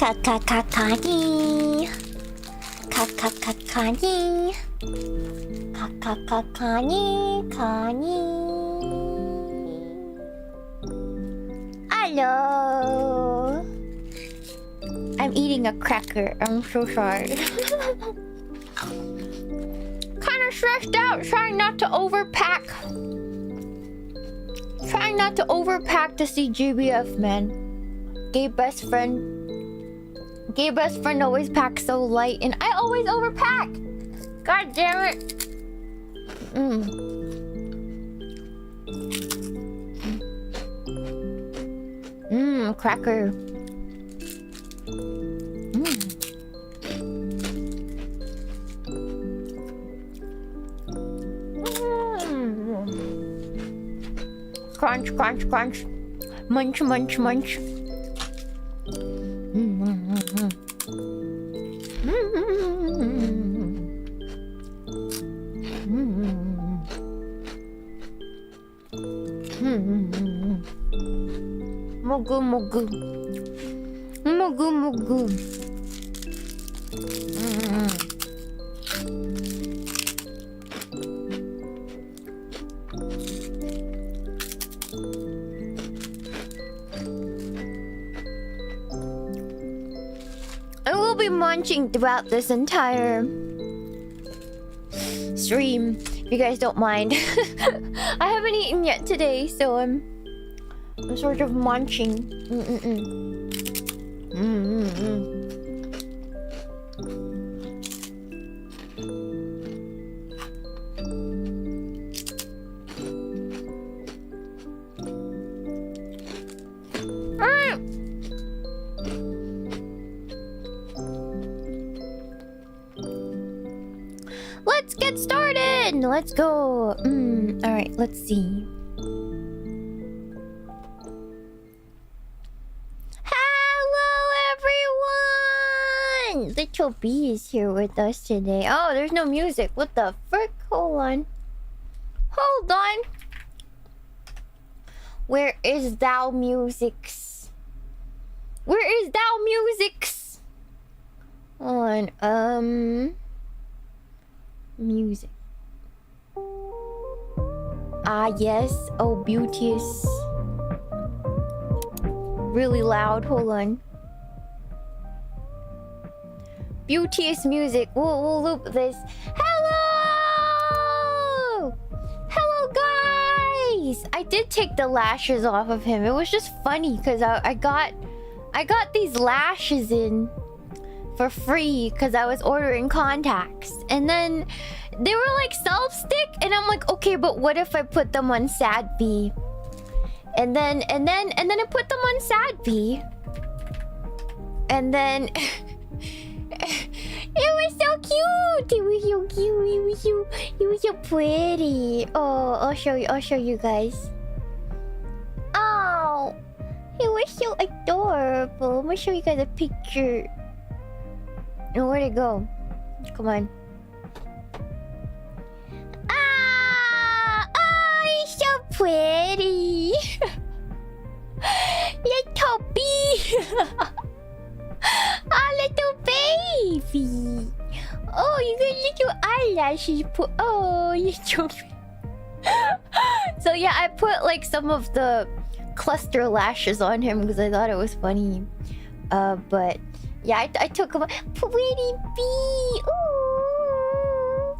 Kakakakani. Kakakakani. Kakakakani. Kani. Hello. I'm eating a cracker. I'm so sorry. Kind of stressed out, trying not to overpack. Trying not to overpack to see GBF, man. Gay best friend. Gay best friend always packs so light, and I always overpack. God damn it. Cracker. Crunch, crunch, crunch. Munch, munch, munch. Mogu, mogu. Mogu, mogu. I will be munching throughout this entire stream, if you guys don't mind. I haven't eaten yet today, so I'm sort of munching. Let's get started. Let's go. All right, let's see. Little B is here with us today. Oh, there's no music. What the frick? Hold on. Hold on. Where is thou musics? Where is thou musics? Hold on. Music. Ah, yes. Oh, beauteous. Really loud. Hold on. Beauteous music. We'll loop this. Hello! Hello, guys! I did take the lashes off of him. It was just funny because I got these lashes in for free because I was ordering contacts. And then they were like self-stick, and I'm like, okay, but what if I put them on Sad B? And then I put them on Sad B. And then it was so cute. It was so cute. It was so pretty. Oh, I'll show you guys. Oh, it was so adorable. I'm gonna show you guys a picture. Oh, where'd it go? Come on. It's so pretty. Little bee. Little baby. Oh, you got little eyelashes. Oh, you're so So yeah, I put like some of the cluster lashes on him because I thought it was funny. But yeah, I took a pretty bee. Ooh,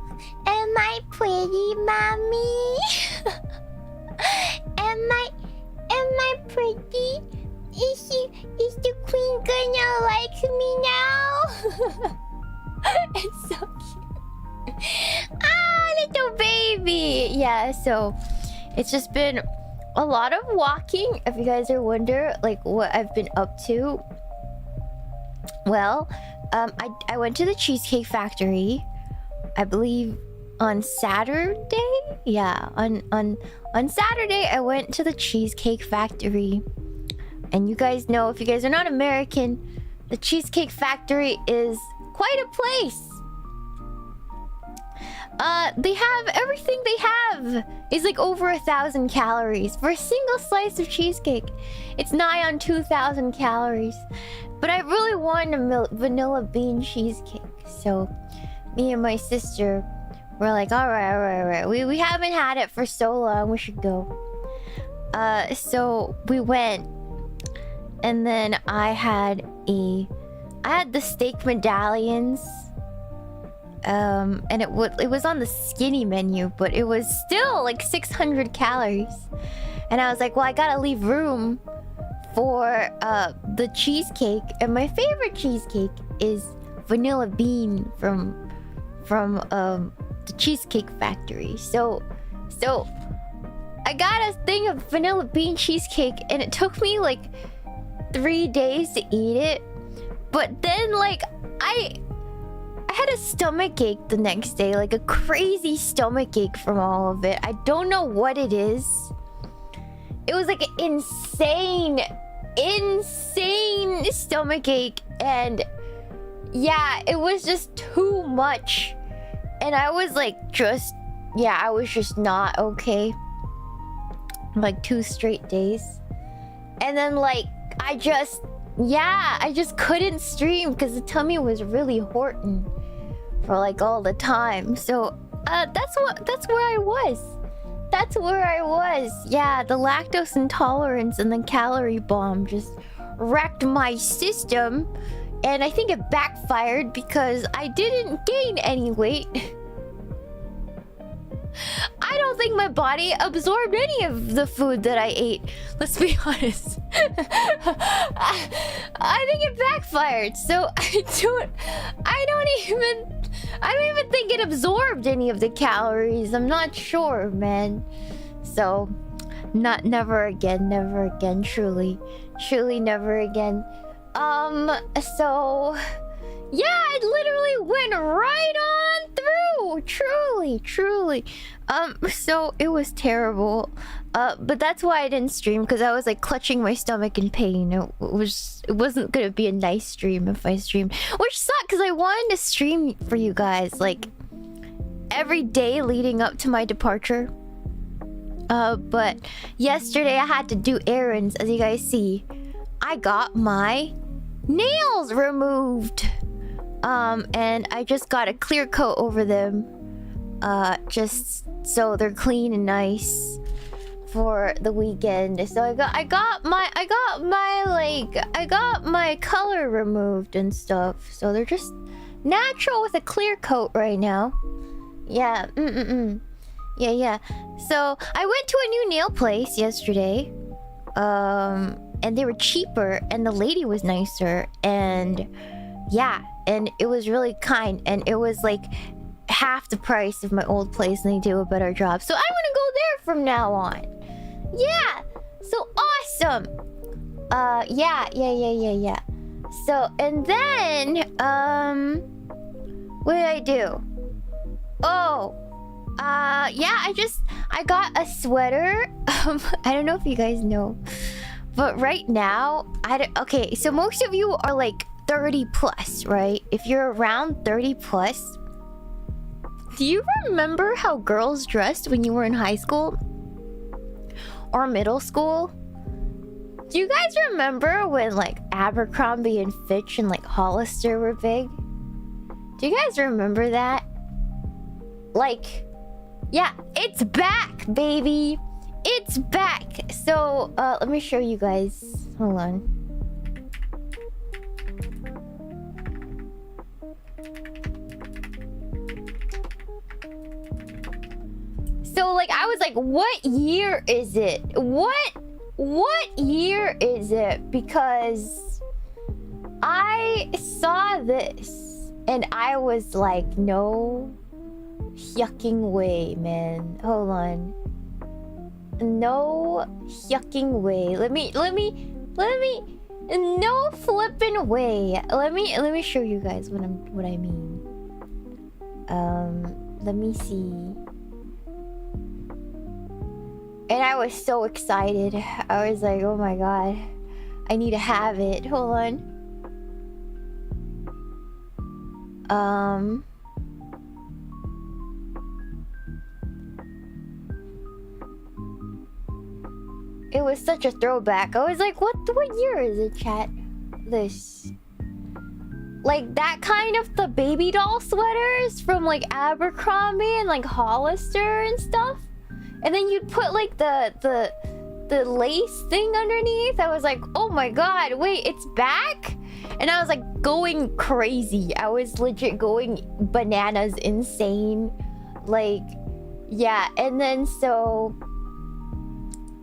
am I pretty, mommy? Am So it's just been a lot of walking. If you guys are wondering like what I've been up to, well, I went to the Cheesecake Factory, I believe on Saturday. Yeah, on Saturday I went to the Cheesecake Factory. And you guys know, if you guys are not American, the Cheesecake Factory is quite a place. They have everything they have is like over 1,000 calories for a single slice of cheesecake. It's nigh on 2,000 calories. But I really wanted a vanilla bean cheesecake. So me and my sister were like, all right. We haven't had it for so long. We should go. So we went. And then I had the steak medallions. And it was on the skinny menu, but it was still like 600 calories. And I was like, well, I gotta leave room for the cheesecake. And my favorite cheesecake is vanilla bean from the Cheesecake Factory. So I got a thing of vanilla bean cheesecake, and it took me like 3 days to eat it. But then like I had a stomach ache the next day, like a crazy stomach ache from all of it. I don't know what it is. It was like an insane stomach ache, and yeah, it was just too much. And I was like I was just not okay. Like 2 straight days. And then like I just couldn't stream because the tummy was really hurting for like all the time. So that's where I was. Yeah, the lactose intolerance and the calorie bomb just wrecked my system, and I think it backfired because I didn't gain any weight. I don't think my body absorbed any of the food that I ate. Let's be honest. I think it backfired. So I don't even think it absorbed any of the calories. I'm not sure, man. So never again, truly never again. So yeah, it literally went right on through. Truly. So it was terrible. But that's why I didn't stream, because I was like clutching my stomach in pain. It wasn't gonna be a nice stream if I streamed, which sucked because I wanted to stream for you guys like every day leading up to my departure. But yesterday I had to do errands. As you guys see, I got my nails removed. And I just got a clear coat over them, just so they're clean and nice for the weekend. So I got my color removed and stuff. So they're just natural with a clear coat right now. Yeah, yeah. So I went to a new nail place yesterday, and they were cheaper, and the lady was nicer, and yeah. And it was really kind, and it was like half the price of my old place, and they do a better job. So I want to go there from now on. Yeah, so awesome. Yeah. So, and then what did I do? Oh, yeah, I got a sweater. I don't know if you guys know, but right now okay, so most of you are like 30 plus, right? If you're around 30 plus, do you remember how girls dressed when you were in high school or middle school? Do you guys remember when like Abercrombie and Fitch and like Hollister were big? Do you guys remember that? Like, yeah, it's back, baby. It's back. So let me show you guys. Hold on. So like I was like, what year is it? What year is it? Because I saw this and I was like, no yucking way, man. Hold on. No yucking way. Let me. No flipping way. Let me show you guys what I mean. Let me see. And I was so excited. I was like, oh my god, I need to have it. Hold on. It was such a throwback. I was like, what year is it, chat? This. Like that kind of the baby doll sweaters from like Abercrombie and like Hollister and stuff. And then you'd put like the lace thing underneath. I was like, oh my god, wait, it's back? And I was like going crazy. I was legit going bananas, insane. Like, yeah, and then so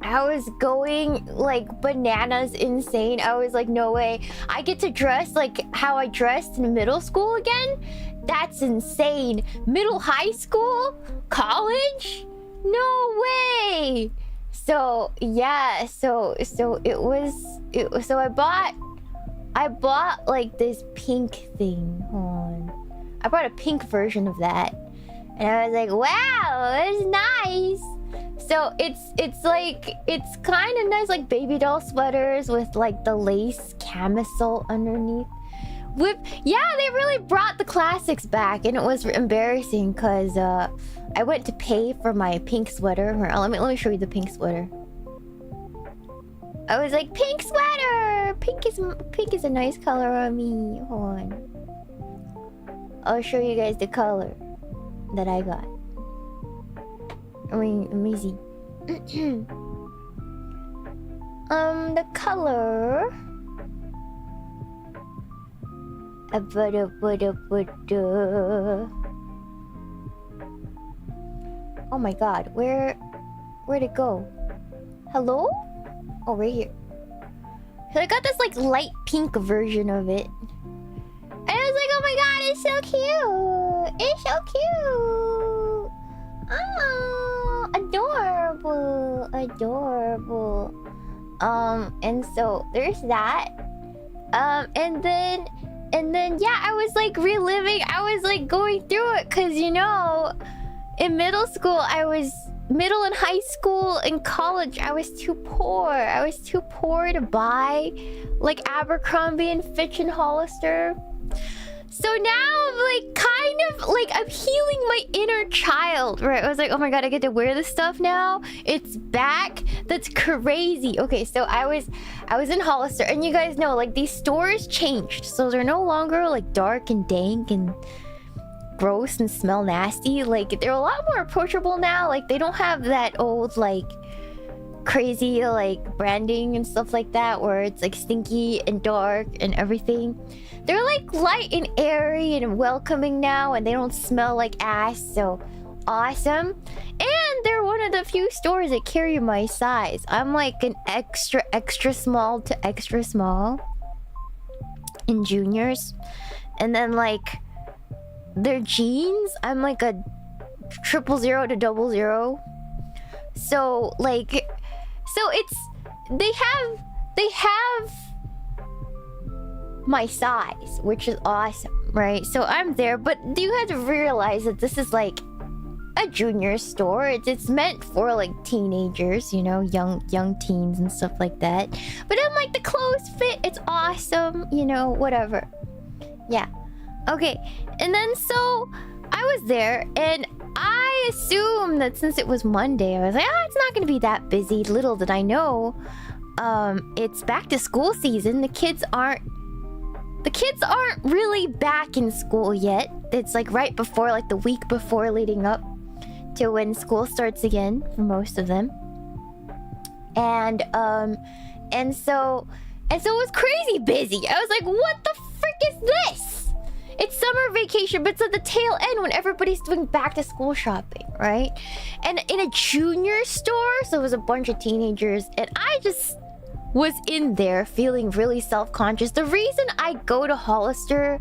I was going like bananas, insane. I was like, no way. I get to dress like how I dressed in middle school again? That's insane. High school? College? No way. So yeah, so it was so I bought like this pink thing. Hold on. I bought a pink version of that. And I was like, wow, it's nice. So it's like, it's kind of nice, like baby doll sweaters with like the lace camisole underneath. Yeah, they really brought the classics back, and it was embarrassing because I went to pay for my pink sweater. Let me show you the pink sweater. I was like, pink sweater. Pink is a nice color on me. Hold on. I'll show you guys the color that I got. Let me see. The color. Oh my god, where'd it go? Hello? Oh, right here. So I got this like light pink version of it. And I was like, oh my god, it's so cute! It's so cute! Oh, adorable. And so there's that. And then yeah, I was like reliving, I was like going through it, cause you know, in middle school, middle and high school and college, I was too poor. I was too poor to buy like Abercrombie and Fitch and Hollister. So now I'm like kind of like I'm healing my inner child, right? I was like, oh my god, I get to wear this stuff now. It's back. That's crazy. Okay, so I was in Hollister, and you guys know like these stores changed, so they're no longer like dark and dank and gross and smell nasty. Like they're a lot more approachable now. Like they don't have that old like crazy like branding and stuff like that where it's like stinky and dark and everything. They're like light and airy and welcoming now, and they don't smell like ass. So awesome. And they're one of the few stores that carry my size. I'm like an extra small to extra small in juniors, and then like their jeans, I'm like a 000 to 00. So like, so it's they have my size, which is awesome, right? So I'm there, but you have to realize that this is like a junior store. It's meant for like teenagers, you know, young teens and stuff like that. But I'm like, the clothes fit, it's awesome, you know, whatever. Yeah. Okay, and then so I was there, and I assumed that since it was Monday, I was like, it's not gonna be that busy. Little did I know, it's back to school season. The kids aren't really back in school yet. It's like right before, like the week before leading up to when school starts again for most of them. And so it was crazy busy. I was like, what the frick is this? It's summer vacation, but it's at the tail end when everybody's doing back to school shopping, right? And in a junior store, so it was a bunch of teenagers, and I just was in there feeling really self-conscious. The reason I go to Hollister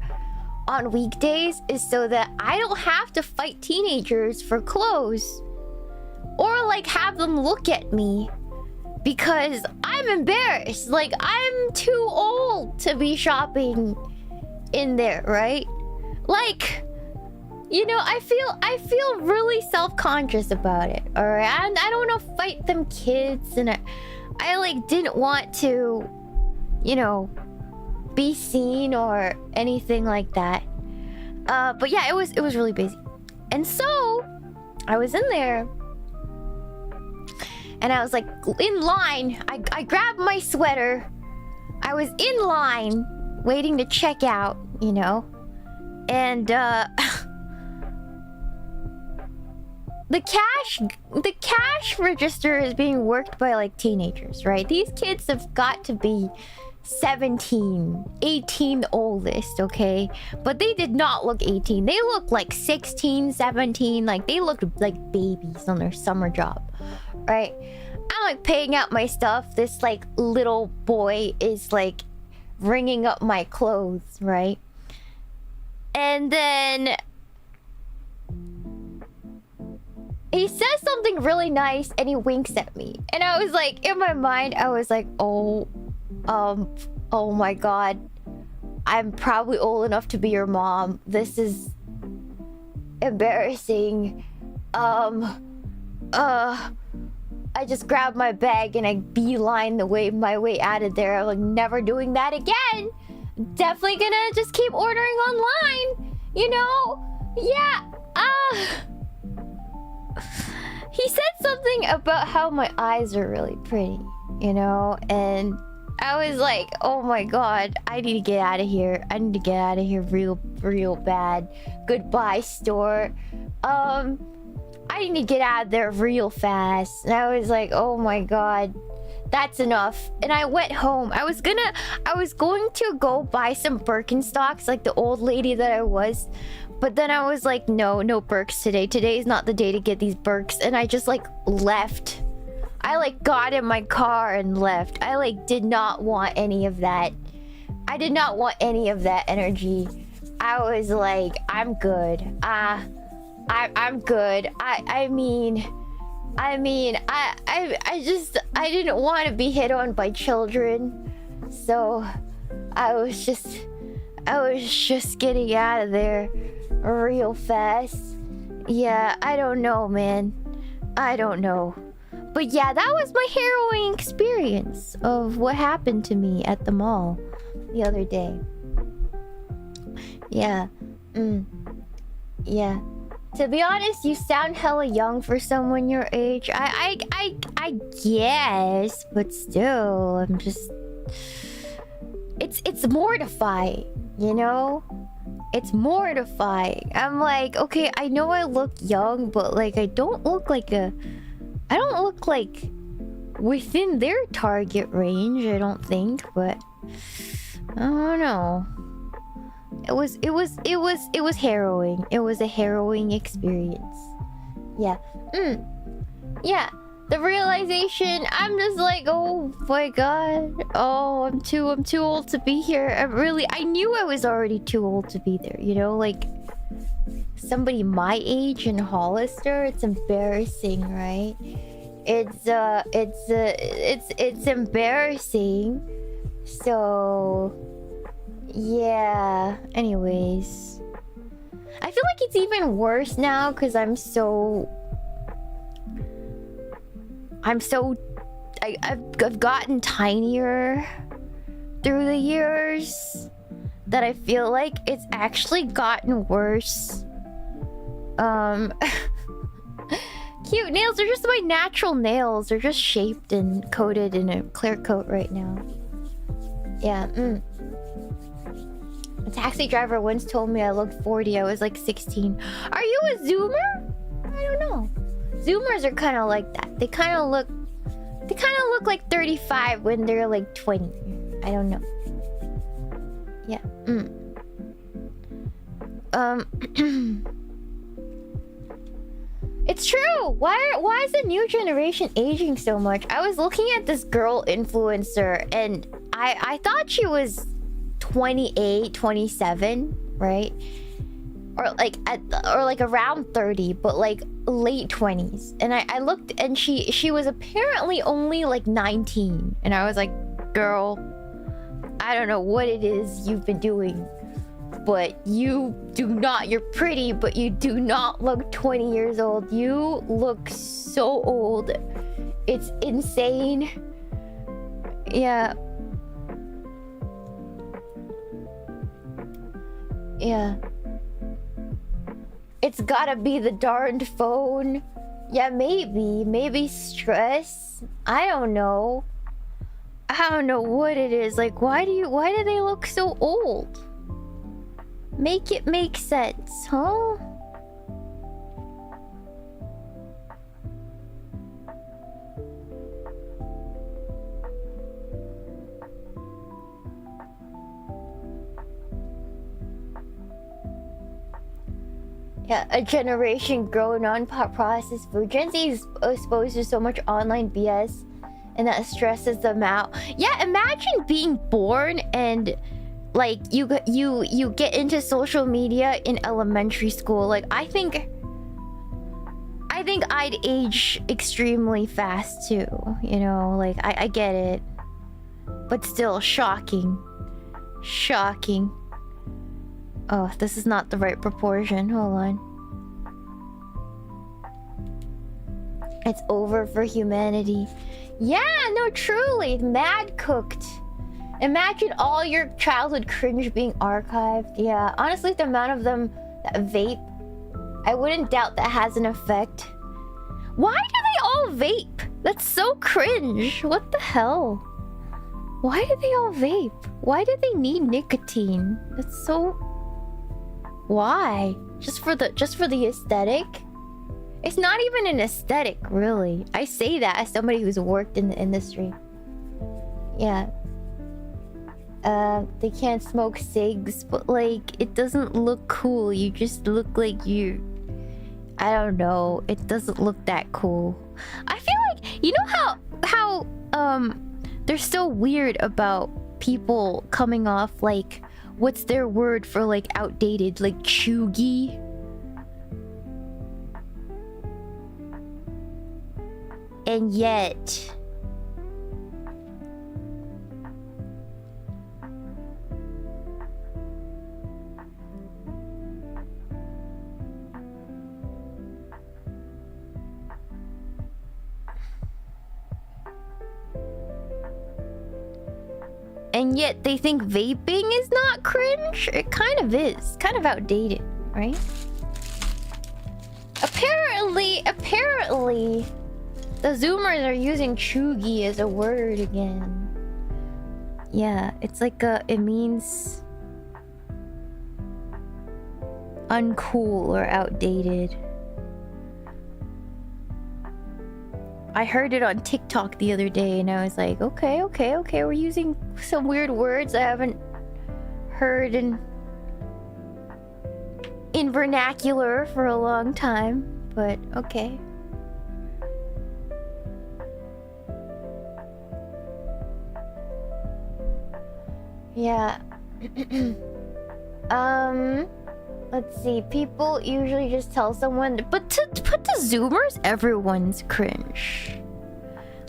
on weekdays is so that I don't have to fight teenagers for clothes or like have them look at me because I'm embarrassed. Like, I'm too old to be shopping in there, right? Like, you know, I feel really self-conscious about it, all right? And I don't want to fight them kids, and I like didn't want to, you know, be seen or anything like that. But yeah, it was really busy. And so I was in there and I was like in line. I grabbed my sweater. I was in line waiting to check out, you know. And the cash register is being worked by like teenagers, right? These kids have got to be 17, 18 oldest, okay? But they did not look 18. They looked like 16, 17. Like, they looked like babies on their summer job, right? I'm like paying out my stuff. This like little boy is like ringing up my clothes, right? And then he says something really nice and he winks at me. And I was like, in my mind, I was like, oh my god, I'm probably old enough to be your mom. This is embarrassing. I just grabbed my bag and I beeline my way out of there. I'm like, never doing that again. Definitely gonna just keep ordering online, you know? Yeah. He said something about how my eyes are really pretty, you know? And I was like, oh my god, I need to get out of here. I need to get out of here real bad. Goodbye, store. I need to get out of there real fast. And I was like, oh my god, that's enough. And I went home. I was going to go buy some Birkenstocks like the old lady that I was. But then I was like, no Birks today. Today is not the day to get these Birks. And I just like left. I like got in my car and left. I like did not want any of that. I did not want any of that energy. I was like, I'm good. I'm good. I mean, I didn't want to be hit on by children. So I was just getting out of there real fast. Yeah, I don't know, man. I don't know. But yeah, that was my harrowing experience of what happened to me at the mall the other day. Yeah. Yeah. To be honest, you sound hella young for someone your age. I guess, but still, I'm just... It's mortifying, you know? It's mortifying. I'm like, okay, I know I look young, but like, I don't look like within their target range, I don't think, but I don't know. It was harrowing. It was a harrowing experience. Yeah. Yeah. The realization, I'm just like, oh my god. Oh, I'm too old to be here. I knew I was already too old to be there, you know, like somebody my age in Hollister, it's embarrassing, right? It's embarrassing. So yeah, anyways, I feel like it's even worse now because I've gotten tinier through the years that I feel like it's actually gotten worse. Cute nails. They're just my natural nails. They're just shaped and coated in a clear coat right now. Yeah. A taxi driver once told me I looked 40. I was like 16. Are you a Zoomer? I don't know. Zoomers are kind of like that. They kind of look like 35 when they're like 20. I don't know. Yeah. It's true. Why is the new generation aging so much? I was looking at this girl influencer and I thought she was 28, 27, right? Or like around 30, but like late 20s, and I looked, and she was apparently only like 19, and I was like, girl, I don't know what it is you've been doing, but you're pretty, but you do not look 20 years old. You look so old. It's insane. Yeah. Yeah. It's gotta be the darned phone. Yeah, maybe stress. I don't know. I don't know what it is. Like, why do they look so old? Make it make sense, huh? Yeah, a generation growing on processed food. Gen Z is exposed to so much online BS, and that stresses them out. Yeah, imagine being born and like you get into social media in elementary school. Like I think I'd age extremely fast too. You know, like I get it, but still shocking. Oh, this is not the right proportion. Hold on. It's over for humanity. Yeah, no, truly. Mad cooked. Imagine all your childhood cringe being archived. Yeah, honestly, the amount of them that vape, I wouldn't doubt that has an effect. Why do they all vape? That's so cringe. What the hell? Why do they all vape? Why do they need nicotine? That's so... Why? Just for the aesthetic? It's not even an aesthetic, really. I say that as somebody who's worked in the industry. Yeah. They can't smoke cigs, but like, it doesn't look cool. You just look like you... I don't know. It doesn't look that cool. I feel like, you know how they're so weird about people coming off like, what's their word for like outdated, like chuggy? And yet... And yet they think vaping is not cringe? It kind of is. Kind of outdated, right? Apparently, the Zoomers are using chuggy as a word again. Yeah, it's like it means uncool or outdated. I heard it on TikTok the other day and I was like, okay, we're using some weird words I haven't heard in vernacular for a long time, but okay. Yeah. Let's see. People usually just tell someone, but to put the Zoomers, everyone's cringe.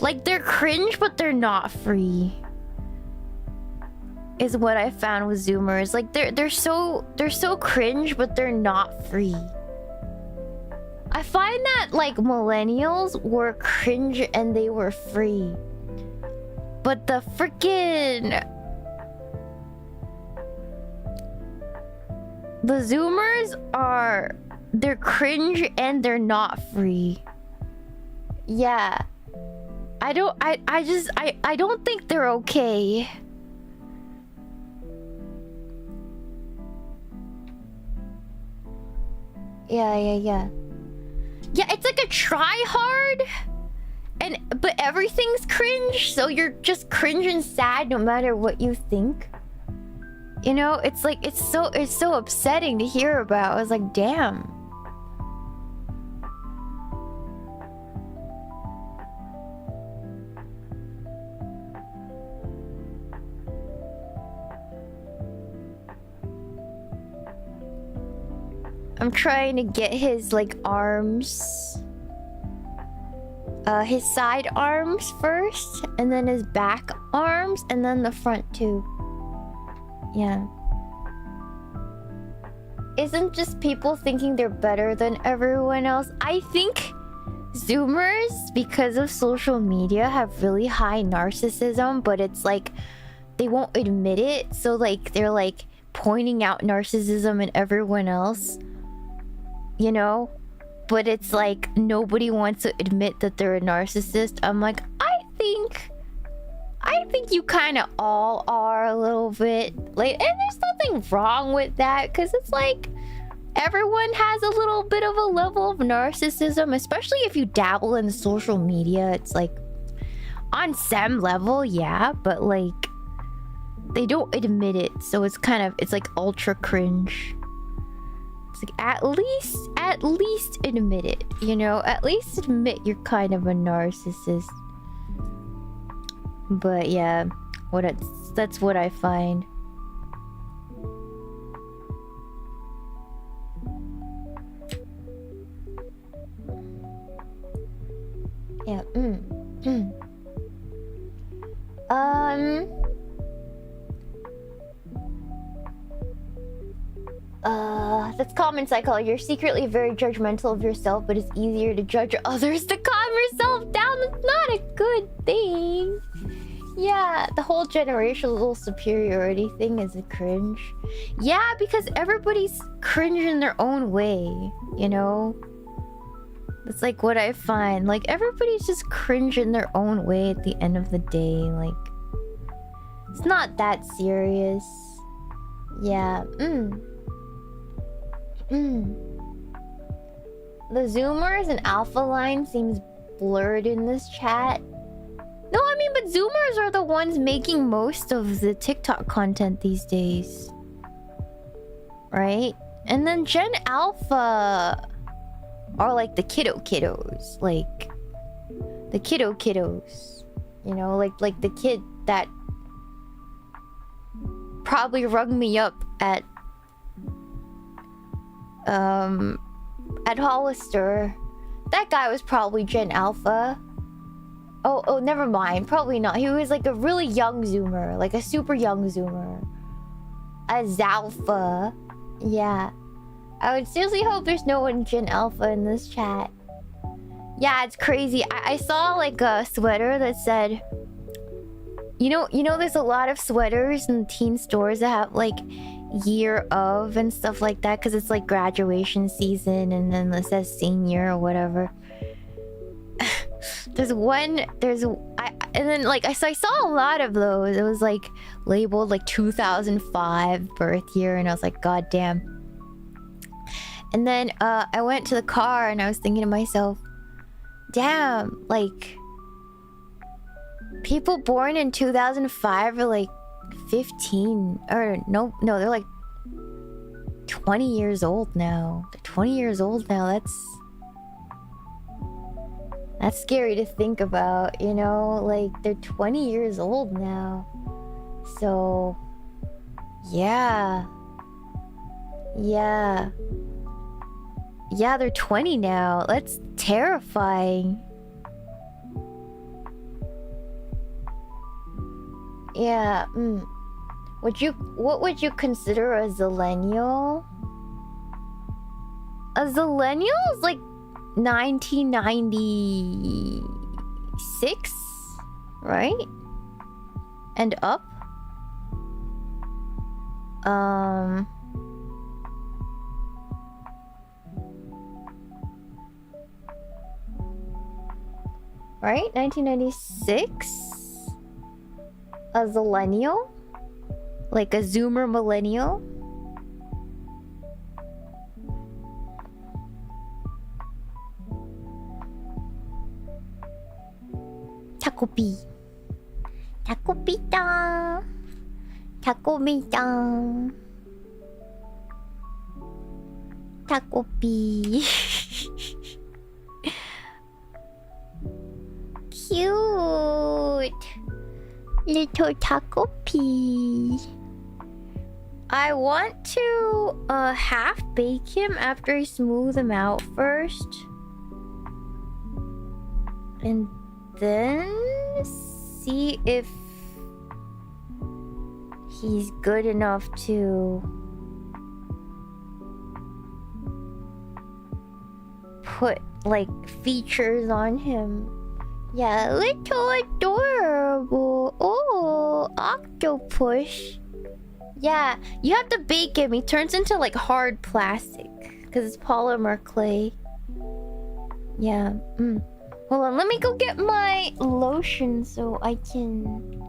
Like they're cringe, but they're not free. Is what I found with Zoomers. Like they're so cringe, but they're not free. I find that like millennials were cringe and they were free, but the freaking the Zoomers they're cringe and they're not free. Yeah. I don't think they're okay. Yeah. Yeah, it's like a try hard, but everything's cringe, so you're just cringe and sad no matter what you think. You know, it's like it's so upsetting to hear about. I was like, damn. I'm trying to get his like arms. His side arms first, and then his back arms, and then the front too. Yeah. Isn't just people thinking they're better than everyone else? I think Zoomers, because of social media, have really high narcissism, but it's like they won't admit it. So like they're like pointing out narcissism in everyone else, you know? But it's like nobody wants to admit that they're a narcissist. I'm like, I think you kind of all are a little bit. Like, and there's nothing wrong with that, because it's like everyone has a little bit of a level of narcissism, especially if you dabble in social media. It's like on some level, yeah, but like they don't admit it, so it's kind of, it's like ultra cringe. It's like at least admit it, you know? At least admit you're kind of a narcissist. But yeah, that's what I find. Yeah. That's common psychology. You're secretly very judgmental of yourself, but it's easier to judge others to calm yourself down. That's not a good thing. Yeah, the whole generational superiority thing is a cringe. Yeah, because everybody's cringe in their own way, you know? That's like what I find. Like, everybody's just cringe in their own way at the end of the day. Like, it's not that serious. Yeah, The Zoomers and Alpha line seems blurred in this chat. No, I mean, but Zoomers are the ones making most of the TikTok content these days. Right? And then Gen Alpha are like the kiddos. Like, the kiddos. You know, like the kid that probably rung me up at Hollister. That guy was probably Gen Alpha. Oh, never mind. Probably not. He was like a really young Zoomer. Like a super young Zoomer. A Zalpha. Yeah. I would seriously hope there's no one Gen Alpha in this chat. Yeah, it's crazy. I saw like a sweater that said... You know there's a lot of sweaters in teen stores that have like year of and stuff like that, because it's like graduation season, and then it says senior or whatever. And then like I saw a lot of those. It was like labeled like 2005 birth year, and I was like, god damn. And then I went to the car and I was thinking to myself, damn, like people born in 2005 are like 15 or no, they're like 20 years old now. They're 20 years old now. That's scary to think about, you know? Like, they're 20 years old now. So, yeah. Yeah, they're 20 now. That's terrifying. Yeah, what would you consider a zillennial? A zillennial is like 1996, right? And up? Right? 1996? A zillennial? Like a Zoomer millennial? Takopi. Takopita. Takomita. Takopi. Cute. Little Tako P. I want to half bake him after I smooth him out first. And then see if he's good enough to put like features on him. Yeah, little adorable. Oh, octopus. Yeah, you have to bake him. He turns into like hard plastic because it's polymer clay. Yeah. Hold on, let me go get my lotion so I can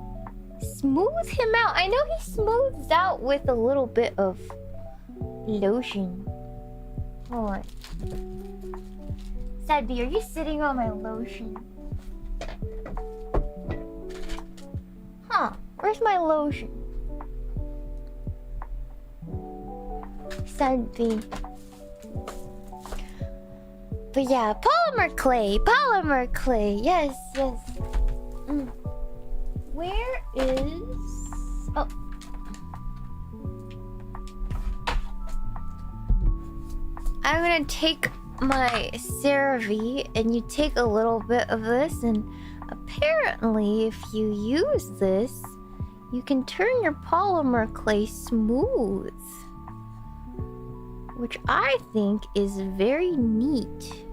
smooth him out. I know he smooths out with a little bit of lotion. Hold on. Sadie, are you sitting on my lotion? Huh, where's my lotion? Sadie. But yeah, polymer clay, yes. Where is... Oh. I'm gonna take my CeraVe and you take a little bit of this, and apparently if you use this, you can turn your polymer clay smooth. Which I think is very neat.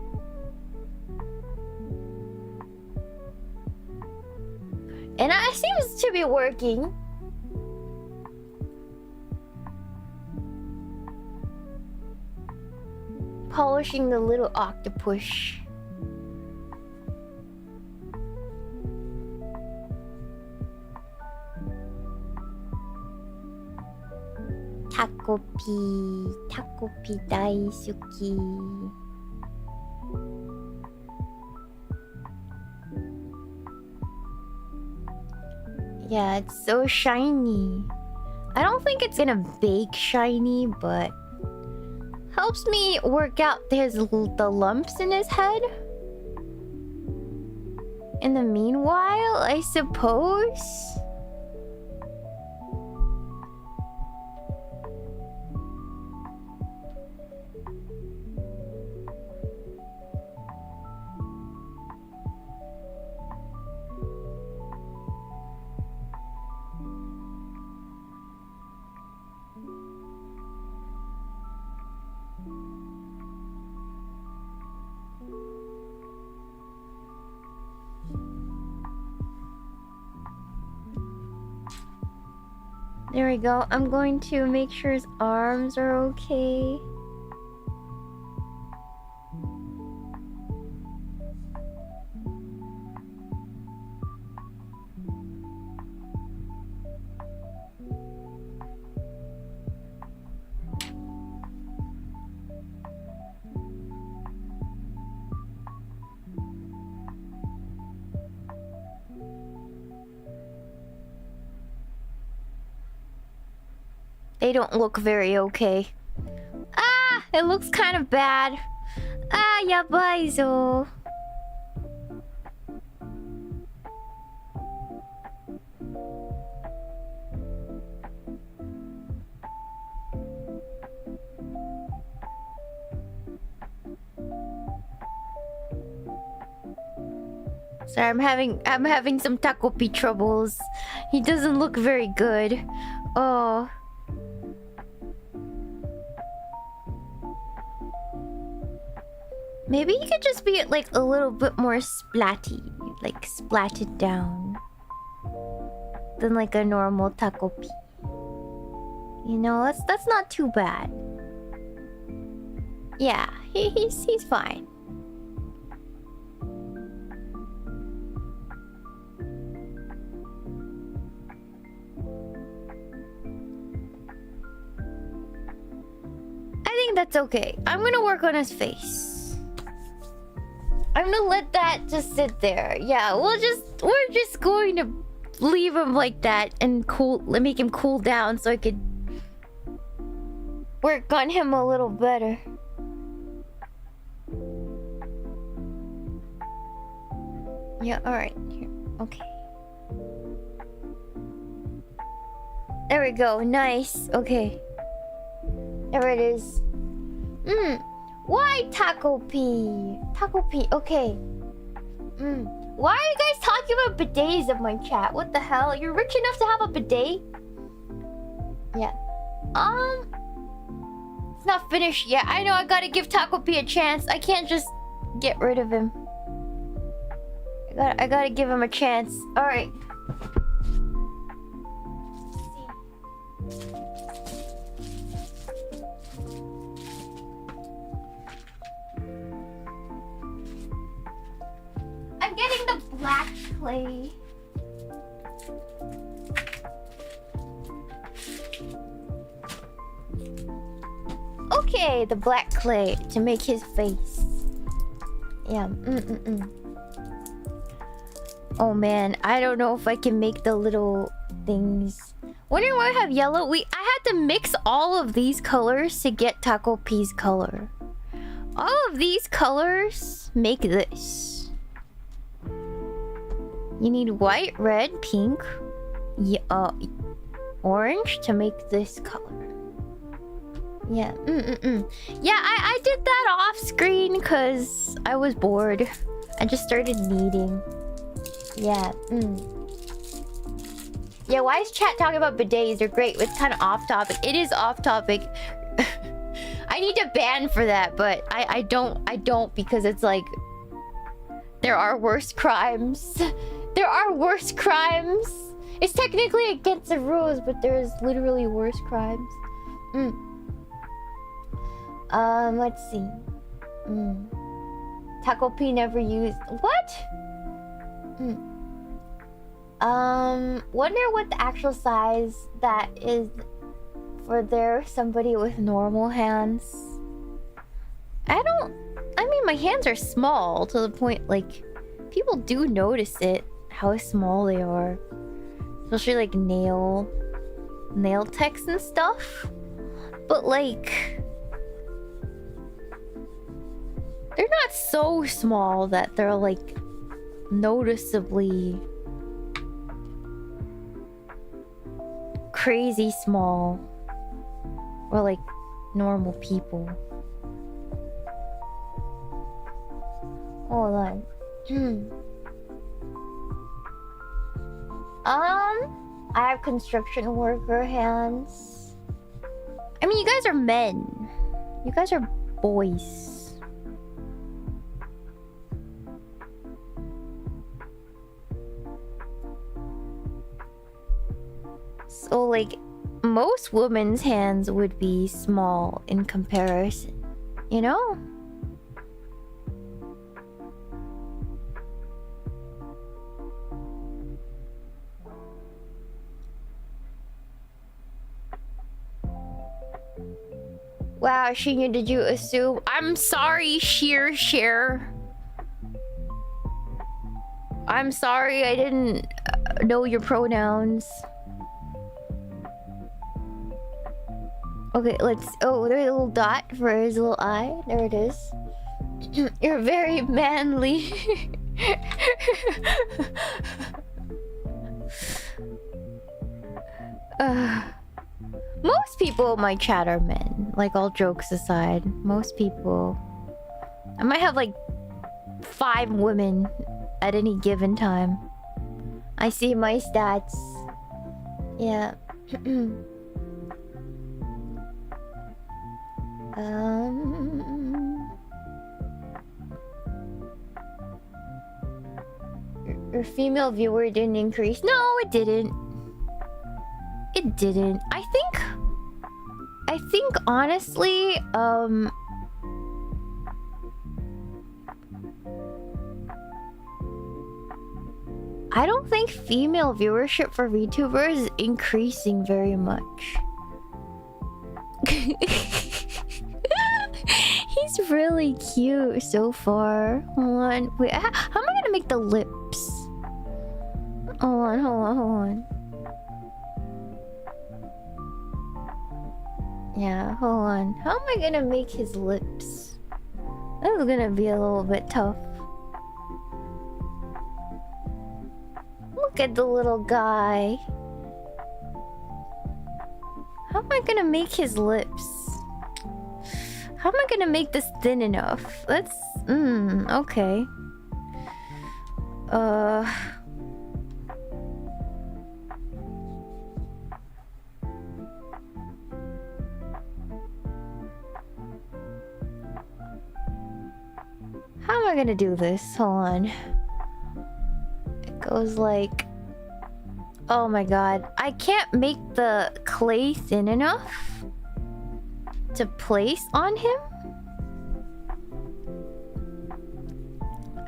And it seems to be working. Polishing the little octopus. Takopi daisuki. Yeah, it's so shiny. I don't think it's gonna bake shiny, but helps me work out the lumps in his head. In the meanwhile, I suppose. There we go. I'm going to make sure his arms are okay. They don't look very okay. Ah, it looks kind of bad. Ah, yabai zo. Sorry, I'm having some Takopi troubles. He doesn't look very good. Oh. Maybe he could just be like a little bit more splatty, like splatted down than like a normal Takopi. You know, that's not too bad. Yeah, he's fine. I think that's okay. I'm gonna work on his face. I'm gonna let that just sit there. Yeah, we're just going to leave him like that and make him cool down so I could work on him a little better. Yeah, alright. Here. Okay. There we go. Nice. Okay. There it is. Why Tako P? Tako P. Okay. Why are you guys talking about bidets in my chat? What the hell? You're rich enough to have a bidet? Yeah. It's not finished yet. I know I gotta give Tako P a chance. I can't just get rid of him. I gotta give him a chance. Alright. I'm getting the black clay. Okay, the black clay to make his face. Yeah. Oh man, I don't know if I can make the little things. Wondering why I have yellow. I had to mix all of these colors to get Tako P's color. All of these colors make this. You need white, red, pink, orange to make this color. Yeah. Yeah, I did that off screen because I was bored. I just started kneading. Yeah. Yeah, why is chat talking about bidets? They're great. It's kind of off topic. It is off topic. I need to ban for that, but I don't because it's like there are worse crimes. There are worse crimes. It's technically against the rules, but there's literally worse crimes. Let's see. Tako P never used what? Wonder what the actual size that is for somebody with normal hands. I mean, my hands are small to the point like people do notice it, how small they are. Especially like nail techs and stuff. But like they're not so small that they're like noticeably crazy small or like normal people. Hold on. I have construction worker hands. I mean, you guys are men. You guys are boys. So, like, most women's hands would be small in comparison, you know? Wow, Shiina, did you assume? I'm sorry, Share. I'm sorry, I didn't know your pronouns. Okay, let's... Oh, there's a little dot for his little eye. There it is. You're very manly. Most people in my chat are men. Like, all jokes aside. Most people... I might have, like, 5 women at any given time. I see my stats. Yeah. Your female viewer didn't increase. No, it didn't. It didn't. I think honestly, I don't think female viewership for VTubers is increasing very much. He's really cute so far. Hold on. Wait, how am I gonna make the lips? Hold on. Yeah, hold on. How am I gonna make his lips? That's gonna be a little bit tough. Look at the little guy. How am I gonna make his lips? How am I gonna make this thin enough? Let's... okay. How am I gonna do this? Hold on. It goes like... Oh my god. I can't make the clay thin enough to place on him.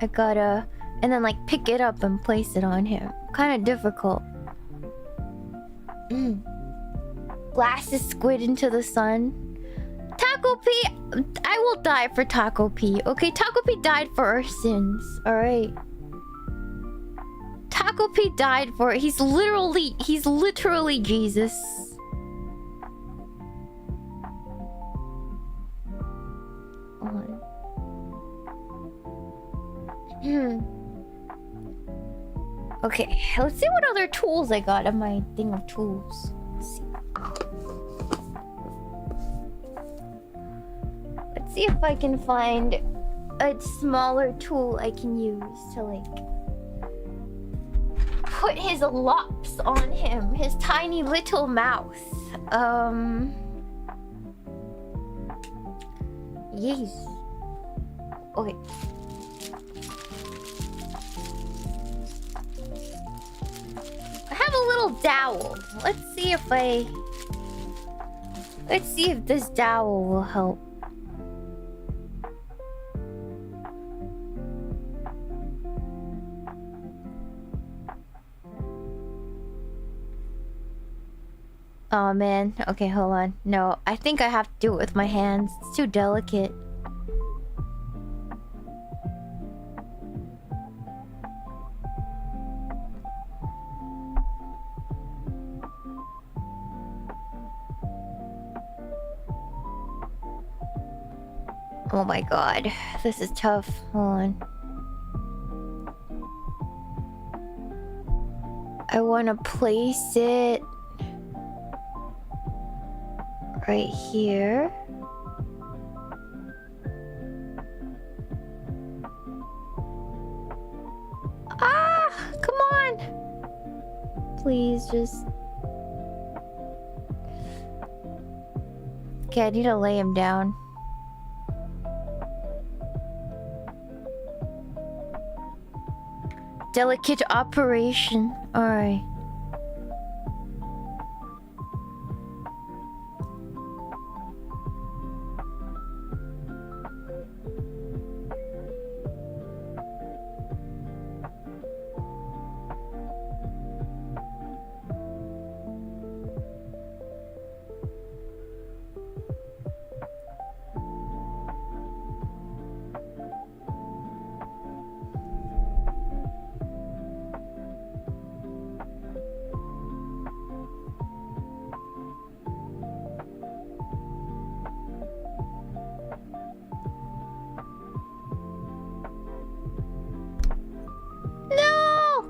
I gotta... And then like pick it up and place it on him. Kind of difficult. Blast this squid into the sun. Tako P! I will die for Tako P. Okay, Tako P died for our sins. Alright. Tako P died for... He's literally Jesus. Hold on. Okay, let's see what other tools I got on my thing of tools. Let's see. Let's see if I can find a smaller tool I can use to like put his lops on him, his tiny little mouth. Yes. Okay. I have a little dowel. Let's see if this dowel will help. Oh man, okay, hold on. No, I think I have to do it with my hands. It's too delicate. Oh my god, this is tough. Hold on. I want to place it right here. Ah, come on. Please just... Okay, I need to lay him down. Delicate operation. Alright.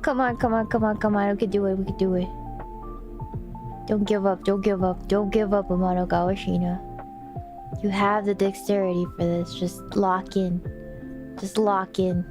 Come on, come on, come on, come on. We can do it, we can do it. Don't give up, don't give up, don't give up, Amanogawa Shiina. You have the dexterity for this. Just lock in. Just lock in.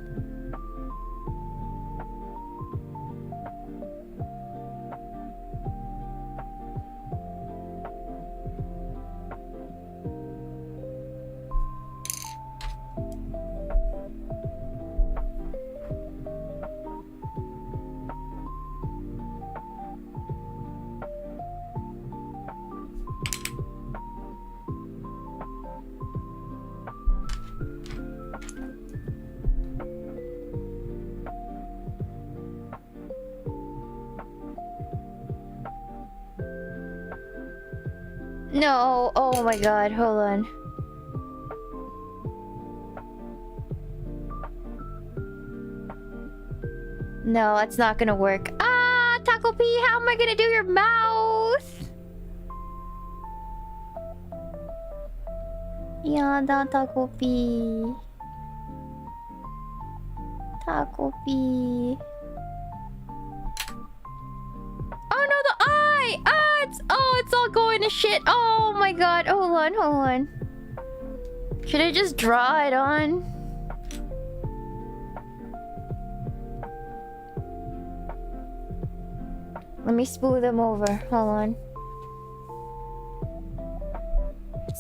No, oh my god, hold on. No, that's not gonna work. Ah, Tako P, how am I gonna do your mouth? Yada, Tako P. Tako P. Oh no, the eye! Ah, it's all going shit. Oh my god. Hold on, hold on. Should I just draw it on? Let me smooth them over. Hold on.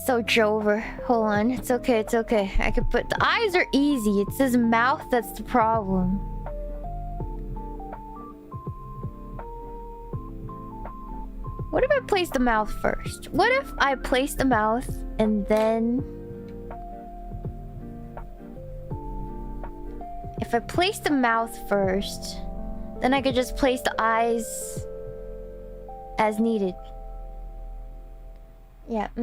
So Jover. Hold on. It's okay, it's okay. I can put... The eyes are easy. It's his mouth that's the problem. What if I place the mouth first? What if I place the mouth and then... If I place the mouth first, then I could just place the eyes as needed. Yeah, I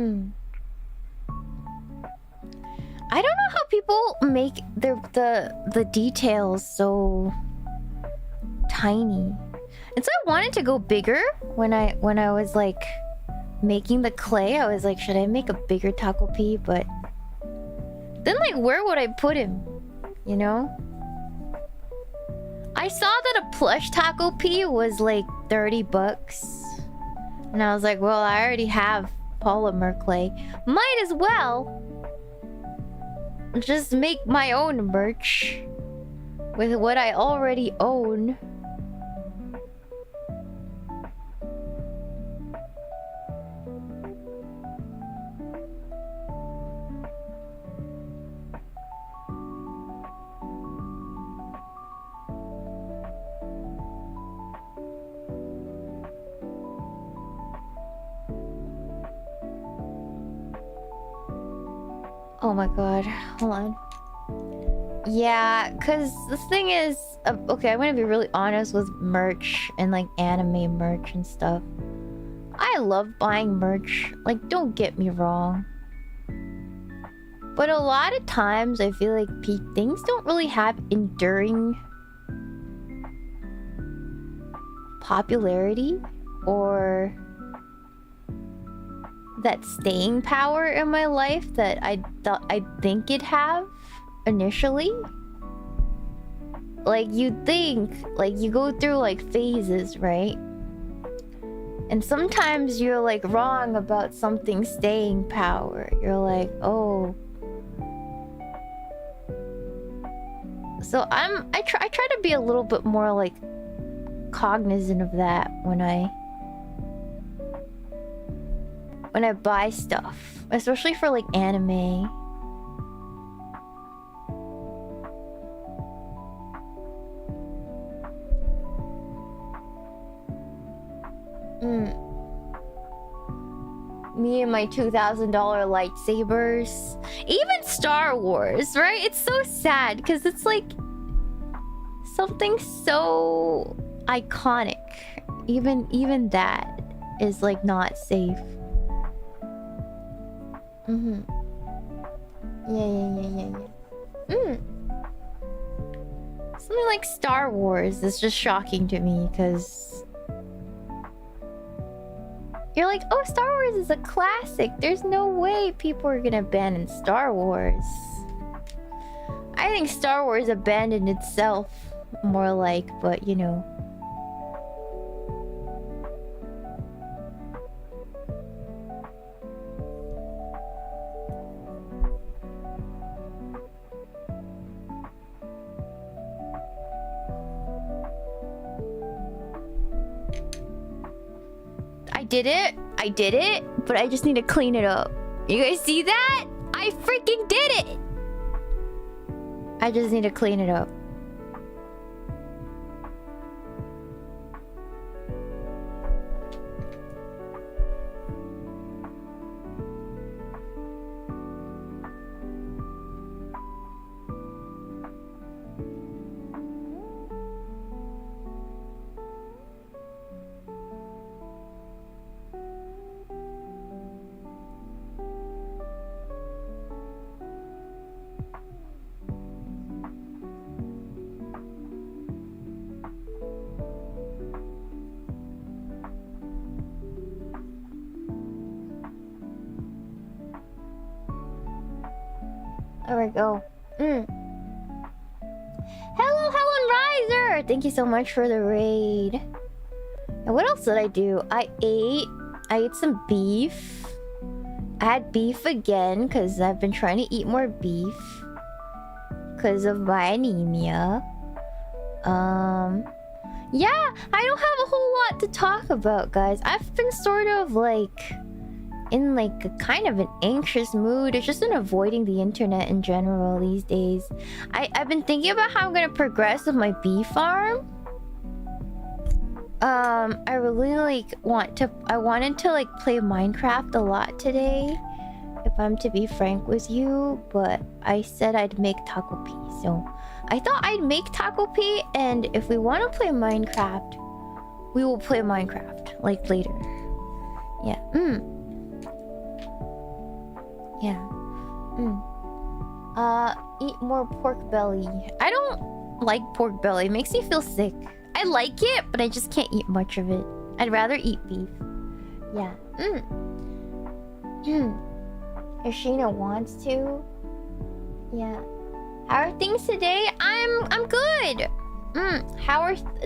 don't know how people make the details so tiny. And so I wanted to go bigger when I was like making the clay. I was like, should I make a bigger Tako P? But then like, where would I put him? You know? I saw that a plush Tako P was like 30 bucks. And I was like, well, I already have polymer clay. Might as well just make my own merch with what I already own. Oh my god, hold on. Yeah, because the thing is... okay, I'm gonna be really honest with merch and like anime merch and stuff. I love buying merch, like don't get me wrong. But a lot of times I feel like things don't really have enduring popularity or that staying power in my life that I think it'd have initially. Like you think, like you go through like phases, right? And sometimes you're like wrong about something staying power. You're like, oh. So I try to be a little bit more like cognizant of that when I buy stuff, especially for like anime. Me and my $2,000 lightsabers. Even Star Wars, right? It's so sad because it's like something so iconic. Even that is like not safe. Yeah. Something like Star Wars is just shocking to me because you're like, oh, Star Wars is a classic. There's no way people are gonna abandon Star Wars. I think Star Wars abandoned itself more like, but you know. I did it, but I just need to clean it up. You guys see that? I freaking did it! I just need to clean it up. There we go. Hello, Helen Riser! Thank you so much for the raid. And what else did I do? I ate. I ate some beef. I had beef again because I've been trying to eat more beef because of my anemia. Yeah, I don't have a whole lot to talk about, guys. I've been sort of like in like a kind of an anxious mood. It's just been avoiding the internet in general these days. I've been thinking about how I'm gonna progress with my bee farm. I really like I wanted to like play Minecraft a lot today, if I'm to be frank with you, but I said I'd make Tako P, so I thought I'd make Tako P, and if we want to play Minecraft, we will play Minecraft like later. Yeah. Yeah. Eat more pork belly. I don't like pork belly. It makes me feel sick. I like it, but I just can't eat much of it. I'd rather eat beef. Yeah. If Shiina wants to. Yeah. How are things today? I'm good.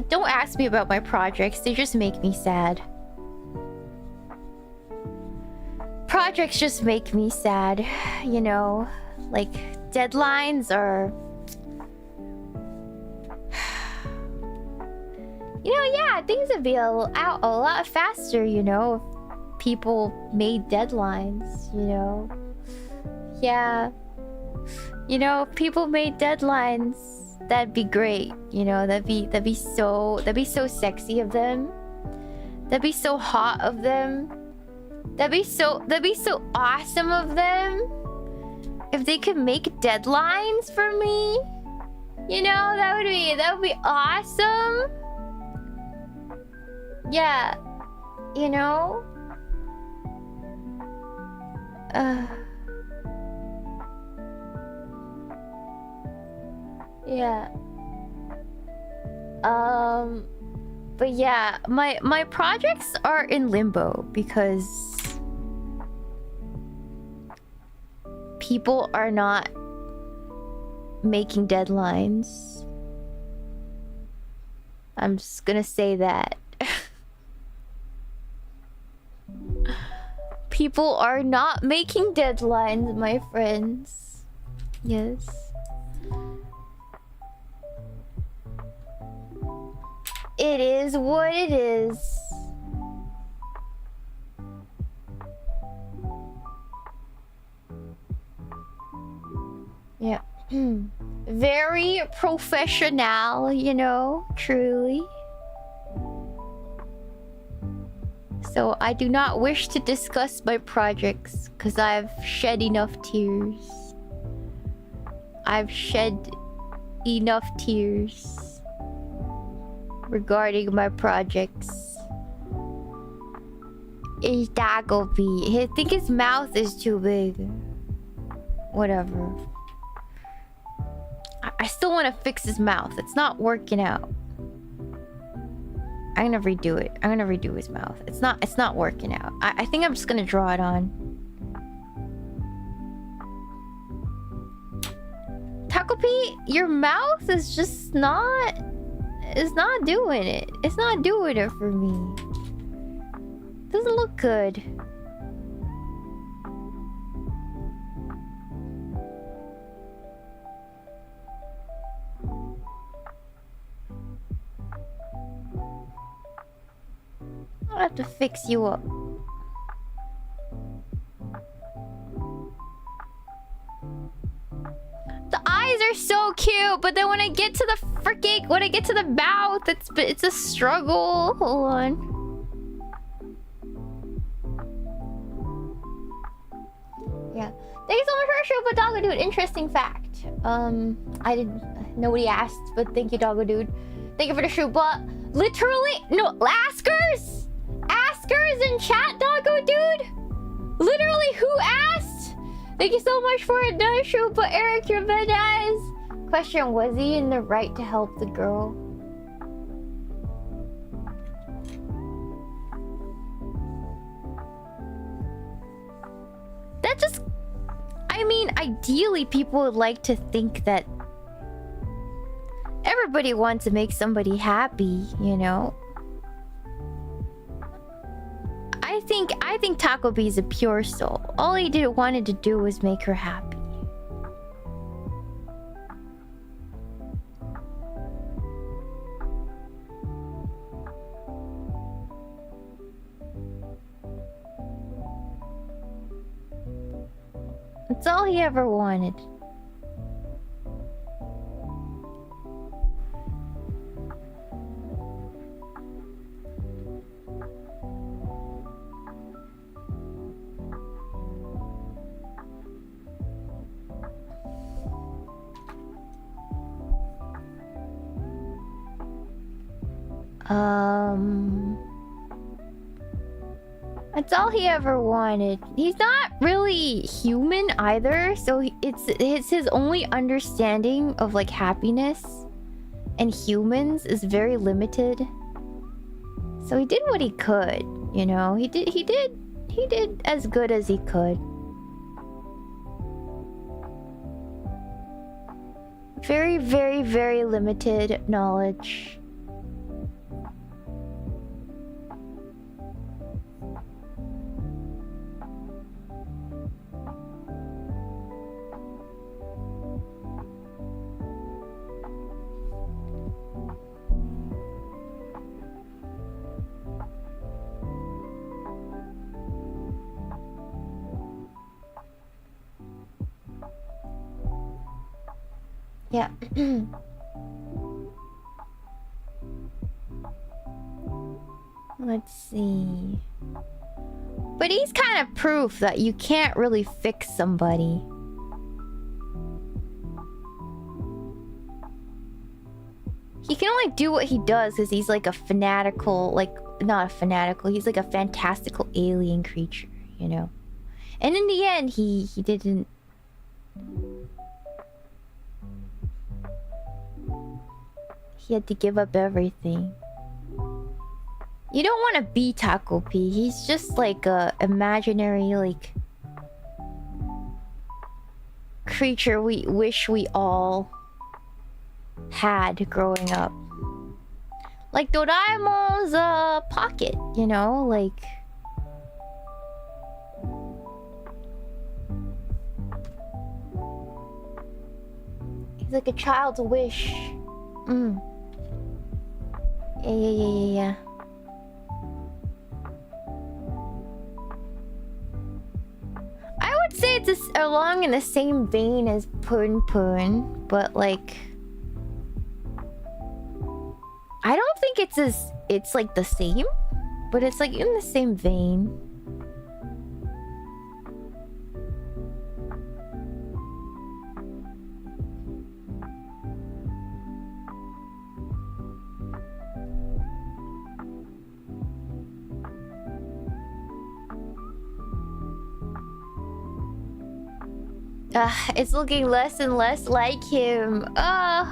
Don't ask me about my projects. They just make me sad. Projects just make me sad, you know, like deadlines are, you know, yeah, things would be out a lot faster, you know, if people made deadlines, you know. Yeah, you know, if people made deadlines, that'd be great, you know. That'd be so sexy of them. That'd be so hot of them. That'd be so awesome of them if they could make deadlines for me. You know, that would be awesome. Yeah, you know. Yeah. But yeah, my projects are in limbo because people are not making deadlines. I'm just gonna say that. People are not making deadlines, my friends. Yes. It is what it is. Yeah. Very professional, you know, truly. So I do not wish to discuss my projects because I've shed enough tears. I've shed enough tears regarding my projects. It's Takopi. I think his mouth is too big. Whatever. I still want to fix his mouth. It's not working out. I'm gonna redo it. I'm gonna redo his mouth. It's not working out. I think I'm just gonna draw it on. Takopi, your mouth is just not... It's not doing it. It's not doing it for me. Doesn't look good. I'll have to fix you up. The eyes are so cute, but then when I get to the mouth, it's a struggle. Hold on. Yeah. Thank you so much for your show, but Doggo Dude. Interesting fact. Nobody asked, but thank you, Doggo Dude. Thank you for the shoe, but literally, no, askers in chat, Doggo Dude. Literally, who asked? Thank you so much for another shoe, but Eric Ramirez. Question: was he in the right to help the girl? That just... I mean, ideally, people would like to think that everybody wants to make somebody happy, you know? I I think Tako P is a pure soul. All he wanted to do was make her happy. That's all he ever wanted. That's all he ever wanted. He's not really human either, so it's his only understanding of like happiness and humans is very limited. So he did what he could, you know. He did as good as he could. Very, very, very limited knowledge. Yeah. Let's see. But he's kind of proof that you can't really fix somebody. He can only do what he does because he's like a fanatical, like, not a fanatical, he's like a fantastical alien creature, you know? And in the end, he didn't... He had to give up everything. You don't want to be Tako P. He's just like a imaginary, like, creature we wish we all had growing up. Like Doraemon's pocket, you know? Like... He's like a child's wish. Yeah. I would say it's along in the same vein as Pun Pun, but like... I don't think it's like the same, but it's like in the same vein. It's looking less and less like him. I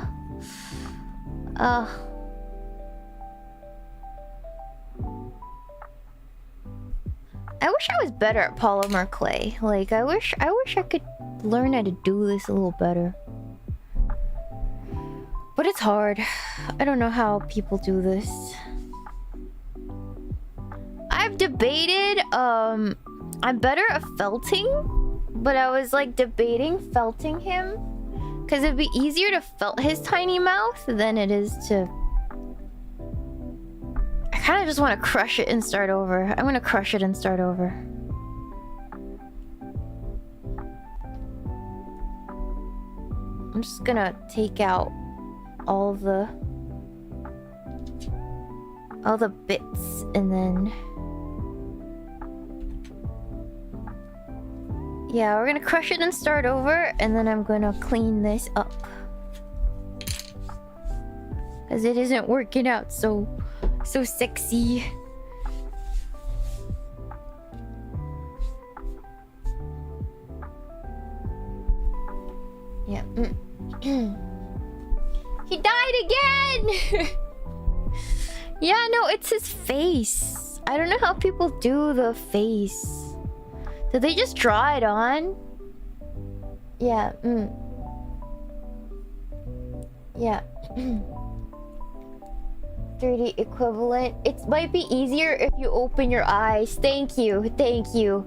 wish I was better at polymer clay. Like, I wish I could learn how to do this a little better. But it's hard. I don't know how people do this. I've debated, I'm better at felting. But I was like debating felting him, because it'd be easier to felt his tiny mouth than it is to... I kind of just want to crush it and start over. I'm gonna crush it and start over. I'm just gonna take out all the bits and then... Yeah, we're gonna crush it and start over, and then I'm gonna clean this up. Because it isn't working out so sexy. Yeah. He died again! Yeah, no, it's his face. I don't know how people do the face. Did they just draw it on? Yeah, Yeah. 3D equivalent. It might be easier if you open your eyes. Thank you, thank you.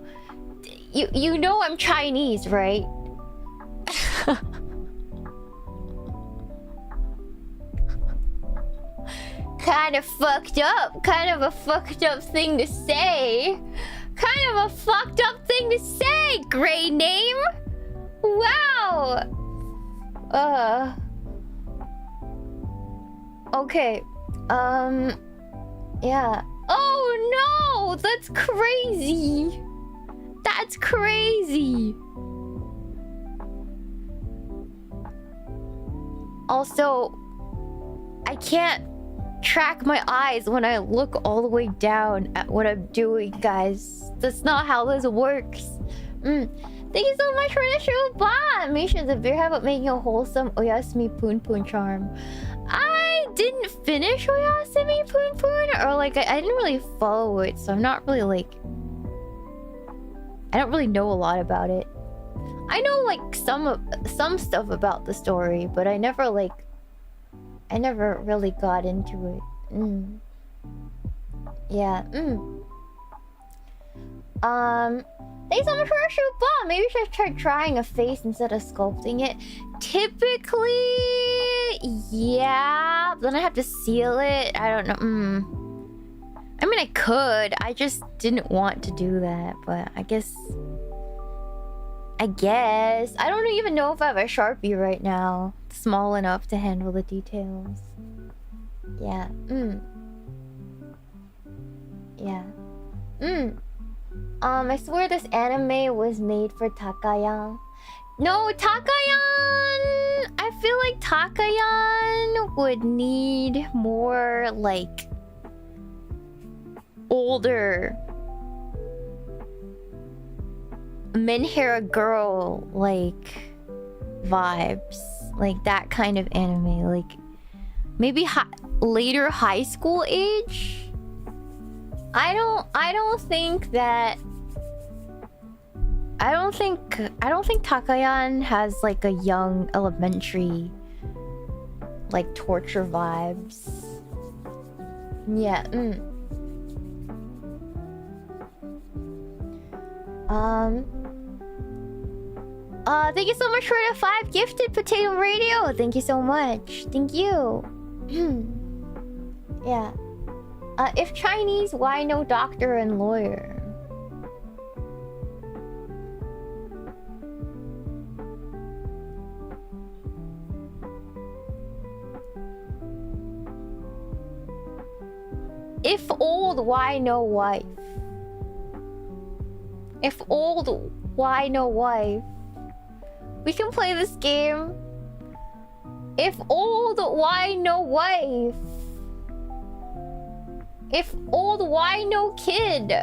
You know I'm Chinese, right? Kind of fucked up. Kind of a fucked up thing to say. Kind of a fucked up thing to say, Grey name. Wow. Okay. Yeah. Oh no! That's crazy. That's crazy. Also, I can't track my eyes when I look all the way down at what I'm doing, guys. That's not how this works. Thank you so much for the show, Bob. Misha, the beer habit making a wholesome Oyasumi Poon Poon charm. I didn't finish Oyasumi Poon Poon, or like I didn't really follow it, so I'm not really like. I don't really know a lot about it. I know like some stuff about the story, but I never really got into it. Yeah. Thanks so much for a shoot bomb. Maybe we should try trying a face instead of sculpting it. Typically, yeah. Then I have to seal it. I don't know. I mean, I could. I just didn't want to do that, but I guess. I don't even know if I have a Sharpie right now. Small enough to handle the details. Yeah. Yeah. I swear this anime was made for Takayan. No, Takayan! I feel like Takayan would need more, like, older Minhara girl, like, vibes. Like, that kind of anime. Like, maybe later high school age? I don't think Takayan has like a young elementary like torture vibes. Yeah. Thank you so much for the 5 gifted potato radio. Thank you so much. Thank you. Yeah. If Chinese, why no doctor and lawyer? If old, why no wife? If old, why no wife? We can play this game. If old, why no wife? If old, why no kid?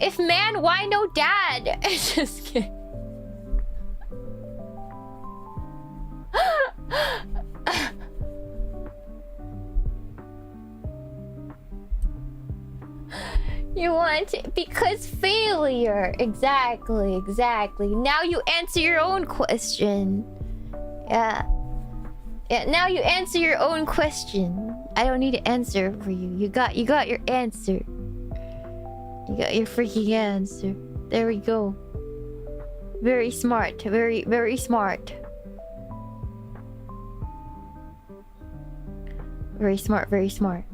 If man, why no dad? Just kidding. You want to, because failure. Exactly. Now you answer your own question. Yeah. Now you answer your own question. I don't need to answer for you. You got your answer. You got your freaking answer. There we go. Very smart. Very smart. Very smart.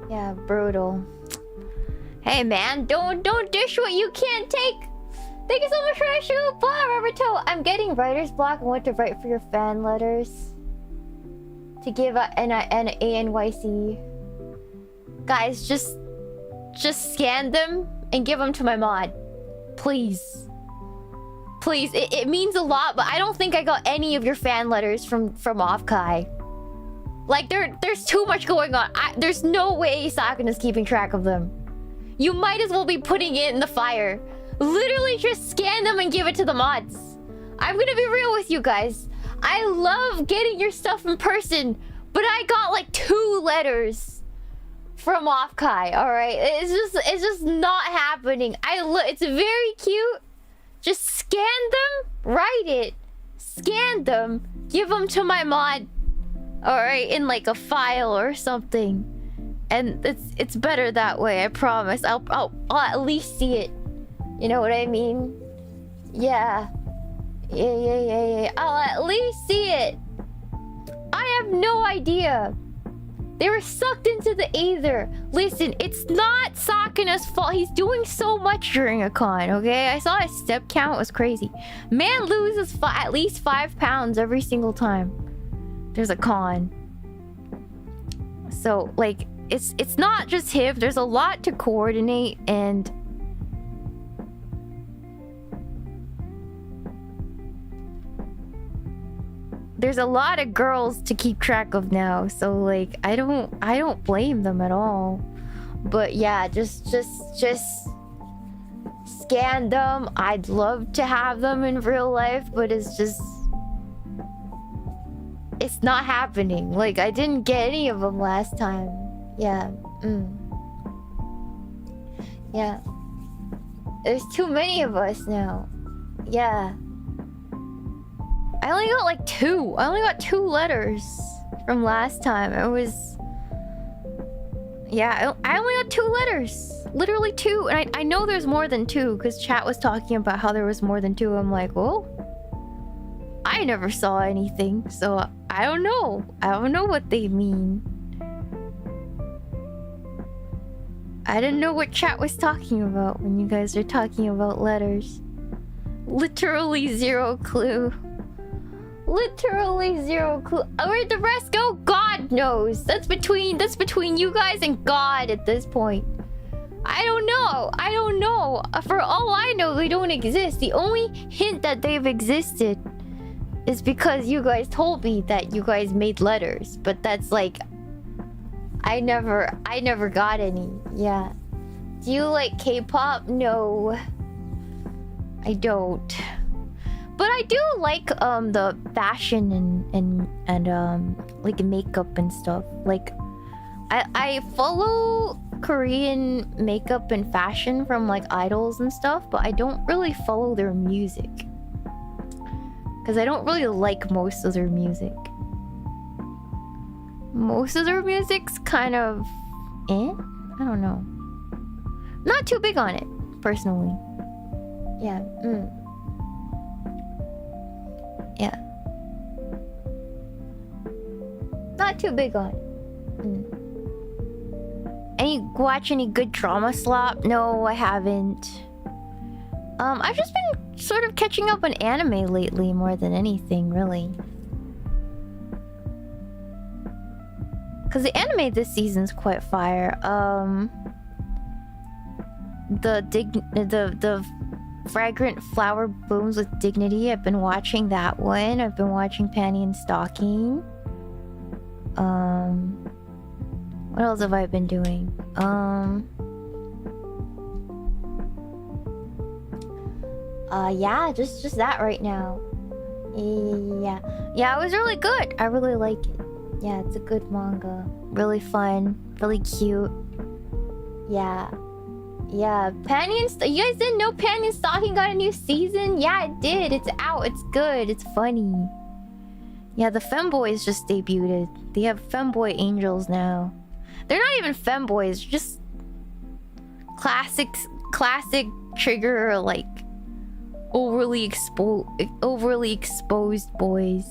Yeah, brutal. Hey man, don't dish what you can't take. Thank you so much for that show, blah, Roberto. I'm getting writer's block and what to write for your fan letters. To give an ANYC. Guys, just scan them and give them to my mod. Please. Please, it means a lot, but I don't think I got any of your fan letters from Offkai. Like, there's too much going on. There's no way Sakana's keeping track of them. You might as well be putting it in the fire. Literally just scan them and give it to the mods. I'm gonna be real with you guys. I love getting your stuff in person, But I got like 2 letters from Offkai. All right, it's just not happening. It's very cute. Just scan them, write it, scan them, give them to my mod. All right, in like a file or something, and it's better that way. I promise. I'll at least see it. You know what I mean? Yeah. I'll at least see it. I have no idea. They were sucked into the aether. Listen, it's not Sakana's fault. He's doing so much during a con, okay? I saw his step count. It was crazy. Man loses at least 5 pounds every single time there's a con. So, like, it's not just him. There's a lot to coordinate, and there's a lot of girls to keep track of now, so like I don't blame them at all. But yeah, just scan them. I'd love to have them in real life, but it's not happening. Like, I didn't get any of them last time. Yeah. Yeah. There's too many of us now. Yeah. I only got like 2. I only got 2 letters from last time. It was... Yeah, I only got 2 letters. Literally 2. And I know there's more than 2, because chat was talking about how there was more than 2. I'm like, well... I never saw anything, so I don't know. I don't know what they mean. I didn't know what chat was talking about when you guys are talking about letters. Literally 0 clue. Literally 0 clue. Where'd the rest go? God knows. That's between you guys and God at this point. I don't know. I don't know. For all I know, they don't exist. The only hint that they've existed is because you guys told me that you guys made letters. But that's like... I never got any. Yeah. Do you like K-pop? No. I don't. But I do like the fashion and like makeup and stuff. Like I follow Korean makeup and fashion from like idols and stuff, but I don't really follow their music. Cause I don't really like most of their music. Most of their music's kind of I don't know. Not too big on it, personally. Yeah. Yeah. Not too big on it. Watch any good drama slop? No, I haven't. I've just been sort of catching up on anime lately more than anything, really. Cause the anime this season's quite fire. The Fragrant Flower Blooms with Dignity. I've been watching that one. I've been watching Panty and Stocking. What else have I been doing? Yeah, just that right now. Yeah, it was really good. I really like it. Yeah, it's a good manga. Really fun, really cute. Yeah. Yeah, Panty and you guys didn't know Panty and Stocking got a new season? Yeah, it did. It's out. It's good. It's funny. Yeah, the femboys just debuted. They have femboy angels now. They're not even femboys, just classic trigger, like overly exposed boys.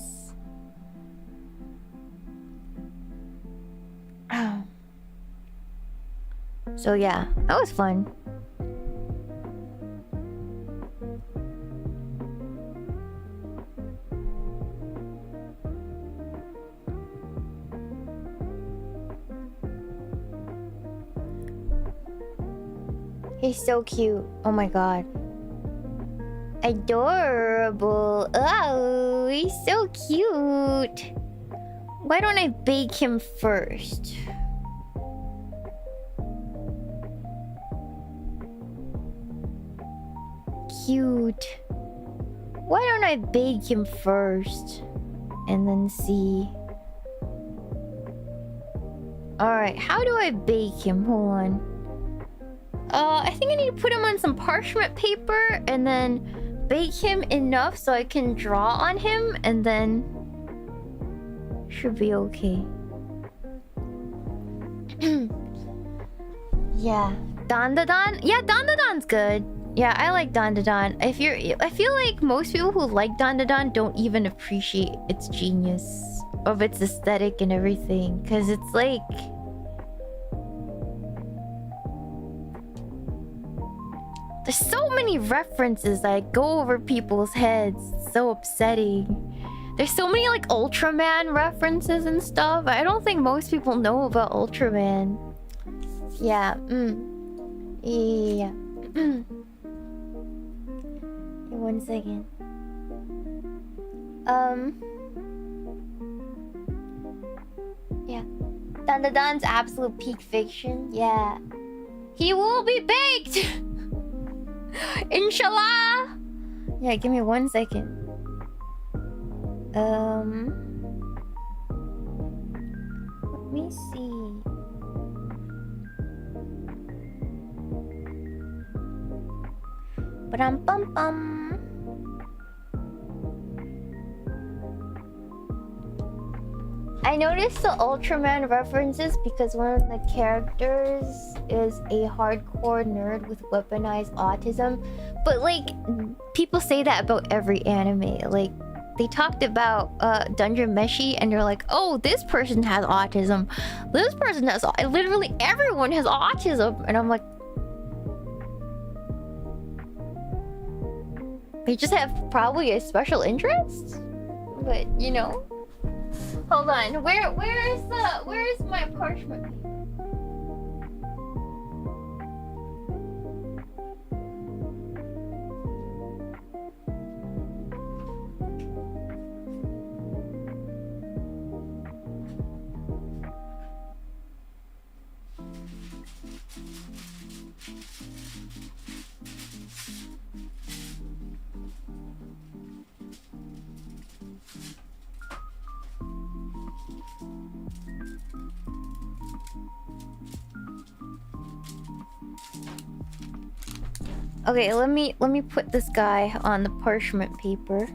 So yeah, that was fun. He's so cute. Oh my god. Adorable. Oh, he's so cute. Why don't I bake him first? Cute. Why don't I bake him first? And then see Alright, how do I bake him? Hold on. I think I need to put him on some parchment paper and then bake him enough so I can draw on him, and then should be okay. Yeah. Dandadan? Yeah, Dandadan's good. Yeah, I like Dandadan. I feel like most people who like Dandadan don't even appreciate its genius of its aesthetic and everything, because it's like there's so many references that go over people's heads. It's so upsetting. There's so many like Ultraman references and stuff. I don't think most people know about Ultraman. Yeah. Yeah. One second. Yeah. Dandadan's absolute peak fiction. Yeah. He will be baked! Inshallah! Yeah, give me 1 second. Let me see. Ba-dum-bum-bum. I noticed the Ultraman references because one of the characters is a hardcore nerd with weaponized autism. But like, people say that about every anime. Like, they talked about Dungeon Meshi and they're like, oh, this person has autism. This person has... Literally everyone has autism. And I'm like... They just have probably a special interest? But, you know... Hold on, where's my parchment paper? Okay, let me put this guy on the parchment paper.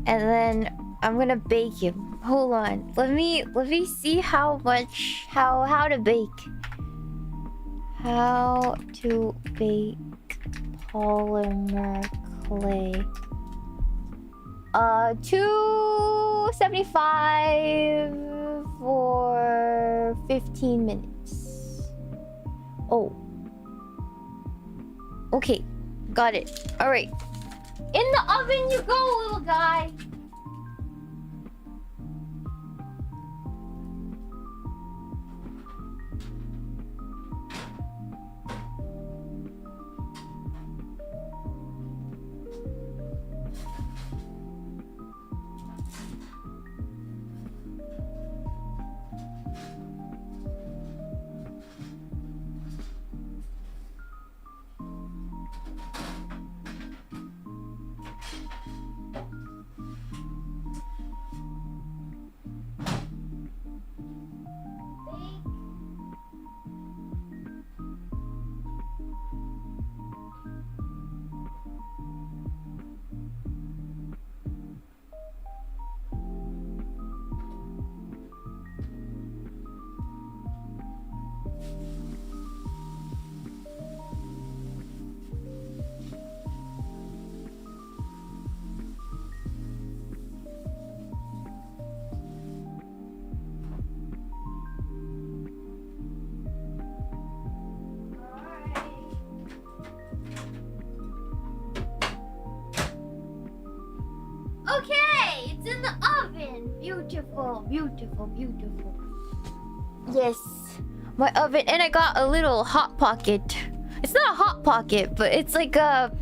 And then I'm gonna bake him. Hold on. Let me see how to bake. How to bake polymer clay. 275 for 15 minutes. Oh. Okay, got it. All right. In the oven you go, little guy. Okay, it's in the oven. Beautiful, beautiful, beautiful. Yes, my oven, and I got a little hot pocket. It's not a hot pocket, but it's like a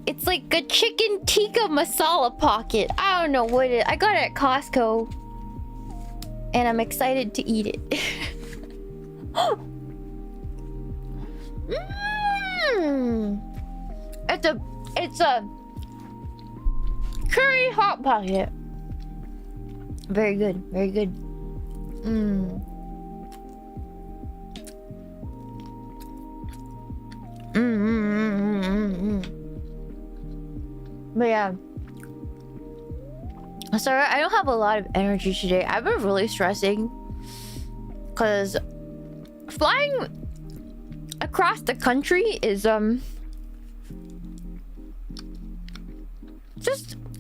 It's like a chicken tikka masala pocket. I don't know what it is. I got it at Costco. And I'm excited to eat it. It's a curry hot pocket. Very good, very good. But yeah. Sorry, I don't have a lot of energy today. I've been really stressing. Because flying across the country is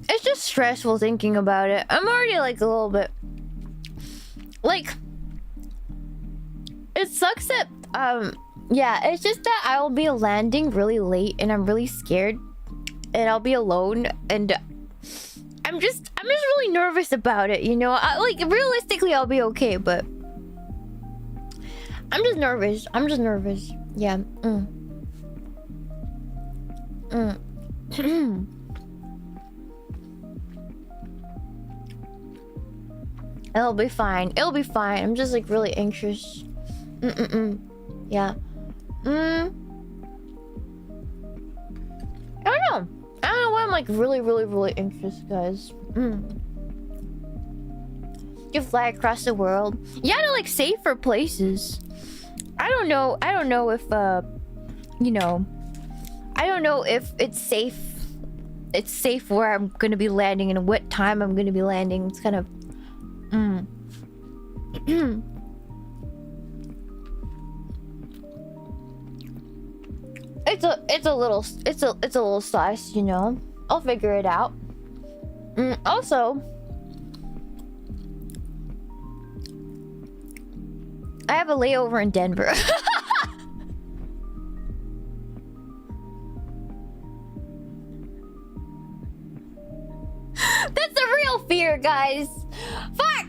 it's just stressful thinking about it. I'm already like a little bit like, it sucks that yeah, it's just that I will be landing really late and I'm really scared and I'll be alone and I'm just really nervous about it, you know? Like realistically I'll be okay, but I'm just nervous. Yeah. It'll be fine. I'm just like really anxious. Yeah. I don't know why I'm like really anxious, guys. You fly across the world. Yeah, to like safer places. I don't know if you know, I don't know if it's safe where I'm gonna be landing and what time I'm gonna be landing. It's kind of it's a little sus, you know. I'll figure it out. Also, I have a layover in Denver. That's a real fear, guys. Fuck.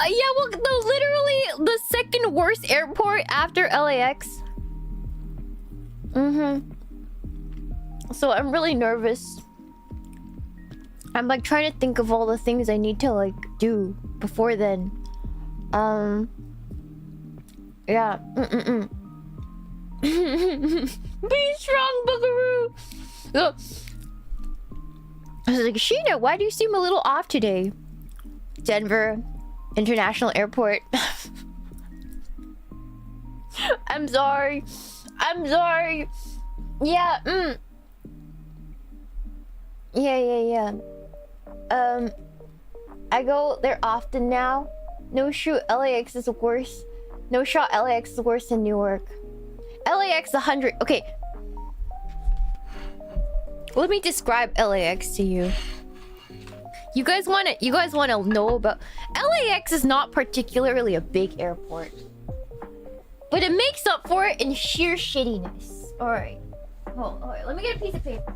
Yeah, well, literally the second worst airport after LAX. So I'm really nervous. I'm like trying to think of all the things I need to like do before then. Yeah. Be strong, buckaroo. I was like, Shiina, why do you seem a little off today? Denver International Airport. I'm sorry. Yeah. Yeah. I go there often now. No shoot, LAX is worse. No shot, LAX is worse than Newark. LAX 100. Okay. Let me describe LAX to you. You guys wanna know about LAX is not particularly a big airport. But it makes up for it in sheer shittiness. Alright. Alright, let me get a piece of paper.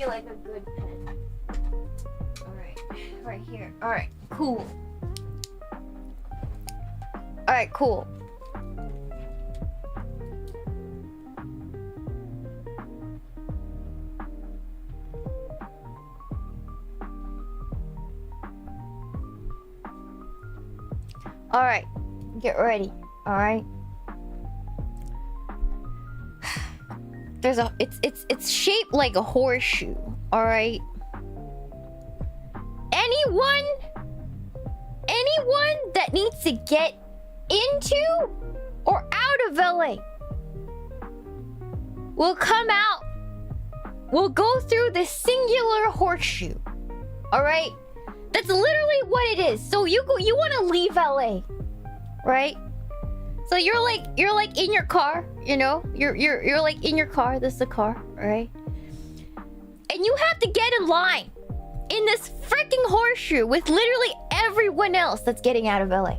Like a good pen. Alright. Right here. Alright, cool. Alright, cool. Alright. Get ready. Alright. It's shaped like a horseshoe, all right? Anyone that needs to get into or out of LA will come out, will go through this singular horseshoe, all right? That's literally what it is. So you want to leave LA, right? So you're like in your car, you know? You're like in your car. This is the car, right? And you have to get in line in this freaking horseshoe with literally everyone else that's getting out of LA.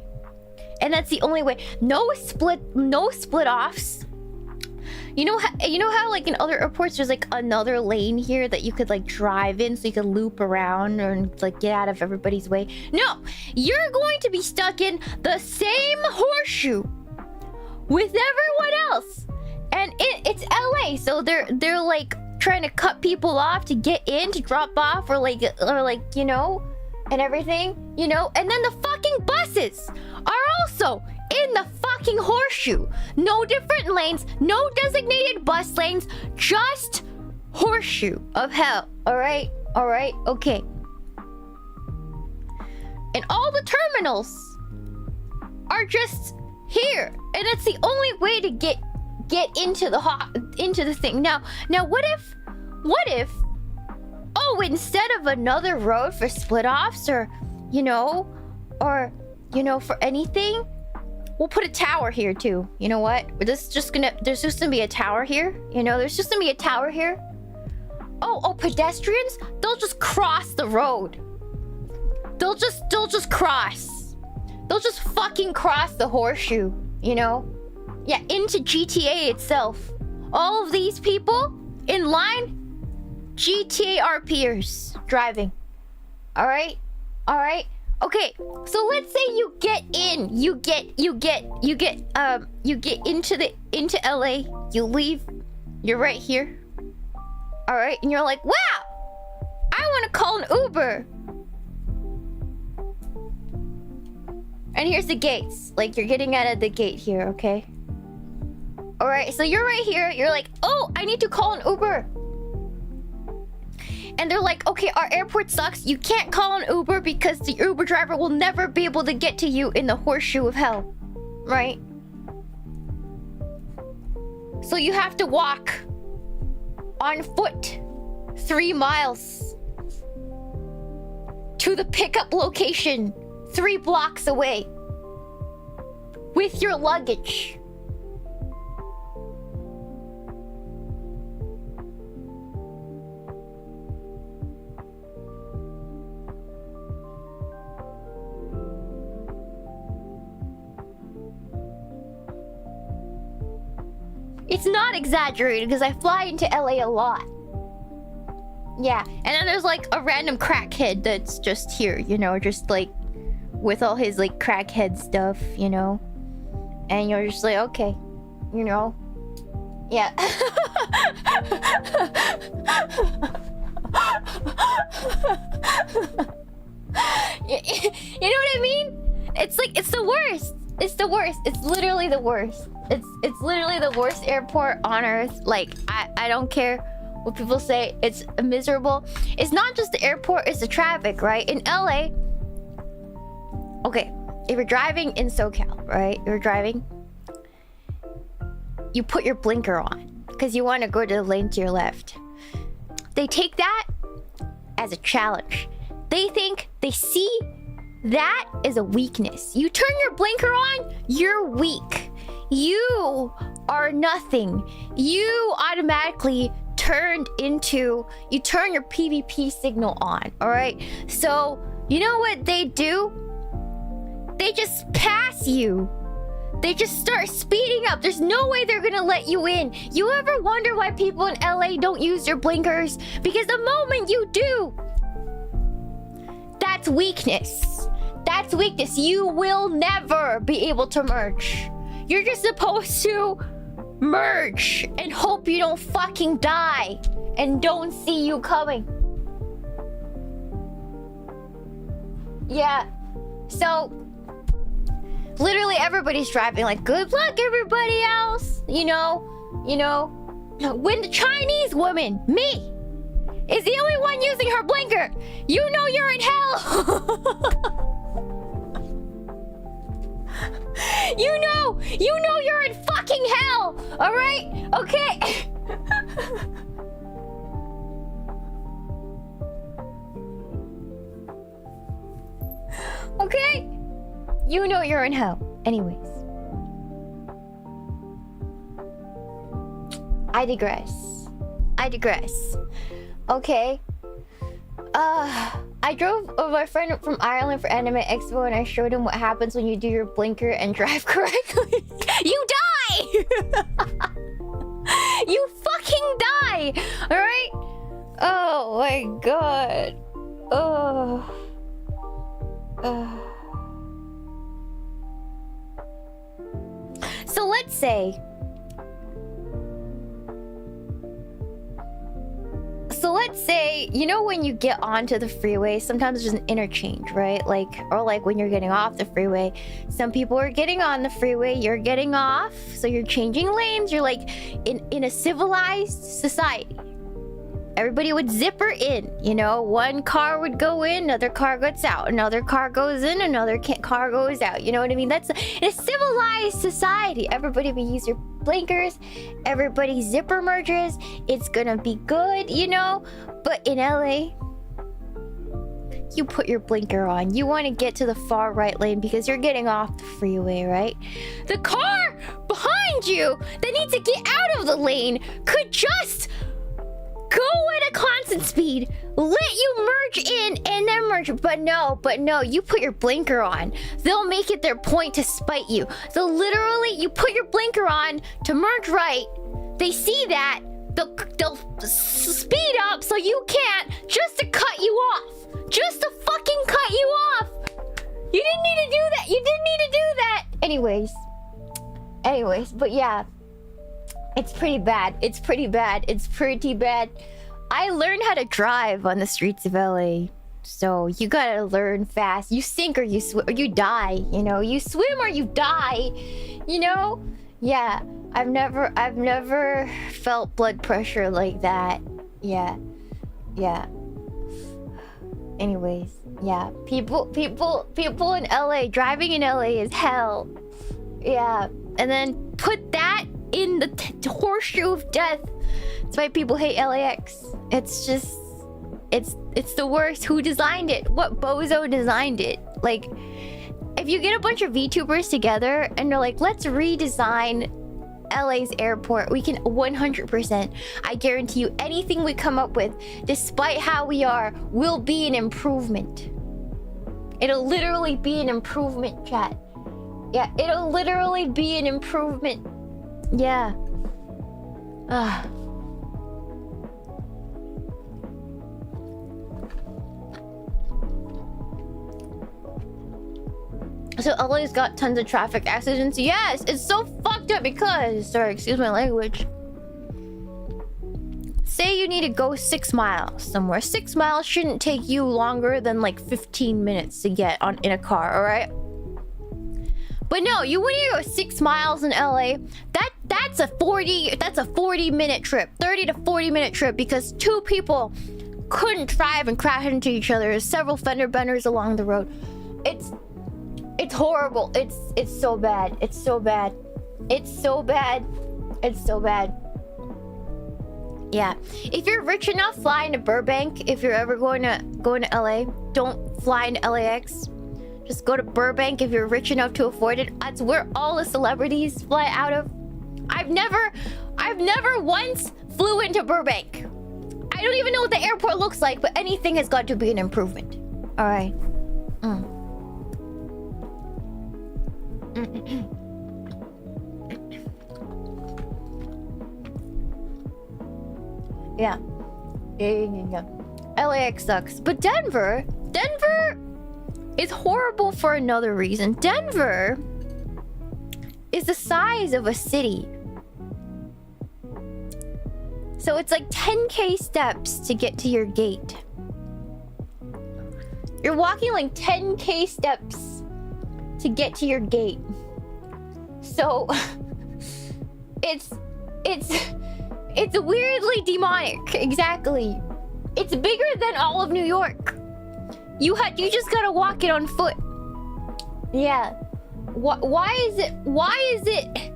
And that's the only way. No split offs. You know how like in other airports there's like another lane here that you could like drive in so you could loop around or like get out of everybody's way? No, you're going to be stuck in the same horseshoe with everyone else. And it's LA, so they're like trying to cut people off to get in, to drop off, or like you know, and everything, you know. And then the fucking buses are also in the fucking horseshoe. No different lanes, no designated bus lanes, just horseshoe of hell. All right, okay. And all the terminals are just here, and it's the only way to get into the thing. Now what if instead of another road for split offs, or you know for anything, we'll put a tower here too. You know what? There's just gonna be a tower here. You know, there's just gonna be a tower here. Oh, pedestrians, they'll just cross the road. They'll just cross. They'll just fucking cross the horseshoe, you know? Yeah, into GTA itself. All of these people in line, GTA RPers driving. All right. Okay, so let's say you get in, you get into LA, you leave, you're right here. All right, and you're like, wow, I want to call an Uber. And here's the gates. Like, you're getting out of the gate here, okay? All right, so you're right here. You're like, oh, I need to call an Uber. And they're like, okay, our airport sucks. You can't call an Uber because the Uber driver will never be able to get to you in the horseshoe of hell. Right? So you have to walk on foot 3 miles to the pickup location 3 blocks away with your luggage. It's not exaggerated because I fly into LA a lot. Yeah, and then there's like a random crackhead that's just here, you know, just like with all his like crackhead stuff, you know. And you're just like, okay, you know. Yeah. You know what I mean? It's like, it's the worst. It's the worst. It's literally the worst. It's literally the worst airport on earth. Like, I don't care what people say. It's miserable. It's not just the airport, it's the traffic, right? In LA, okay, if you're driving in SoCal, right? You're driving, you put your blinker on because you want to go to the lane to your left. They take that as a challenge. They see that is a weakness. You turn your blinker on, you're weak. You are nothing. You automatically turn your PvP signal on, all right? So, you know what they do? They just pass you. They just start speeding up. There's no way they're gonna let you in. You ever wonder why people in LA don't use their blinkers? Because the moment you do, that's weakness. That's weakness. You will never be able to merge. You're just supposed to merge and hope you don't fucking die and don't see you coming. Yeah. So, literally everybody's driving like, good luck everybody else. You know, when the Chinese woman, me, is the only one using her blinker, you know you're in hell. You know you're in fucking hell. All right? Okay. Okay? You know you're in hell. Anyways. I digress. I digress. Okay. I drove my friend from Ireland for Anime Expo and I showed him what happens when you do your blinker and drive correctly. You die! You fucking die! Alright? Oh my god. Oh. So let's say... you know when you get onto the freeway, sometimes there's an interchange, right? Like, or like when you're getting off the freeway, some people are getting on the freeway, you're getting off, so you're changing lanes, you're like in a civilized society. Everybody would zipper in, you know? One car would go in, another car goes out, another car goes in, another car goes out. You know what I mean? That's in a civilized society. Everybody would use your blinkers, everybody zipper merges. It's gonna be good, you know? But in LA, you put your blinker on. You want to get to the far right lane because you're getting off the freeway, right? The car behind you that needs to get out of the lane could just go at a constant speed, let you merge in and then merge. But no, you put your blinker on. They'll make it their point to spite you. They'll literally, you put your blinker on to merge right. They see that, they'll speed up so you can't, just to cut you off. Just to fucking cut you off. You didn't need to do that. You didn't need to do that. Anyways, but yeah. It's pretty bad. It's pretty bad. I learned how to drive on the streets of LA. So you gotta learn fast. You sink or you swim or you die, you know? You swim or you die, you know? Yeah. I've never felt blood pressure like that. Yeah. Anyways, yeah. People in LA, driving in LA is hell. Yeah. And then put that in the horseshoe of death. That's why people hate LAX. It's just, it's the worst. Who designed it? What bozo designed it? Like, if you get a bunch of VTubers together and they're like, let's redesign LA's airport, we can 100%. I guarantee you, anything we come up with, despite how we are, will be an improvement. It'll literally be an improvement, chat. Yeah, it'll literally be an improvement. Yeah. So LA's got tons of traffic accidents. Yes, it's so fucked up because... Sorry, excuse my language. Say you need to go 6 miles somewhere. 6 miles shouldn't take you longer than like 15 minutes to get in a car, alright? But no, you when you go 6 miles in LA, that's a 40-minute trip, 30 to 40-minute trip because 2 people couldn't drive and crash into each other. There's several fender benders along the road. It's horrible. It's so bad. It's so bad. Yeah. If you're rich enough, fly into Burbank. If you're ever going to LA, don't fly into LAX. Just go to Burbank if you're rich enough to afford it. That's where all the celebrities fly out of. I've never once flew into Burbank. I don't even know what the airport looks like, but anything has got to be an improvement. All right. Yeah. LAX sucks, but Denver is horrible for another reason. Denver is the size of a city. So it's like 10k steps to get to your gate. You're walking like 10k steps to get to your gate. So it's weirdly demonic. Exactly. It's bigger than all of New York. You just gotta walk it on foot. Yeah. Why is it?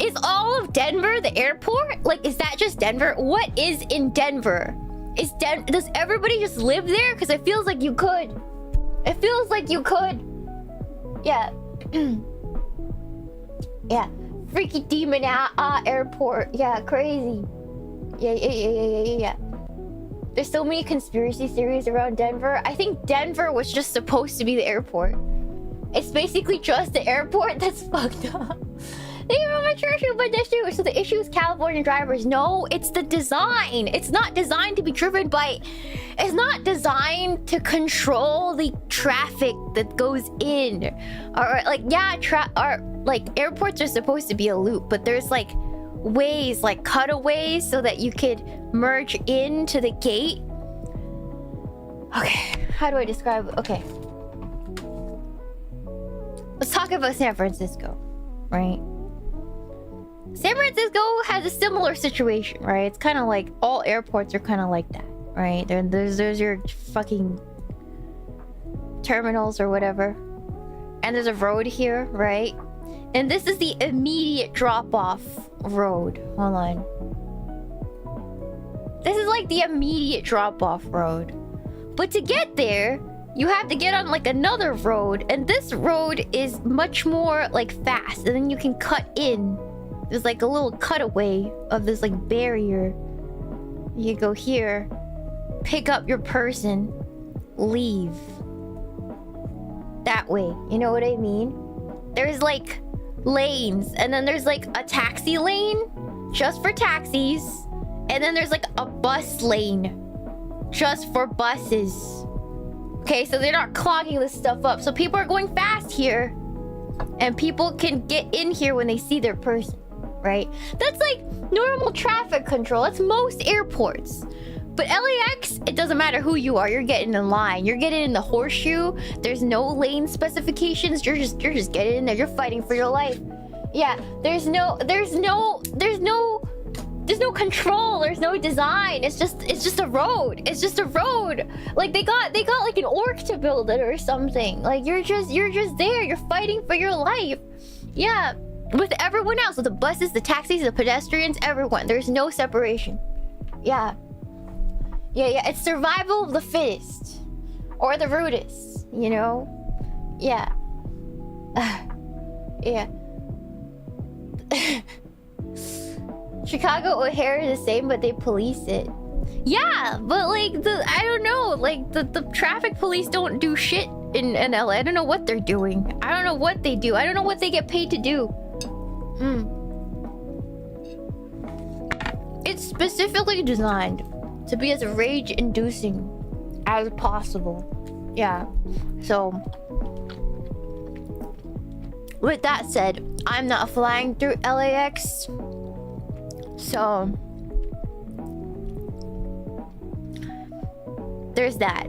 Is all of Denver the airport? Like, is that just Denver? What is in Denver? Does everybody just live there? Because it feels like you could. It feels like you could. Yeah. Yeah. Freaky demon airport. Yeah, crazy. Yeah. There's so many conspiracy theories around Denver. I think Denver was just supposed to be the airport. It's basically just the airport that's fucked up. They don't have a church pedestrian. So the issue is California drivers. No, it's the design. It's not designed to be driven by... It's not designed to control the traffic that goes in. Or like, yeah, like airports are supposed to be a loop, but there's like ways, like cutaways, so that you could merge into the gate. Okay, how do I describe it? Okay. Let's talk about San Francisco, right? San Francisco has a similar situation, right? It's kind of like all airports are kind of like that, right? There's your fucking terminals or whatever. And there's a road here, right? And this is the immediate drop-off road. Hold on. This is like the immediate drop-off road. But to get there, you have to get on like another road. And this road is much more like fast. And then you can cut in. There's like a little cutaway of this like barrier. You go here, pick up your person, leave. That way, you know what I mean? There's like lanes, and then there's like a taxi lane just for taxis, and then there's like a bus lane just for buses. Okay, so they're not clogging this stuff up. So people are going fast here, and people can get in here when they see their person. Right? That's like normal traffic control. That's most airports. But LAX, it doesn't matter who you are. You're getting in line. You're getting in the horseshoe. There's no lane specifications. You're just getting in there. You're fighting for your life. Yeah, there's no control. There's no design. It's just a road. It's just a road. Like they got like an orc to build it or something. Like you're just there. You're fighting for your life. Yeah. With everyone else, with the buses, the taxis, the pedestrians, everyone. There's no separation. Yeah. It's survival of the fittest. Or the rudest, you know? Yeah. Yeah. Chicago O'Hare is the same, but they police it. Yeah, but like, I don't know. Like, the traffic police don't do shit in LA. I don't know what they're doing. I don't know what they do. I don't know what they get paid to do. It's specifically designed to be as rage-inducing as possible. Yeah. So, with that said, I'm not flying through LAX. So, there's that.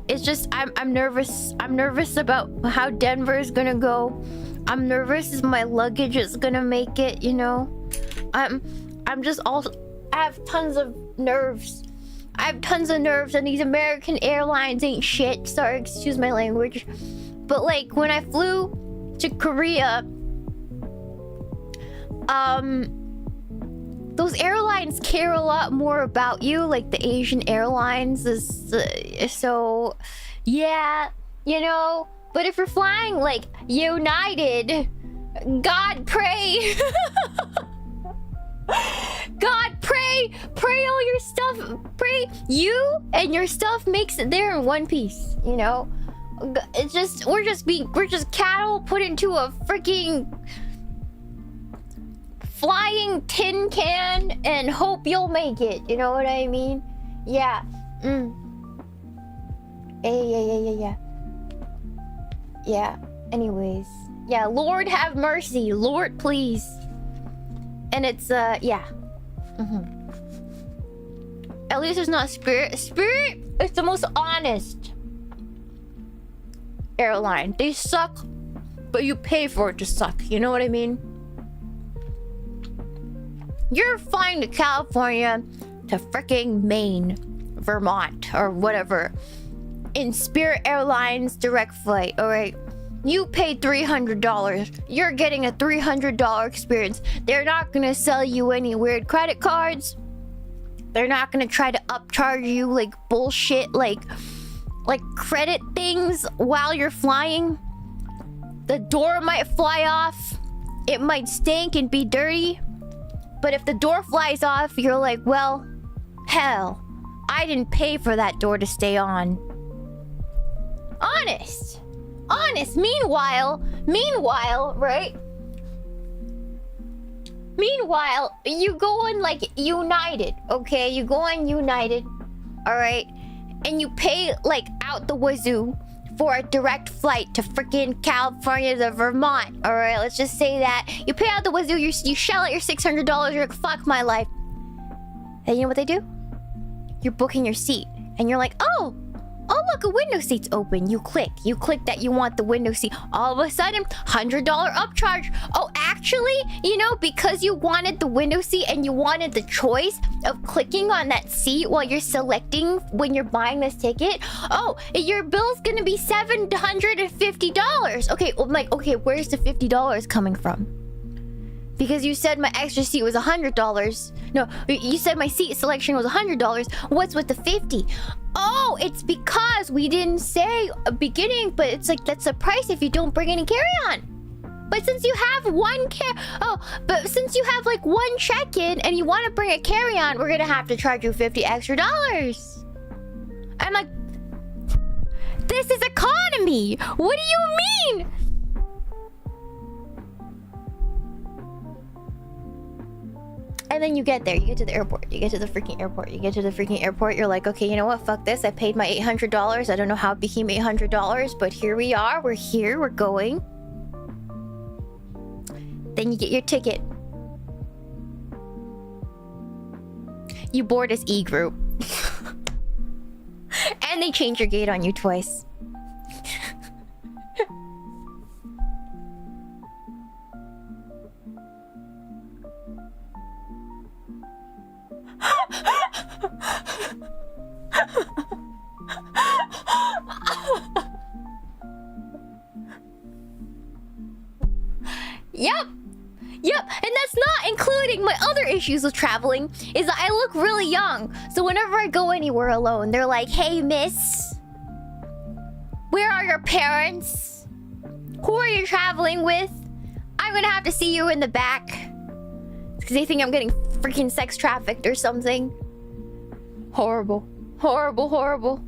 It's just I'm nervous. I'm nervous about how Denver is gonna go. I'm nervous if my luggage is gonna make it, you know? I'm just also... I have tons of nerves. I have tons of nerves, and these American Airlines ain't shit. Sorry, excuse my language. But like, when I flew to Korea... those airlines care a lot more about you, like the Asian Airlines is... so... yeah, you know... But if you're flying like United, God pray. God pray all your stuff, pray you and your stuff makes it there in one piece, you know? It's just, we're just cattle put into a freaking flying tin can and hope you'll make it, you know what I mean? Yeah. Yeah, anyways. Yeah, Lord have mercy. Lord, please. And it's, yeah. At least it's not Spirit. Spirit is the most honest airline. They suck, but you pay for it to suck. You know what I mean? You're flying to California to freaking Maine, Vermont, or whatever. In Spirit Airlines direct flight, alright? You paid $300. You're getting a $300 experience. They're not gonna sell you any weird credit cards. They're not gonna try to upcharge you like bullshit, like credit things while you're flying. The door might fly off. It might stink and be dirty. But if the door flies off, you're like, well, hell, I didn't pay for that door to stay on. Honest. Meanwhile, right? Meanwhile, you go on like United, okay? You go on United, alright? And you pay like out the wazoo for a direct flight to freaking California to Vermont, alright? Let's just say that. You pay out the wazoo, you shell out your $600, you're like, fuck my life. And you know what they do? You're booking your seat. And you're like, oh look, a window seat's open. You click that you want the window seat. All of a sudden, $100 upcharge. Oh, actually, you know, because you wanted the window seat and you wanted the choice of clicking on that seat while you're selecting when you're buying this ticket. Oh, your bill's gonna be $750. Okay, I'm like, okay, where's the $50 coming from? Because you said my extra seat was $100. No, you said my seat selection was $100. What's with the 50? Oh, it's because we didn't say a beginning, but it's like that's the price if you don't bring any carry-on. But since you have one since you have like one check-in and you want to bring a carry-on, we're gonna have to charge you $50 extra. I'm like, this is economy. What do you mean? And then you get there, you get to the airport, you get to the freaking airport, you're like, okay, you know what, fuck this, I paid my $800, I don't know how it became $800, but here we are, we're here, we're going. Then you get your ticket. You board as E group. And they change your gate on you twice. Yep, and that's not including my other issues with traveling, is that I look really young. So whenever I go anywhere alone, they're like, hey, miss, where are your parents? Who are you traveling with? I'm gonna have to see you in the back. Because they think I'm getting freaking sex trafficked or something. Horrible. Horrible.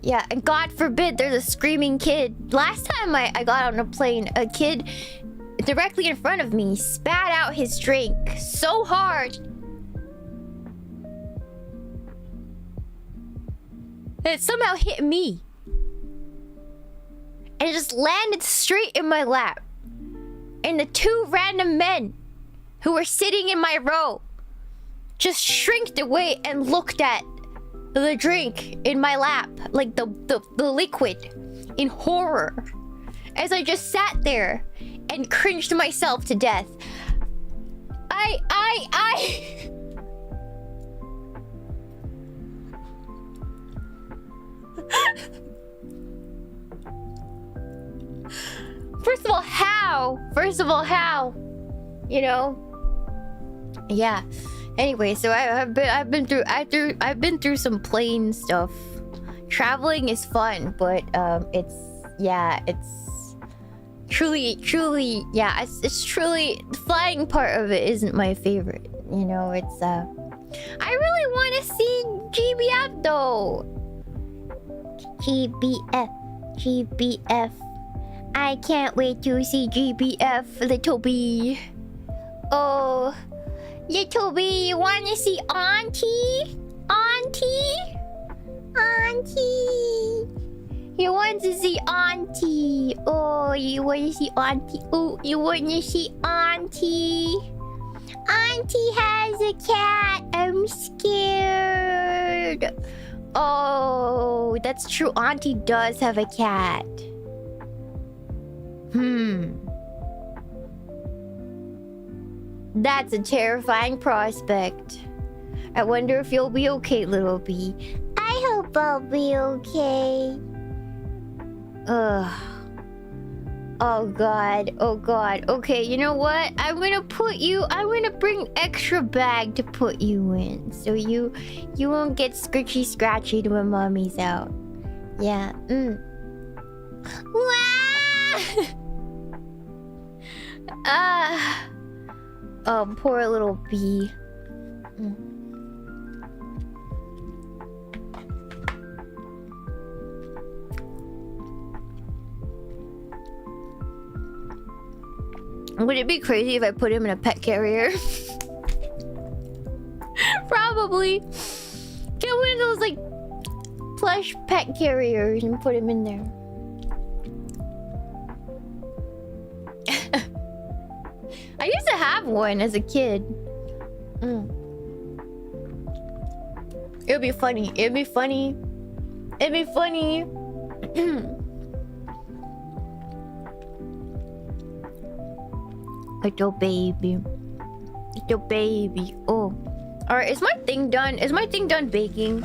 Yeah, and God forbid there's a screaming kid. Last time I got on a plane, a kid directly in front of me spat out his drink so hard that it somehow hit me. And it just landed straight in my lap. And the two random men who were sitting in my row just shrinked away and looked at the drink in my lap, like the liquid, in horror, as I just sat there and cringed myself to death. First of all, how? You know? Yeah. Anyway, so I've been through some plane stuff. Traveling is fun, but it's truly the flying part of it isn't my favorite. You know, it's I really want to see GBF though. GBF. I can't wait to see GBF, little B. Oh, little B, you want to see Auntie? You want to see Auntie? Oh, you want to see Auntie? Oh, you want to see Auntie? Auntie has a cat. I'm scared. Oh, that's true. Auntie does have a cat. That's a terrifying prospect. I wonder if you'll be okay, little bee. I hope I'll be okay. Oh god, oh god. Okay, you know what? I'm gonna bring extra bag to put you in. So you won't get scritchy scratchy when mommy's out. Yeah, Ah! Oh, poor little bee. Would it be crazy if I put him in a pet carrier? Probably. Get one of those like plush pet carriers and put him in there. I used to have one as a kid. It'd be funny. It'd be funny. It'd be funny. Little baby. Little baby. Oh. Alright, is my thing done? Is my thing done baking?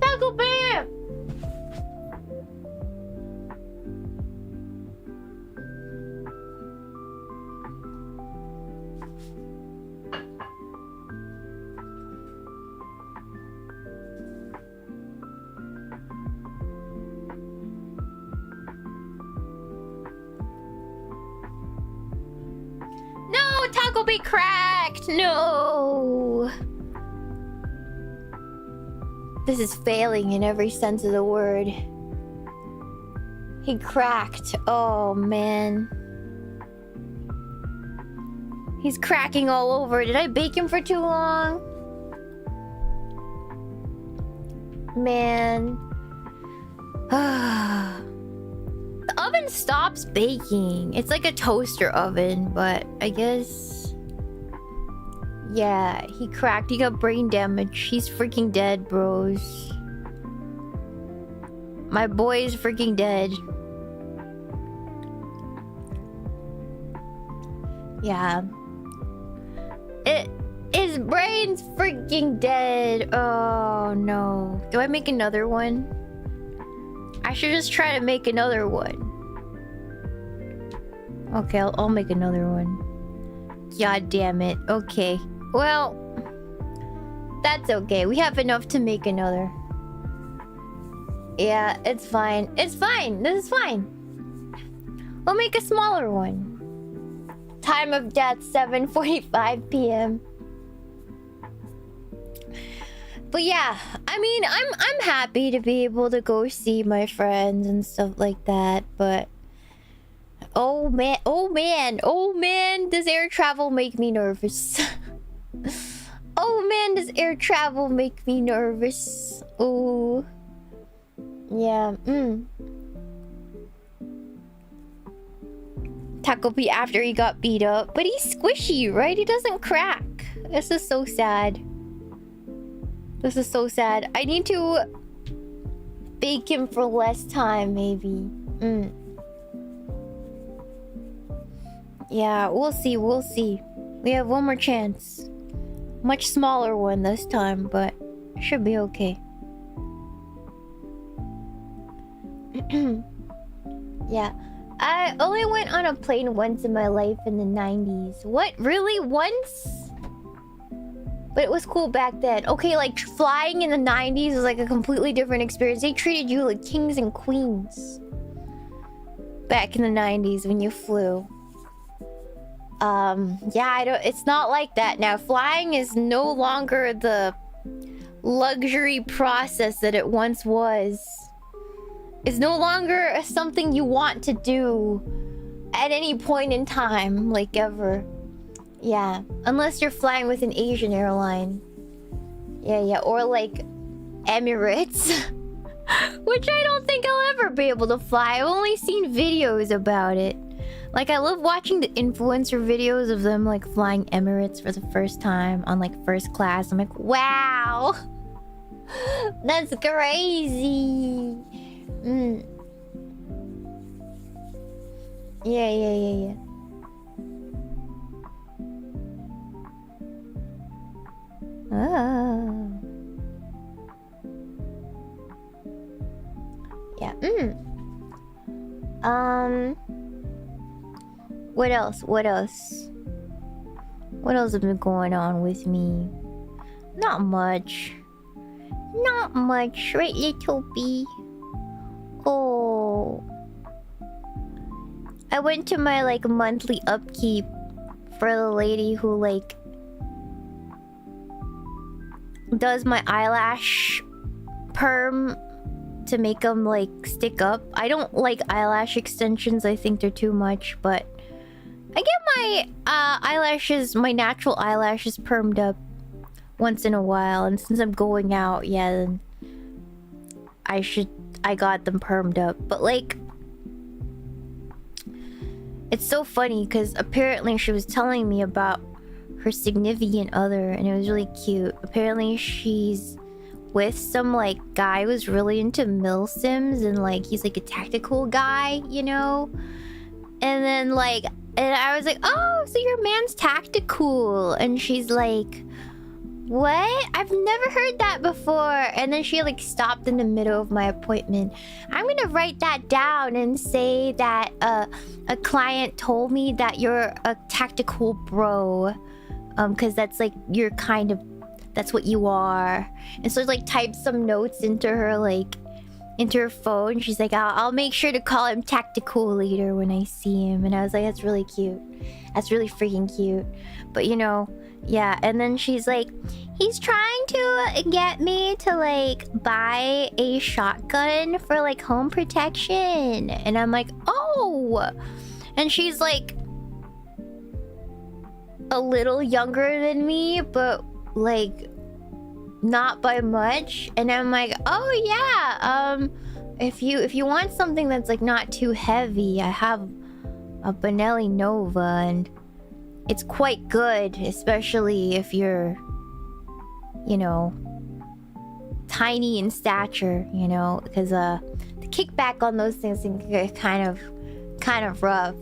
Tako P! No, Tako P cracked. No. This is failing in every sense of the word. He cracked. Oh man. He's cracking all over. Did I bake him for too long? Man. The oven stops baking. It's like a toaster oven, but I guess... Yeah, he cracked. He got brain damage. He's freaking dead, bros. My boy is freaking dead. Yeah. His brain's freaking dead. Oh no. Do I make another one? I should just try to make another one. Okay, I'll make another one. God damn it. Okay. Well, that's okay. We have enough to make another. Yeah, it's fine. It's fine. This is fine. We'll make a smaller one. Time of death, 7:45 p.m. But yeah, I mean, I'm happy to be able to go see my friends and stuff like that, but oh man, does air travel make me nervous? Oh man, does air travel make me nervous? Oh. Yeah, Tako P after he got beat up. But he's squishy, right? He doesn't crack. This is so sad. This is so sad. I need to bake him for less time, maybe. Yeah, we'll see, we'll see. We have one more chance. Much smaller one this time, but it should be okay. Yeah. I only went on a plane once in my life in the 90s. What? Really? Once? But it was cool back then. Okay, like flying in the 90s was like a completely different experience. They treated you like kings and queens. Back in the 90s when you flew. Yeah, it's not like that now. Flying is no longer the luxury process that it once was. It's no longer something you want to do at any point in time, like ever. Yeah, unless you're flying with an Asian airline. Yeah, or like Emirates. Which I don't think I'll ever be able to fly. I've only seen videos about it. Like, I love watching the influencer videos of them, like, flying Emirates for the first time on, like, first class. I'm like, wow! That's crazy! Yeah. Oh. Yeah, What else? What else? What else has been going on with me? Not much. Not much, right, little bee? Oh. I went to my, like, monthly upkeep for the lady who, like, does my eyelash perm to make them, like, stick up. I don't like eyelash extensions. I think they're too much, but I get my eyelashes, my natural eyelashes permed up once in a while. And since I'm going out, yeah, then I got them permed up. But, like, it's so funny because apparently she was telling me about her significant other and it was really cute. Apparently she's with some, like, guy who's really into milsims and, like, he's like a tactical guy, you know? And then, like, and I was like, oh, so your man's tactical. And she's like, what? I've never heard that before. And then she, like, stopped in the middle of my appointment. I'm gonna write that down and say that a client told me that you're a tactical bro. Because that's, like, you're kind of, that's what you are. And so, like, typed some notes into her, like, into her phone. She's like, I'll make sure to call him tactical later when I see him. And I was like, that's really cute. That's really freaking cute. But, you know, yeah. And then she's like, he's trying to get me to, like, buy a shotgun for, like, home protection. And I'm like, oh. And she's like a little younger than me, but, like, not by much. And I'm like, oh yeah, if you want something that's, like, not too heavy, I have a Benelli Nova and it's quite good, especially if you're, you know, tiny in stature, you know, because the kickback on those things can get kind of rough.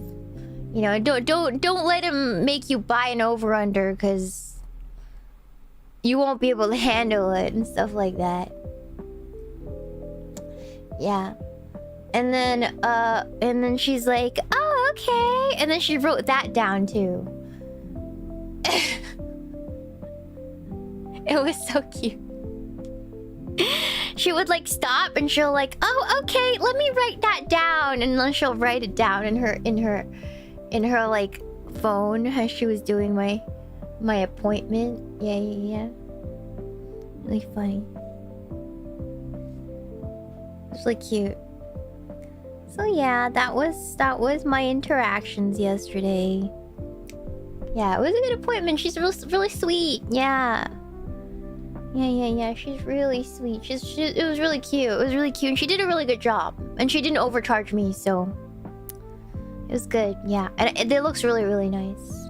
You know, don't let him make you buy an over-under because you won't be able to handle it and stuff like that. Yeah. And then she's like, oh, okay. And then she wrote that down too. It was so cute. She would, like, stop and she'll, like, oh, okay, let me write that down. And then she'll write it down in her like phone as she was doing my appointment. Yeah. Really funny. It's really cute. So yeah, that was my interactions yesterday. Yeah, it was a good appointment. She's really sweet. Yeah. She's really sweet. It was really cute. It was really cute, and she did a really good job. And she didn't overcharge me, so it was good. Yeah, and it looks really, really nice.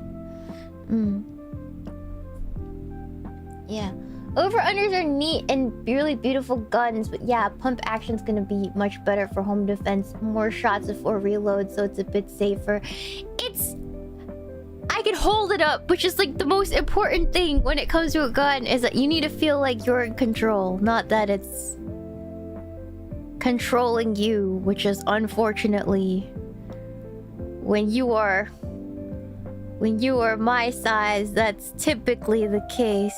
Yeah. Over-unders are neat and really beautiful guns, but yeah, pump action's gonna be much better for home defense. More shots before reload, so it's a bit safer. I can hold it up, which is, like, the most important thing when it comes to a gun, is that you need to feel like you're in control, not that it's controlling you, which is unfortunately when you are my size, that's typically the case.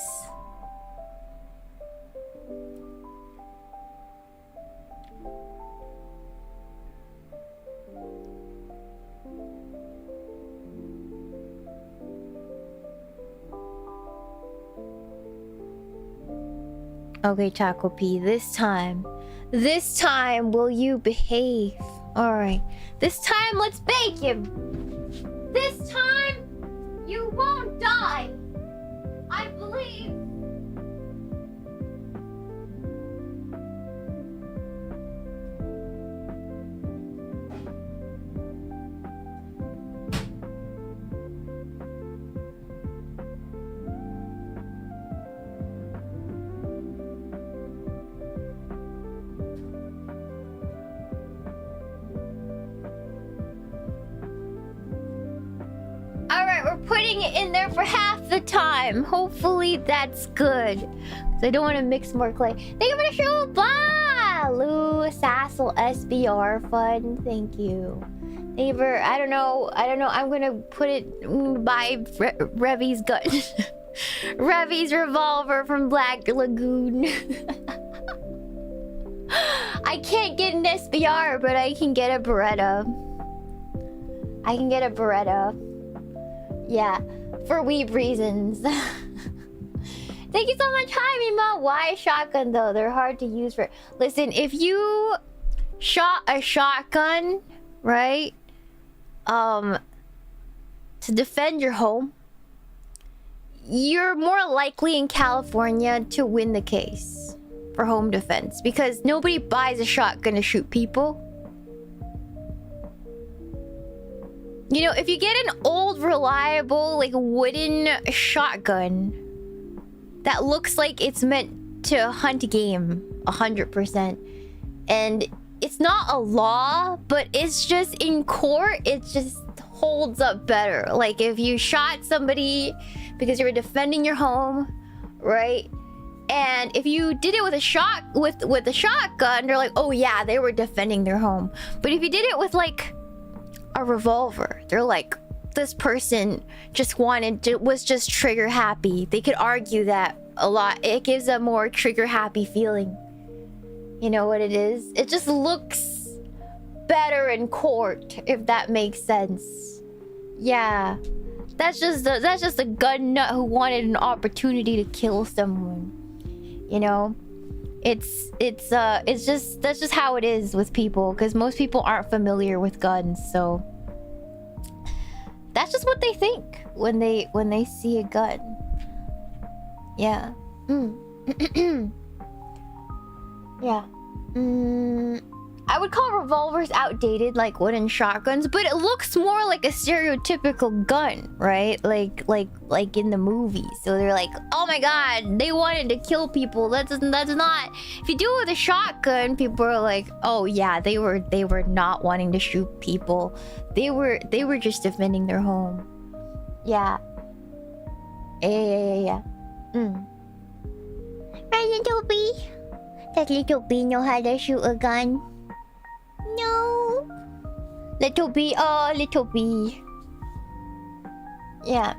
Okay, Tako P, this time will you behave? Alright, this time let's bake him. This time you won't die, I believe. Alright, we're putting it in there for half the time. Hopefully that's good. Because I don't want to mix more clay. Thank you for the show. Bye! Lou Sassel SBR fun. Thank you. Neighbor, I don't know. I'm gonna put it by Revy's gun. Revy's revolver from Black Lagoon. I can't get an SBR, but I can get a Beretta. I can get a Beretta. Yeah, for weeb reasons. Thank you so much. Hi, Meemaw. Why shotgun though? They're hard to use for. Listen, if you shot a shotgun, right? To defend your home, you're more likely in California to win the case for home defense because nobody buys a shotgun to shoot people. You know, if you get an old, reliable, like wooden shotgun that looks like it's meant to hunt game 100%, and it's not a law, but it's just in court, it just holds up better. Like if you shot somebody because you were defending your home, right? And if you did it with a shotgun, they're like, oh yeah, they were defending their home. But if you did it with like a revolver, they're like, this person just was just trigger happy. They could argue that a lot. It gives a more trigger happy feeling. You know what it is? It just looks better in court, if that makes sense. Yeah. That's just a gun nut who wanted an opportunity to kill someone. You know? That's just how it is with people, because most people aren't familiar with guns, so that's just what they think when they see a gun. Yeah. Yeah. I would call revolvers outdated, like wooden shotguns, but it looks more like a stereotypical gun, right? Like in the movies. So they're like, oh my god, they wanted to kill people. That's not. If you do it with a shotgun, people are like, oh yeah, they were not wanting to shoot people. They were just defending their home. Yeah. Yeah. Right, little bee. Does little bee know how to shoot a gun? No. Little bee, oh, little bee. Yeah,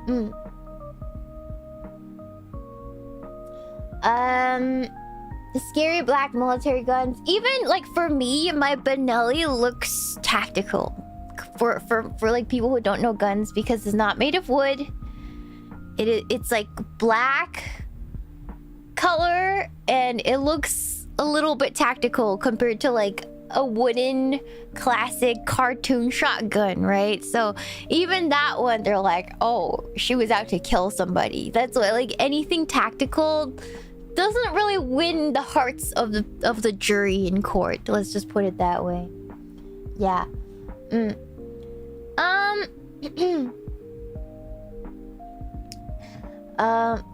the scary black military guns. Even, like, for me, my Benelli looks tactical. For like, people who don't know guns, because it's not made of wood. It's, like, black color, and it looks a little bit tactical compared to, like, a wooden classic cartoon shotgun, right? So even that one, they're like, oh, she was out to kill somebody. That's what, like, anything tactical doesn't really win the hearts of the jury in court. Let's just put it that way. Yeah.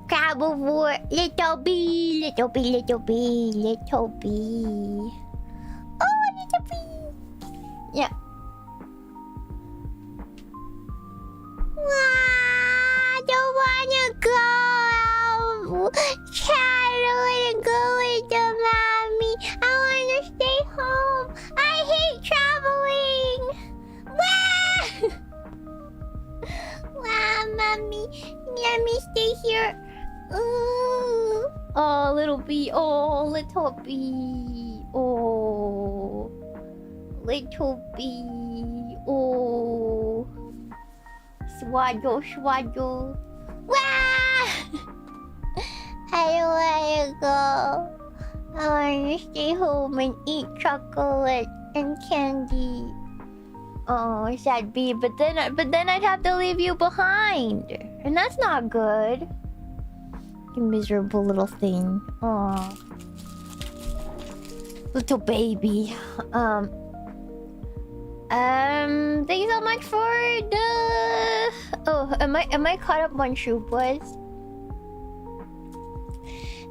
Crab of war, little bee, little bee, little bee, little bee. Oh, little bee. Yeah. Wow, don't wanna go. Child, I wanna go with the mommy. I wanna stay home. I hate traveling. Wow. Wow, mommy. Let me stay here. Ooh. Oh, little bee. Oh, little bee. Oh, little bee. Oh, swaddle, swaddle. Wow! I don't wanna go. I wanna stay home and eat chocolate and candy. Oh, sad bee. But then I'd have to leave you behind, and that's not good. You miserable little thing. Oh. Little baby. Thank you so much for the... Oh, am I caught up on shoe boys?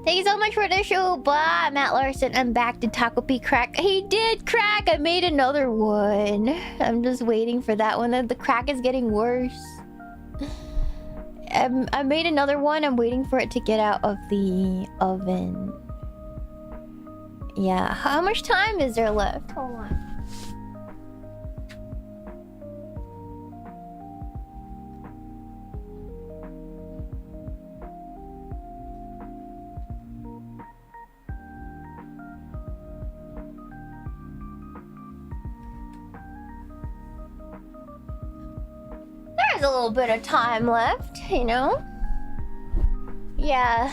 Thank you so much for the shoe, blah. Matt Larson, I'm back to Tako P crack. He did crack! I made another one. I'm just waiting for that one. The crack is getting worse. I made another one. I'm waiting for it to get out of the oven. Yeah. How much time is there left? Hold on. There's a little bit of time left, you know? Yeah.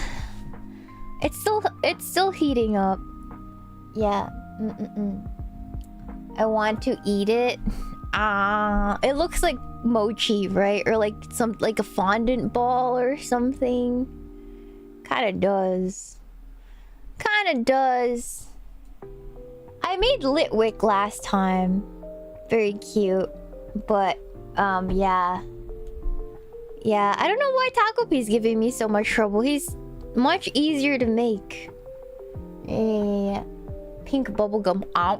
It's still heating up. Yeah. I want to eat it. It looks like mochi, right? Or like a fondant ball or something. Kinda does. I made Litwick last time. Very cute. But yeah. Yeah, I don't know why Takopi's giving me so much trouble. He's much easier to make. Yeah. Pink bubblegum. Ow.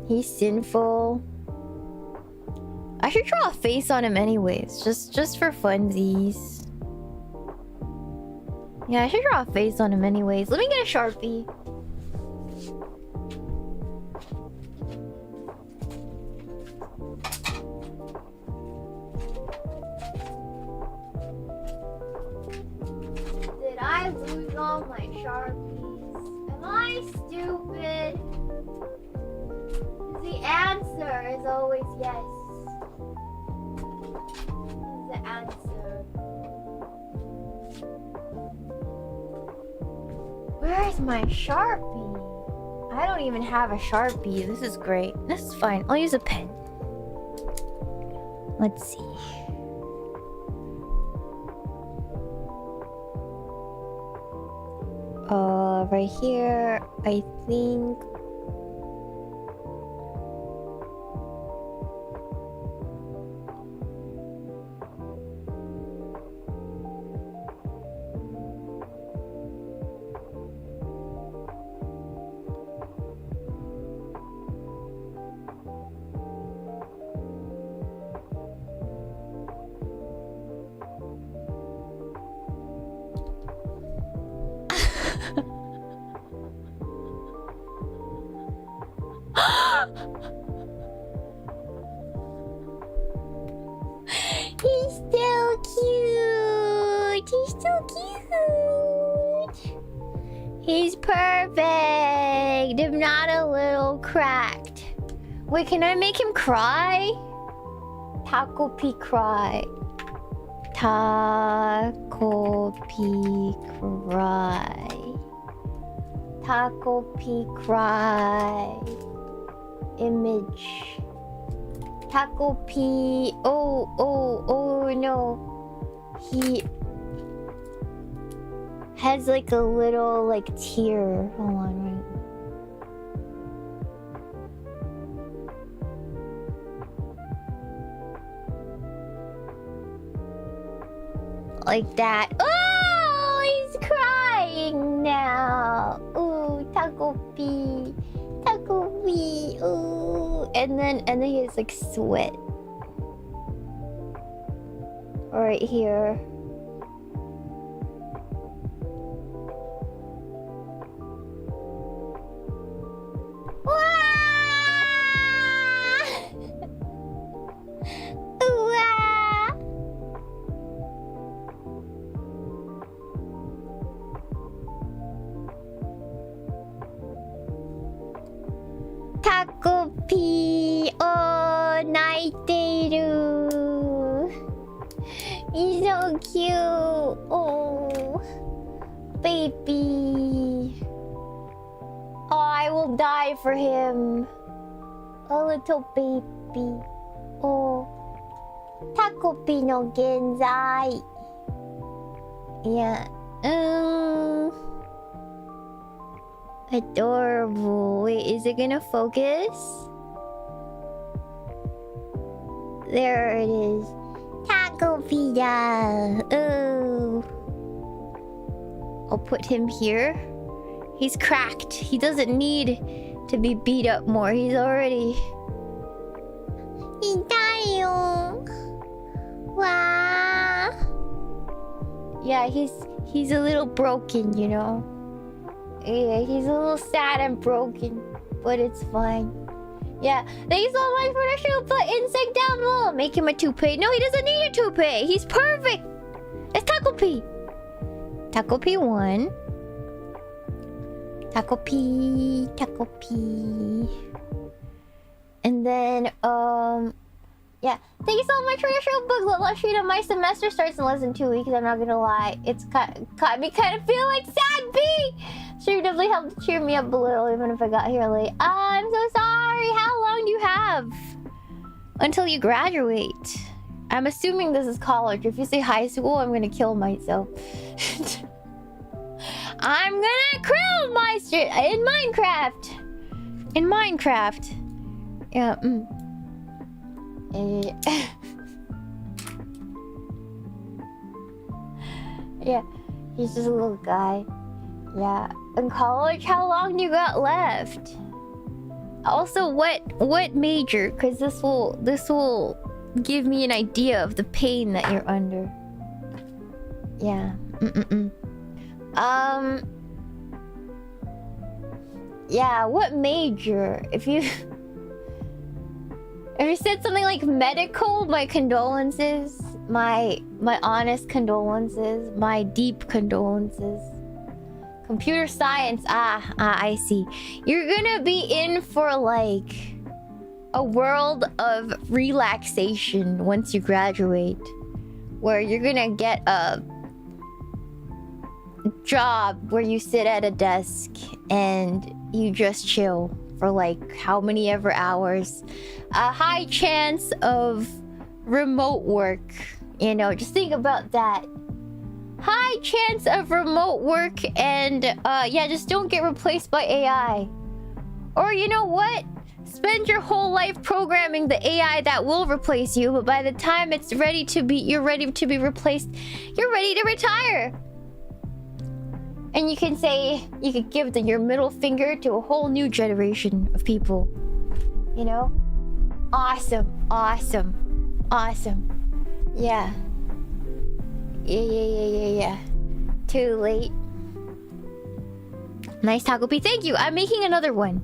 He's sinful. I should draw a face on him anyways. Just for funsies. Yeah, I should draw a face on him anyways. Let me get a Sharpie. Did I lose all my Sharpies? Am I stupid? The answer is always yes. The answer. Where's my Sharpie? I don't even have a Sharpie. This is great. This is fine. I'll use a pen. Let's see. Right here, I think. He's so cute. He's so cute. He's perfect. I'm not a little cracked. Wait, can I make him cry? Tako P cry. Tako P cry. Tako P cry. Image. Tako P. Oh no. He has like a little like tear. Hold on, right. Like that. Oh, he's crying now. Ooh, Tako P. Tako P. Ooh. And then he has like sweat. Right here. Takopi, oh, 泣いている. He's so cute. Oh, baby. Oh, I will die for him. A little baby. Oh, Takopi no genzai. Yeah. Adorable. Wait, is it gonna focus? There it is. Takopi da. Ooh. I'll put him here. He's cracked. He doesn't need to be beat up more. He's already... Itayo. Wow. Yeah, he's a little broken, you know. Yeah, he's a little sad and broken, but it's fine. Yeah, thank you so much for the show. Put insect down below. Make him a toupee. No, he doesn't need a toupee. He's perfect. It's Tako P. Tako P 1. Tako P. Tako P. And then, yeah. Thank you so much for the show, book. Eyelash. My semester starts in less than 2 weeks. I'm not gonna lie. It's caught me kind of feel like sad B. So you definitely helped cheer me up a little, even if I got here late. I'm so sorry. How long do you have until you graduate? I'm assuming this is college. If you say high school, I'm gonna kill myself. I'm gonna kill my shit in Minecraft. In Minecraft. Yeah. Yeah, he's just a little guy. Yeah. In college, how long do you got left? Also, what major? Because this will give me an idea of the pain that you're under. Yeah. Yeah, what major? If you said something like medical, my condolences. My honest condolences. My deep condolences. Computer science, I see. You're gonna be in for like a world of relaxation once you graduate, where you're gonna get a job where you sit at a desk and you just chill for like how many ever hours. A high chance of remote work, you know, just think about that. High chance of remote work, and yeah, just don't get replaced by AI. Or you know what? Spend your whole life programming the AI that will replace you, but by the time it's ready to be, you're ready to be replaced, you're ready to retire. And you can say, you could give your middle finger to a whole new generation of people. You know? Awesome, awesome, awesome. Yeah. Yeah. Too late. Nice Tako P. Thank you. I'm making another one.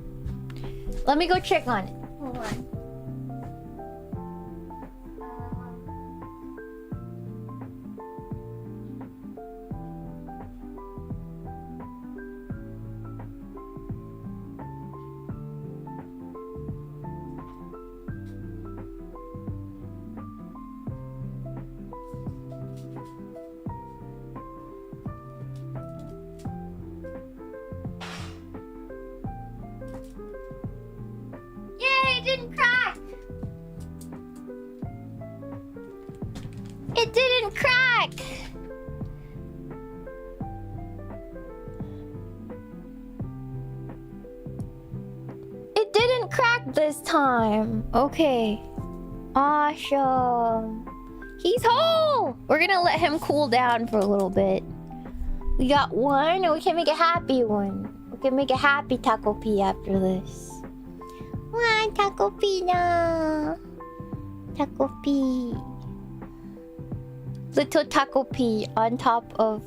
Let me go check on it. Hold on. Yay, it didn't crack! It didn't crack! It didn't crack this time. Okay. Awesome. He's whole! We're gonna let him cool down for a little bit. We got one, and we can make a happy one. We can make a happy Tako P after this. One Tako P na. Tako P. Little Tako P on top of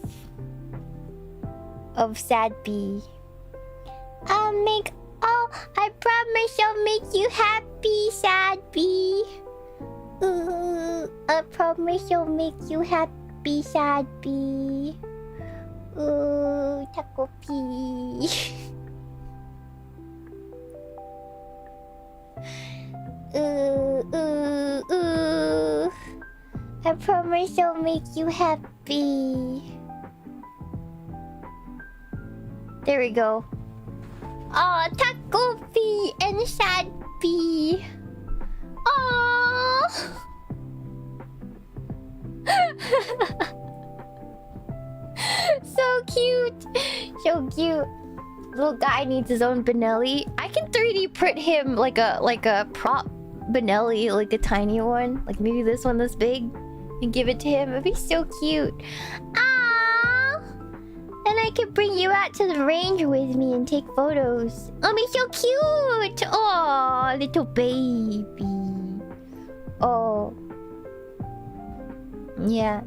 sad B. I promise I'll make you happy, sad B. I promise I'll make you happy, sad B. Tako P. I promise I'll make you happy. There we go. Aw, Tako P and sad B. Aww. So cute. So cute. Little guy needs his own Benelli. I can 3D print him like a prop Benelli, like a tiny one. Like maybe this one this big. And give it to him. It'd be so cute. Aww. And I could bring you out to the range with me and take photos. Oh, be so cute. Oh, little baby. Oh. Yeah.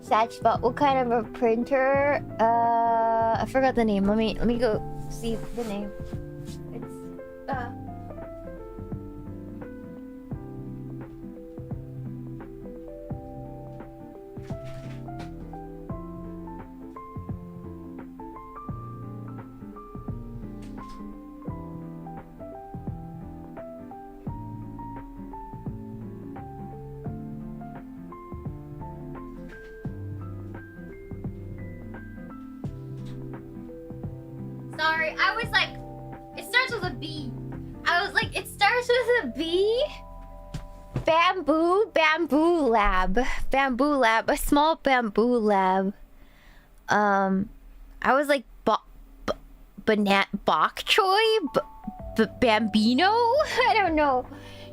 Sad spot. What kind of a printer? I forgot the name. Let me go see the name. It's Sorry, I was like, it starts with a B. I was like, it starts with a B? Bamboo lab. Bamboo lab, a small bamboo lab. I was like, bok choy? Bambino? I don't know.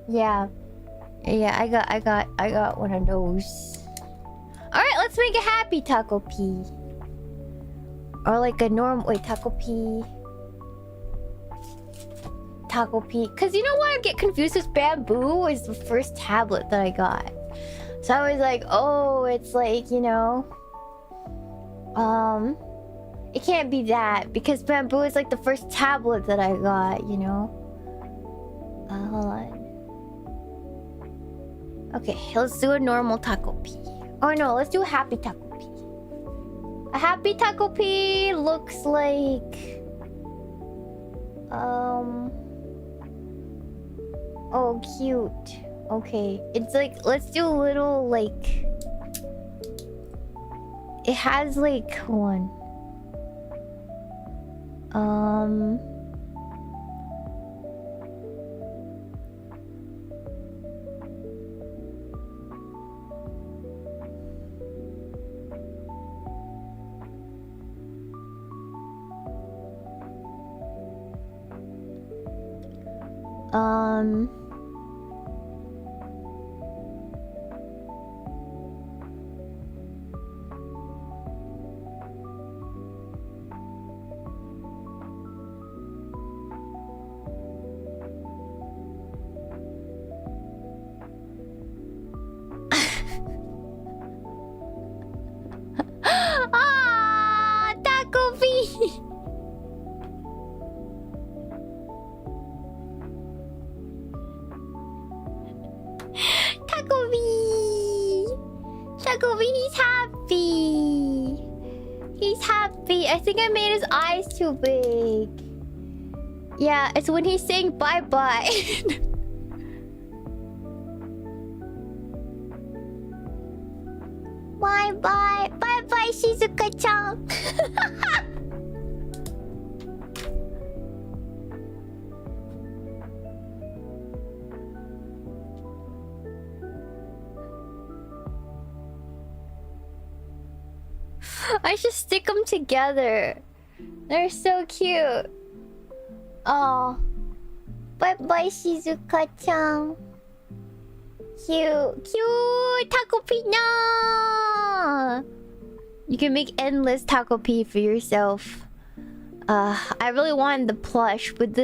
Yeah. Yeah, I got one of those. Alright, let's make a happy Tako P. Or like a normal... Wait, Tako P. Tako P. Because you know why I get confused with bamboo? Is the first tablet that I got. So I was like, oh, it's like, you know... It can't be that. Because bamboo is like the first tablet that I got, you know? Hold on. Okay, let's do a normal Tako P. Oh no, let's do a happy Tako P. A happy Tako P looks like... Oh, cute. Okay. It's like, let's do a little, like... It has, like, hold on. Takopi! Takopi, he's happy. He's happy. I think I made his eyes too big. Yeah, it's when he's saying bye-bye. Bye-bye. Bye-bye, Shizuka-chan. I should stick them together. They're so cute. Oh. Bye-bye, Shizuka-chan. Cute. Cute! Takopina! You can make endless Takopi for yourself. I really wanted the plush, but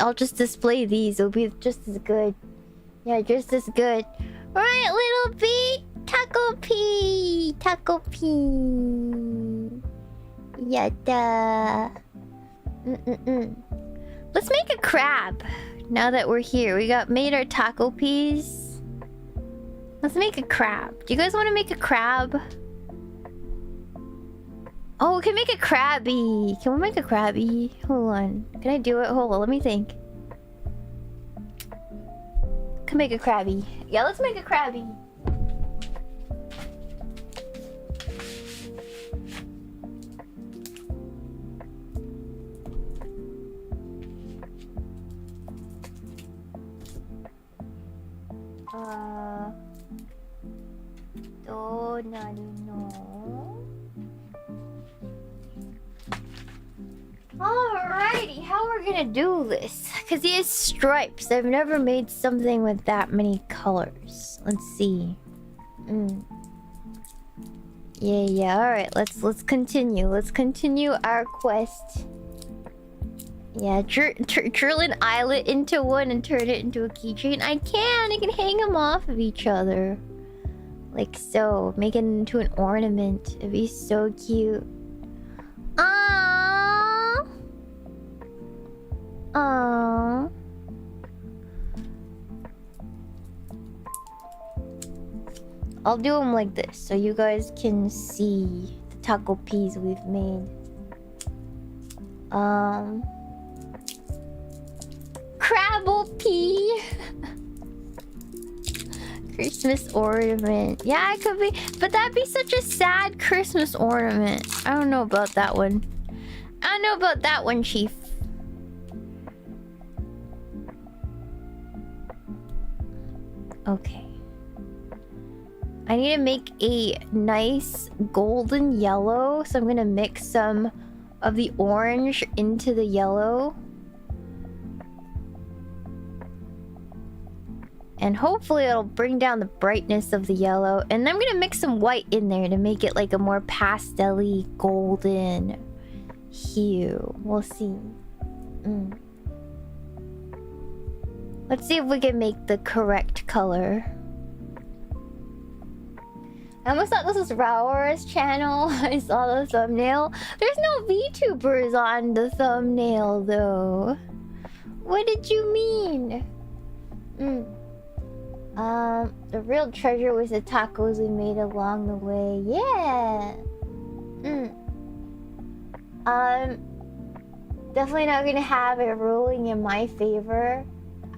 I'll just display these. It'll be just as good. Yeah, just as good. Right, little bee! Takopi! Takopi! Yada! Let's make a crab. Now that we're here, we made our Takopis. Let's make a crab. Do you guys want to make a crab? Oh, we can make a crabby. Can we make a crabby? Hold on. Can I do it? Hold on, let me think. Can make a crabby. Yeah, let's make a crabby. Alrighty, how we're gonna do this? Because he has stripes. I've never made something with that many colors. Let's see. Yeah. Alright, let's continue. Let's continue our quest. Yeah, drill an eyelet into one and turn it into a keychain. I can hang them off of each other. Like so. Make it into an ornament. It'd be so cute. Aww. Aww. I'll do them like this so you guys can see the Tako Ps we've made. Krabby P. Christmas ornament. Yeah, it could be, but that'd be such a sad Christmas ornament. I don't know about that one. I don't know about that one, Chief. Okay. I need to make a nice golden yellow, so I'm gonna mix some of the orange into the yellow. And hopefully it'll bring down the brightness of the yellow. And I'm gonna mix some white in there to make it like a more pastel-y golden hue. We'll see. Let's see if we can make the correct color. I almost thought this was Raora's channel. I saw the thumbnail. There's no VTubers on the thumbnail though. What did you mean? The real treasure was the tacos we made along the way. Yeah. Definitely not gonna have it ruling in my favor.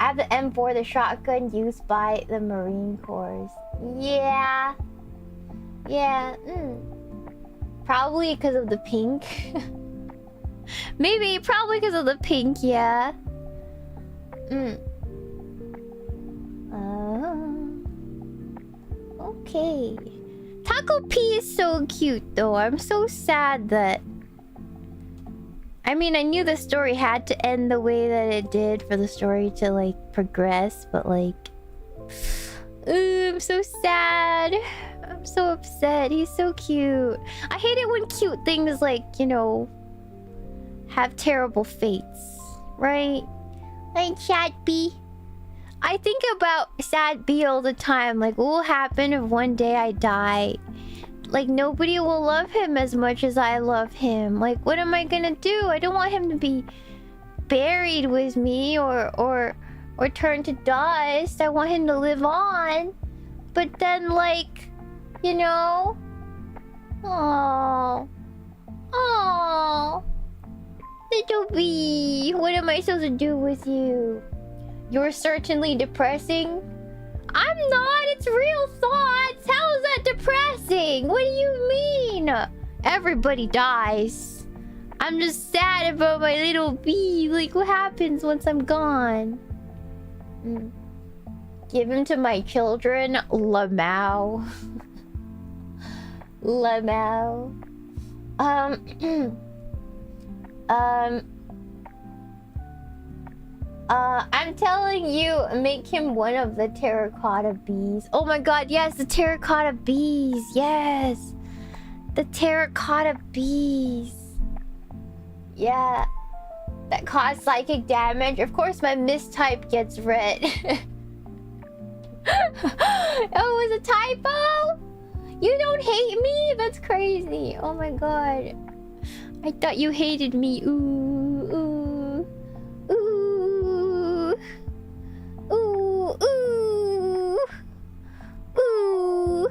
I have the M4, the shotgun used by the Marine Corps. Yeah. Yeah. Probably because of the pink. Maybe, probably because of the pink, yeah. Okay. Tako P is so cute though. I'm so sad that... I mean, I knew the story had to end the way that it did for the story to like progress, but like... I'm so sad. I'm so upset. He's so cute. I hate it when cute things like, you know, have terrible fates, right? Like Sad B. I think about Sad B all the time. Like, what will happen if one day I die? Like, nobody will love him as much as I love him. Like, what am I gonna do? I don't want him to be buried with me or turn to dust. I want him to live on. But then, like, you know? Aww. Aww. Little B, what am I supposed to do with you? You're certainly depressing. I'm not, it's real thoughts. How is that depressing? What do you mean? Everybody dies. I'm just sad about my little bee. Like, what happens once I'm gone? Give him to my children. Lamau. Lamau. I'm telling you, make him one of the terracotta bees. Oh my god, yes, the terracotta bees. Yes. The terracotta bees. Yeah. That cause psychic damage. Of course, my mistype gets red. Oh, it was a typo? You don't hate me? That's crazy. Oh my god. I thought you hated me. Ooh, ooh. Ooh. Ooh, ooh. Ooh.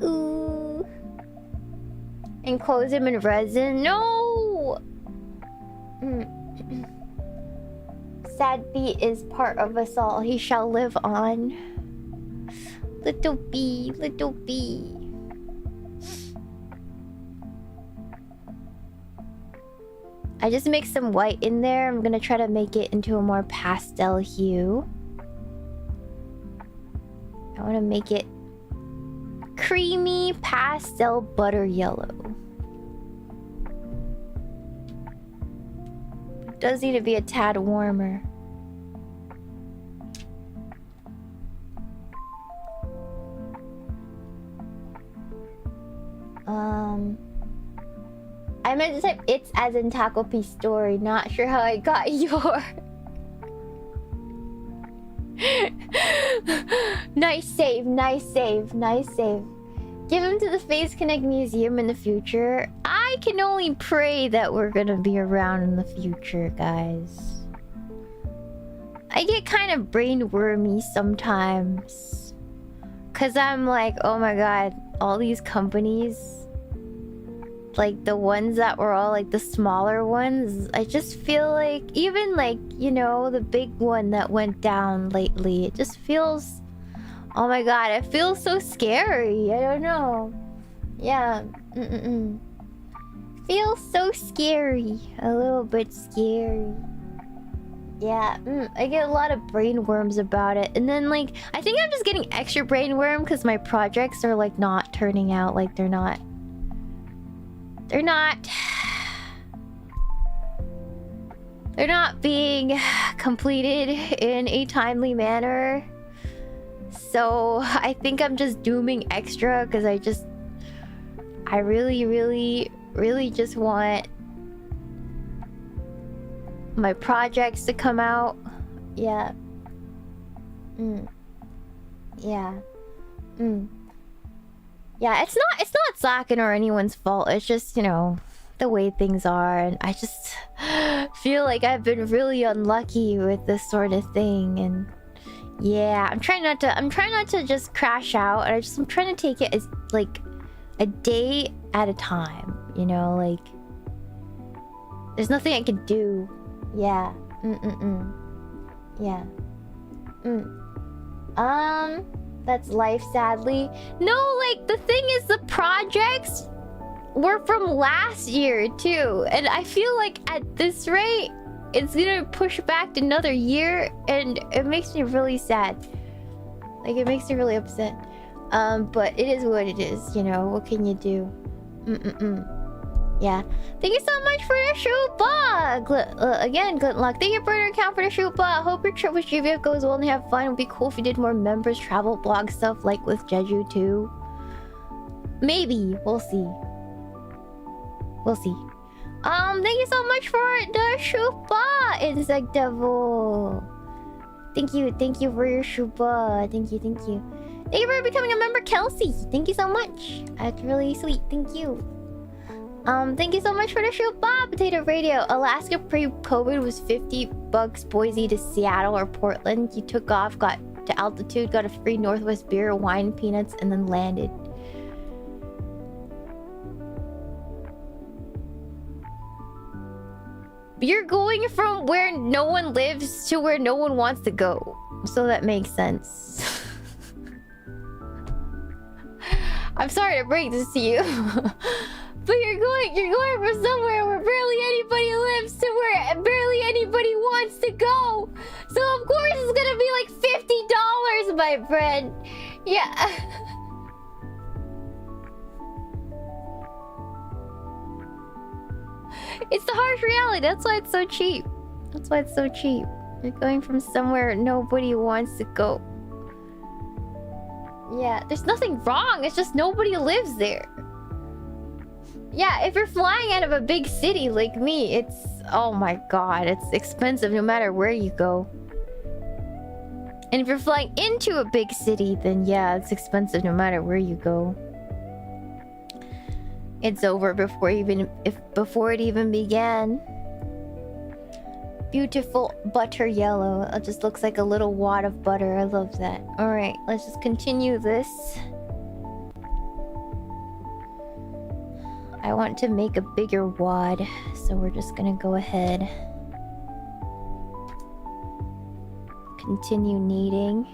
Ooh. Enclose him in resin? No! Sad bee is part of us all. He shall live on. Little bee, little bee. I just mixed some white in there. I'm gonna try to make it into a more pastel hue. I want to make it creamy pastel butter yellow. It does need to be a tad warmer. I meant to type it's as in Takopi story. Not sure how I got your. Nice save, nice save, nice save. Give him to the Face Connect Museum in the future. I can only pray that we're gonna be around in the future, guys. I get kind of brain wormy sometimes. Cause I'm like, oh my god, all these companies, like the ones that were all like the smaller ones, I just feel like, even like, you know, the big one that went down lately, it just feels, oh my god, it feels so scary. I don't know. Yeah. Feels so scary. A little bit scary. Yeah, I get a lot of brain worms about it. And then like, I think I'm just getting extra brain worm because my projects are like not turning out like they're not being completed in a timely manner. So I think I'm just dooming extra because I really just want my projects to come out. Yeah. Yeah. Yeah, it's not Zakin or anyone's fault. It's just, you know, the way things are, and I just feel like I've been really unlucky with this sort of thing. And yeah, I'm trying not to just crash out. I'm trying to take it as like a day at a time, you know, like there's nothing I can do. Yeah. Yeah. That's life, sadly. No, like the thing is, the projects were from last year too, and I feel like at this rate it's gonna push back another year, and it makes me really sad. Like, it makes me really upset. But it is what it is, you know. What can you do? Yeah. Thank you so much for the Shupa! Again, good luck. Thank you for your account for the Shupa. Hope your trip with GVF goes well and have fun. It would be cool if you did more members travel blog stuff like with Jeju too. Maybe. We'll see. We'll see. Thank you so much for the Shupa, Insect Devil. Thank you for your Shupa. Thank you. Thank you for becoming a member, Kelsey. Thank you so much. That's really sweet. Thank you. Thank you so much for the Shupa, Potato Radio. Alaska pre-COVID was $50 Boise to Seattle or Portland. You took off, got to altitude, got a free Northwest beer, wine, peanuts, and then landed. You're going from where no one lives to where no one wants to go. So that makes sense. I'm sorry to break this to you. But you're going from somewhere where barely anybody lives to where barely anybody wants to go. So of course it's gonna be like $50, my friend. Yeah. It's the harsh reality. That's why it's so cheap. That's why it's so cheap. You're going from somewhere nobody wants to go. Yeah, there's nothing wrong. It's just nobody lives there. Yeah, if you're flying out of a big city like me, it's... oh my god, it's expensive no matter where you go. And if you're flying into a big city, then yeah, it's expensive no matter where you go. It's over before it even began. Beautiful butter yellow. It just looks like a little wad of butter. I love that. Alright, let's just continue this. I want to make a bigger wad, so we're just gonna go ahead. Continue kneading.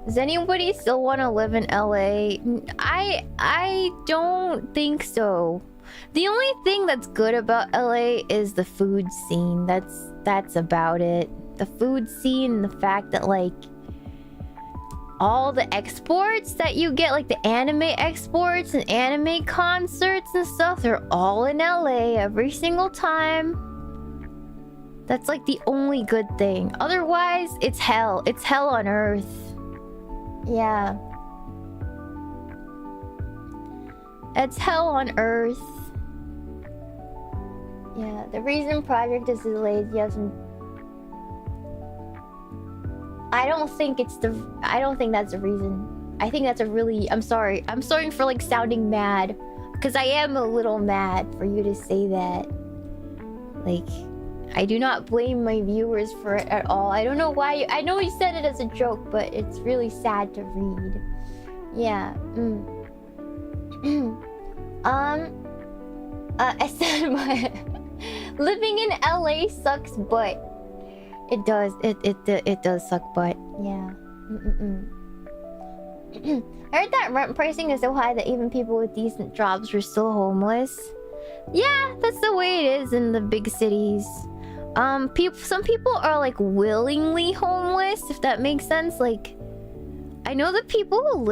Does anybody still want to live in LA? I don't think so. The only thing that's good about LA is the food scene. That's about it. The food scene and the fact that like all the exports that you get, like the anime exports and anime concerts and stuff, they're all in LA every single time. That's like the only good thing. Otherwise, it's hell. It's hell on earth. Yeah. It's hell on earth. Yeah, the reason project is delayed, you have some... I don't think it's the... I don't think that's the reason. I think that's a really... I'm sorry. I'm sorry for like sounding mad. Because I am a little mad for you to say that. Like, I do not blame my viewers for it at all. I don't know why... I know you said it as a joke, but it's really sad to read. Yeah. I said my... Living in LA sucks butt. It does. It does suck butt. Yeah. I heard that rent pricing is so high that even people with decent jobs are still homeless. Yeah, that's the way it is in the big cities. Some people are like willingly homeless, if that makes sense. Like, I know the people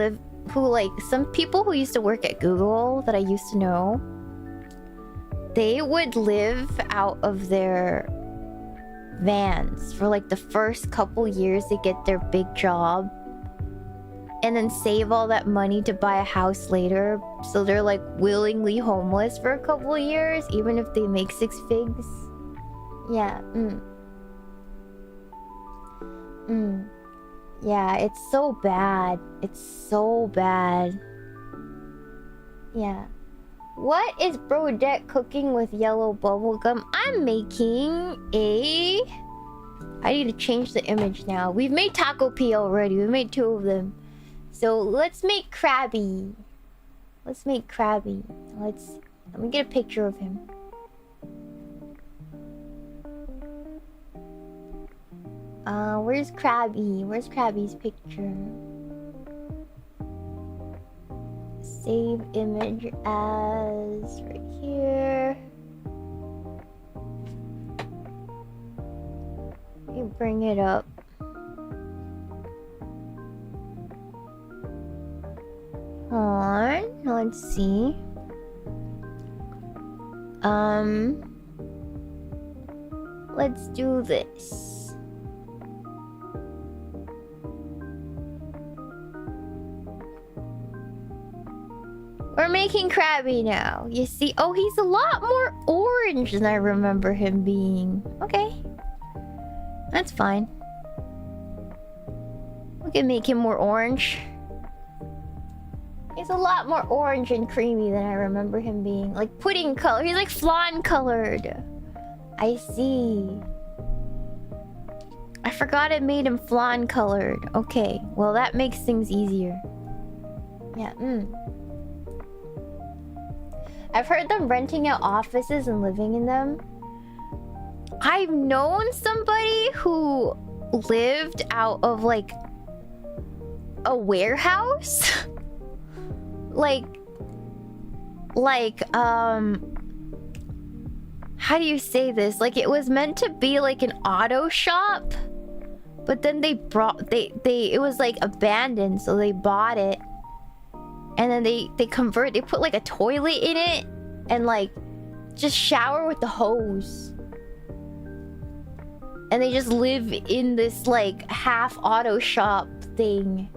some people who used to work at Google that I used to know, they would live out of their vans for like the first couple years to get their big job, and then save all that money to buy a house later. So they're like willingly homeless for a couple of years, even if they make 6 figs. Yeah. Yeah, it's so bad. It's so bad. Yeah. What is Brodette cooking with yellow bubblegum? I'm making a... I need to change the image now. We've made Tako P already. We made 2 of them. So let's make Krabby. Let's make Krabby. Let me get a picture of him. Where's Krabby? Where's Krabby's picture? Save image as right here. Let me bring it up. Hold on, let's see. Let's do this. We're making Krabby now. You see? Oh, he's a lot more orange than I remember him being. Okay. That's fine. We can make him more orange. He's a lot more orange and creamy than I remember him being. Like pudding color. He's like flan colored. I see. I forgot it made him flan colored. Okay. Well, that makes things easier. Yeah. I've heard them renting out offices and living in them. I've known somebody who lived out of like a warehouse. how do you say this? Like, it was meant to be like an auto shop, but then it was like abandoned, so they bought it. And then they put like a toilet in it and like just shower with the hose. And they just live in this like half auto shop thing.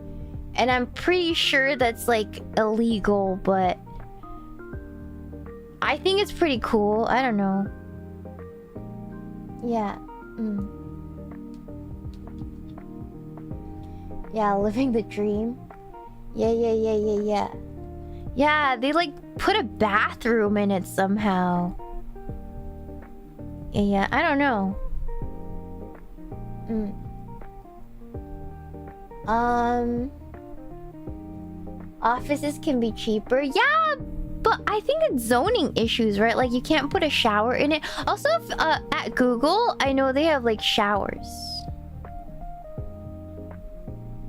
And I'm pretty sure that's like illegal, but I think it's pretty cool. I don't know. Yeah. Yeah, living the dream. Yeah. Yeah, they like put a bathroom in it somehow. Yeah, I don't know. Offices can be cheaper. Yeah, but I think it's zoning issues, right? Like, you can't put a shower in it. Also, at Google, I know they have like showers.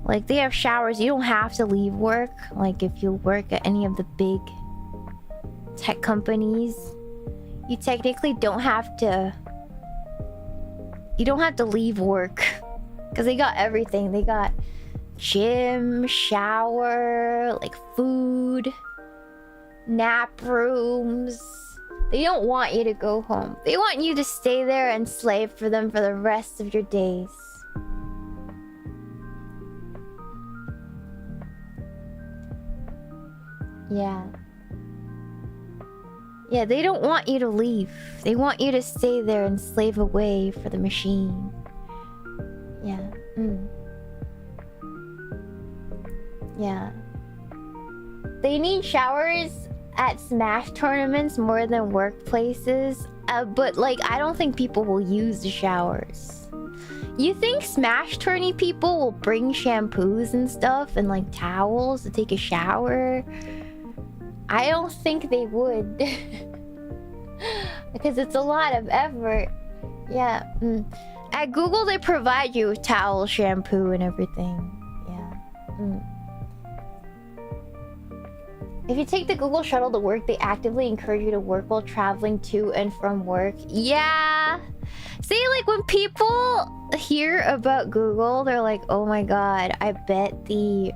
Like, they have showers. You don't have to leave work. Like, if you work at any of the big tech companies, you technically don't have to... You don't have to leave work. Because they got everything. They got gym, shower, like food, nap rooms. They don't want you to go home. They want you to stay there and slave for them for the rest of your days. Yeah. Yeah, they don't want you to leave. They want you to stay there and slave away for the machine. Yeah. Yeah. They need showers at Smash tournaments more than workplaces. But like, I don't think people will use the showers. You think Smash tourney people will bring shampoos and stuff and like towels to take a shower? I don't think they would. Because it's a lot of effort. Yeah. At Google, they provide you with towel, shampoo, and everything. Yeah. If you take the Google shuttle to work, they actively encourage you to work while traveling to and from work. Yeah. See, like when people hear about Google, they're like, oh my god, I bet the...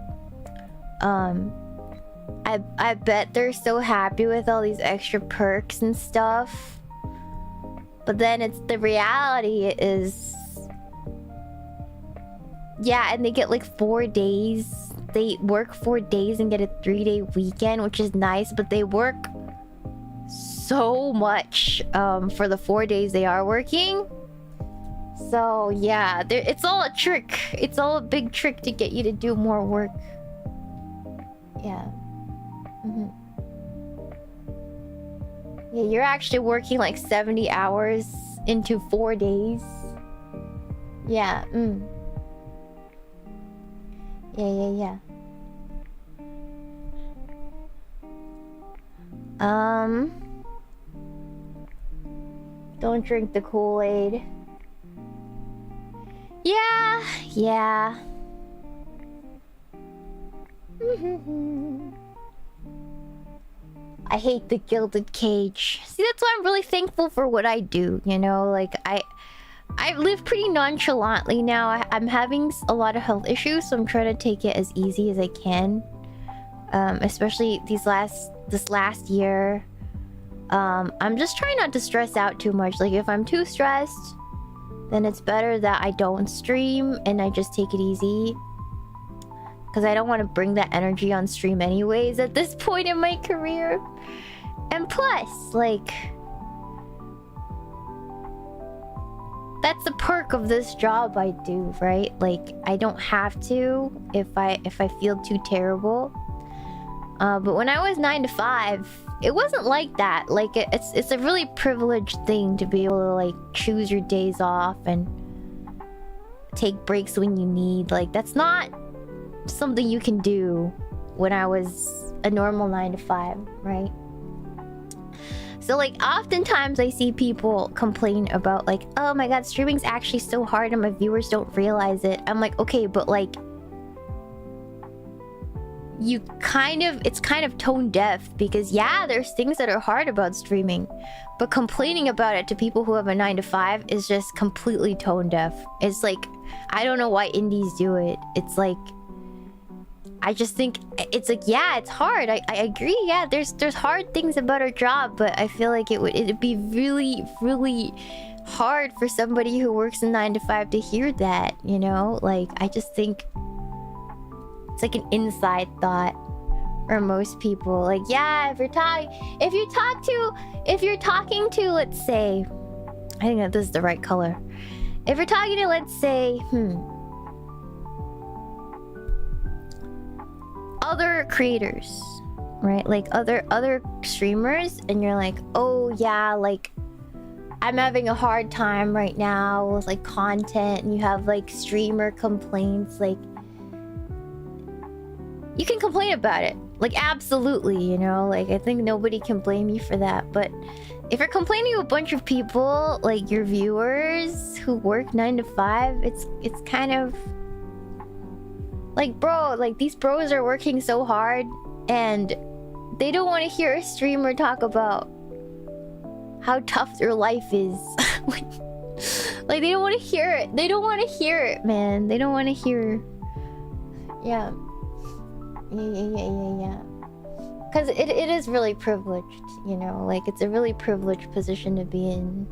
I bet they're so happy with all these extra perks and stuff. But then it's the reality is... Yeah, and they get like 4 days. They work 4 days and get a 3-day weekend, which is nice, but they work so much for the 4 days they are working. So yeah, it's all a trick. It's all a big trick to get you to do more work. Yeah. Yeah, you're actually working like 70 hours into 4 days. Yeah. Yeah. Don't drink the Kool-Aid. Yeah. I hate the gilded cage. See, that's why I'm really thankful for what I do, you know? Like, I live pretty nonchalantly now. I'm having a lot of health issues, so I'm trying to take it as easy as I can. Especially this last year. I'm just trying not to stress out too much. Like, if I'm too stressed, then it's better that I don't stream and I just take it easy. Because I don't want to bring that energy on stream anyways at this point in my career. And plus, like... That's the perk of this job I do, right? Like, I don't have to if I feel too terrible. But when I was 9 to 5, it wasn't like that. Like, it's a really privileged thing to be able to, like, choose your days off and take breaks when you need. Like, that's not something you can do when I was a normal 9 to 5, right? So, like, oftentimes I see people complain about, like, oh my god, streaming's actually so hard and my viewers don't realize it. I'm like, okay, but, like, it's kind of tone deaf, because yeah, there's things that are hard about streaming, but complaining about it to people who have a 9 to 5 is just completely tone deaf. It's like, I don't know why indies do it. It's like, I just think it's like, yeah, it's hard. I agree. Yeah, there's hard things about our job, but I feel like it'd be really, really hard for somebody who works a 9 to 5 to hear that, you know? Like, I just think it's like an inside thought for most people. Like, yeah, if you're talking to, let's say, I think that this is the right color. If you're talking to, let's say, other creators, right? Like other streamers, and you're like, oh yeah, like I'm having a hard time right now with like content, and you have like streamer complaints, like you can complain about it, like absolutely, you know, like I think nobody can blame you for that. But if you're complaining to a bunch of people, like your viewers who work 9 to 5, it's kind of like, bro, like these bros are working so hard and they don't want to hear a streamer talk about how tough their life is. like they don't want to hear it. They don't want to hear it, man. They don't want to hear. Yeah. Because it is really privileged, you know? Like, it's a really privileged position to be in.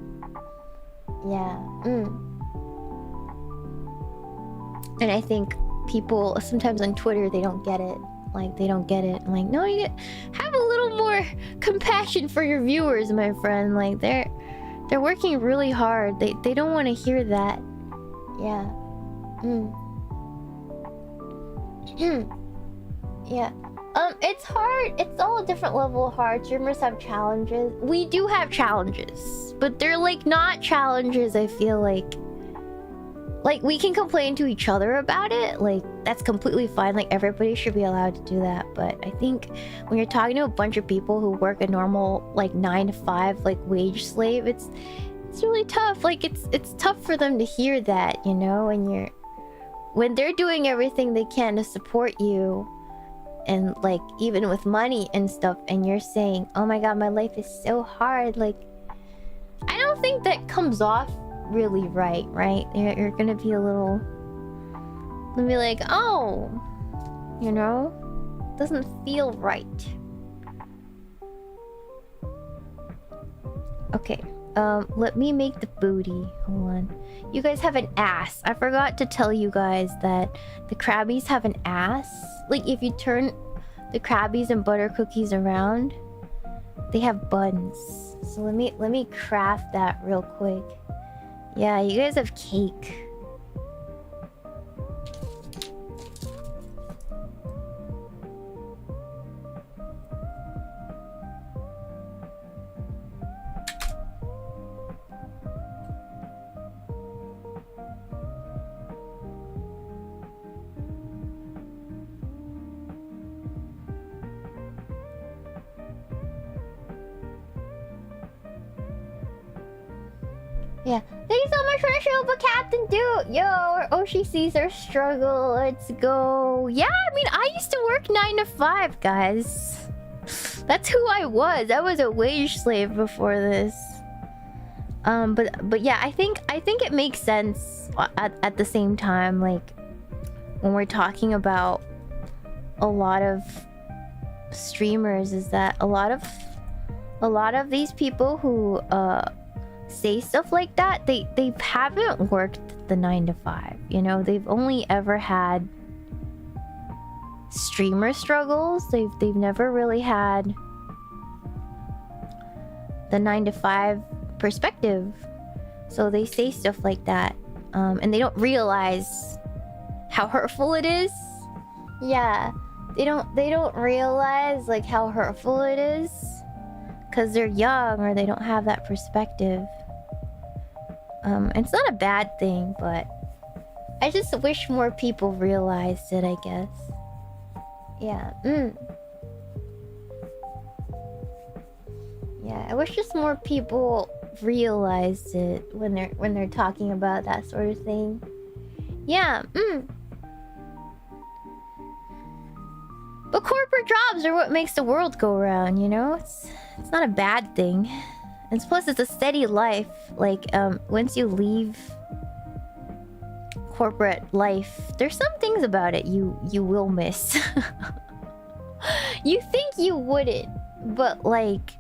Yeah. And I think people sometimes on Twitter, they don't get it. Like, they don't get it. I'm like, no, you have a little more compassion for your viewers, my friend. Like, they're working really hard. They don't want to hear that. Yeah. Yeah. It's hard. It's all a different level of hard. Streamers have challenges. We do have challenges, but they're like not challenges. I feel like we can complain to each other about it. Like that's completely fine. Like everybody should be allowed to do that. But I think when you're talking to a bunch of people who work a normal like 9 to 5 like wage slave, it's really tough. Like it's tough for them to hear that, you know, and when they're doing everything they can to support you, and like even with money and stuff, and you're saying, oh my god, my life is so hard. Like I don't think that comes off really right? You're gonna be a little, be like, oh, you know, doesn't feel right. Okay, let me make the booty. Hold on. You guys have an ass. I forgot to tell you guys that the Krabbies have an ass. Like if you turn the Krabbies and butter cookies around, they have buns. So let me craft that real quick. Yeah, you guys have cake. Yeah. Thank you so much for the show, but Captain Dude. Yo, Oshi sees our struggle. Let's go. Yeah, I mean, I used to work 9 to 5, guys. That's who I was. I was a wage slave before this. But yeah, I think it makes sense at the same time, like when we're talking about a lot of streamers, is that a lot of these people who say stuff like that, they haven't worked the 9 to 5, you know. They've only ever had streamer struggles. They've never really had the 9 to 5 perspective, so they say stuff like that, and they don't realize how hurtful it is. Yeah, they don't realize like how hurtful it is because they're young or they don't have that perspective. It's not a bad thing, but I just wish more people realized it, I guess. Yeah. Yeah, I wish just more people realized it when they're talking about that sort of thing. Yeah. But corporate jobs are what makes the world go around, you know? It's not a bad thing. And plus, it's a steady life. Like, once you leave corporate life, there's some things about it you will miss. You think you wouldn't, but like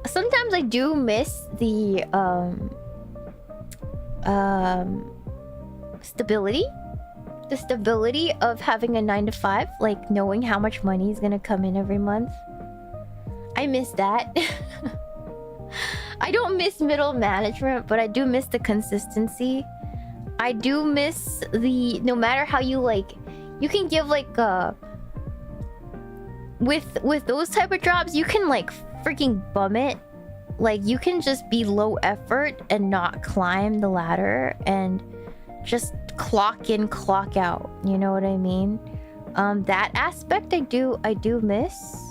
sometimes I do miss the stability. The stability of having a 9 to 5, like knowing how much money is gonna come in every month. I miss that. I don't miss middle management, but I do miss the consistency. I do miss the, no matter how you like, you can give like with those type of jobs, you can like freaking bum it. Like you can just be low effort and not climb the ladder and just clock in, clock out. You know what I mean? That aspect I do miss.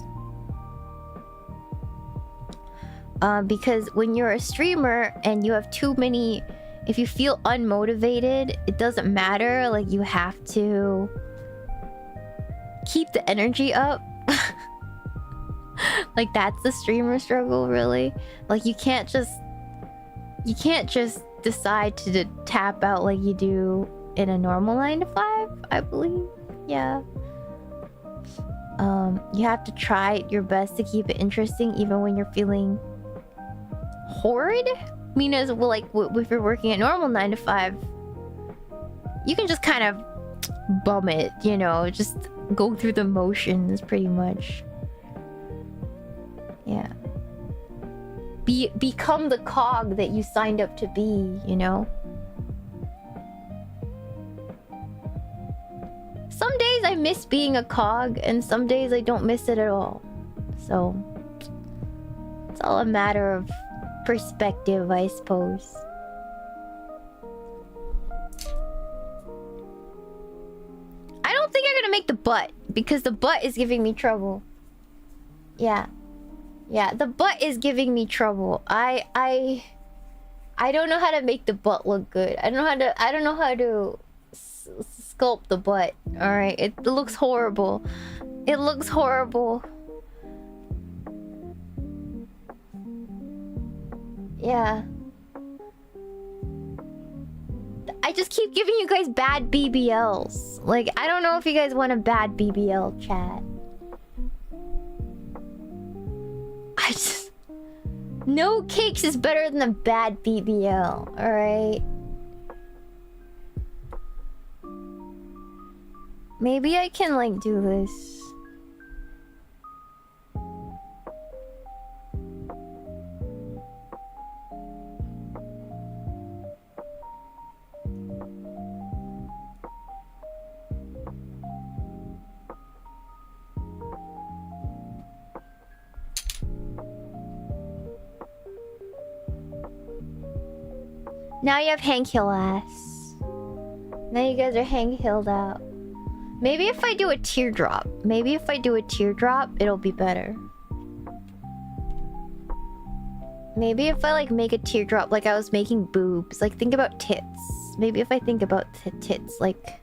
Because when you're a streamer and you have too many, if you feel unmotivated, it doesn't matter. Like you have to keep the energy up. Like that's the streamer struggle, really. Like you can't just decide to tap out like you do in a normal 9 to 5, I believe. Yeah. You have to try your best to keep it interesting even when you're feeling horrid. I mean, as well, like if you're working a normal 9 to 5, you can just kind of bum it, you know, just go through the motions pretty much. Yeah. Become the cog that you signed up to be, you know. Some days miss being a cog, and some days I don't miss it at all. So it's all a matter of perspective, I suppose. I don't think I'm gonna make the butt because the butt is giving me trouble. Yeah, the butt is giving me trouble. I don't know how to make the butt look good. I don't know how to sculpt the butt. All right, it looks horrible. It looks horrible. Yeah. I just keep giving you guys bad BBLs. Like, I don't know if you guys want a bad BBL, chat. I just... No cakes is better than a bad BBL, alright? Maybe I can, like, do this. Now you have Hank Hill ass. Now you guys are Hank Hilled out. Maybe if I do a teardrop. Maybe if I do a teardrop, it'll be better. Maybe if I like make a teardrop like I was making boobs. Like think about tits. Maybe if I think about tits, like...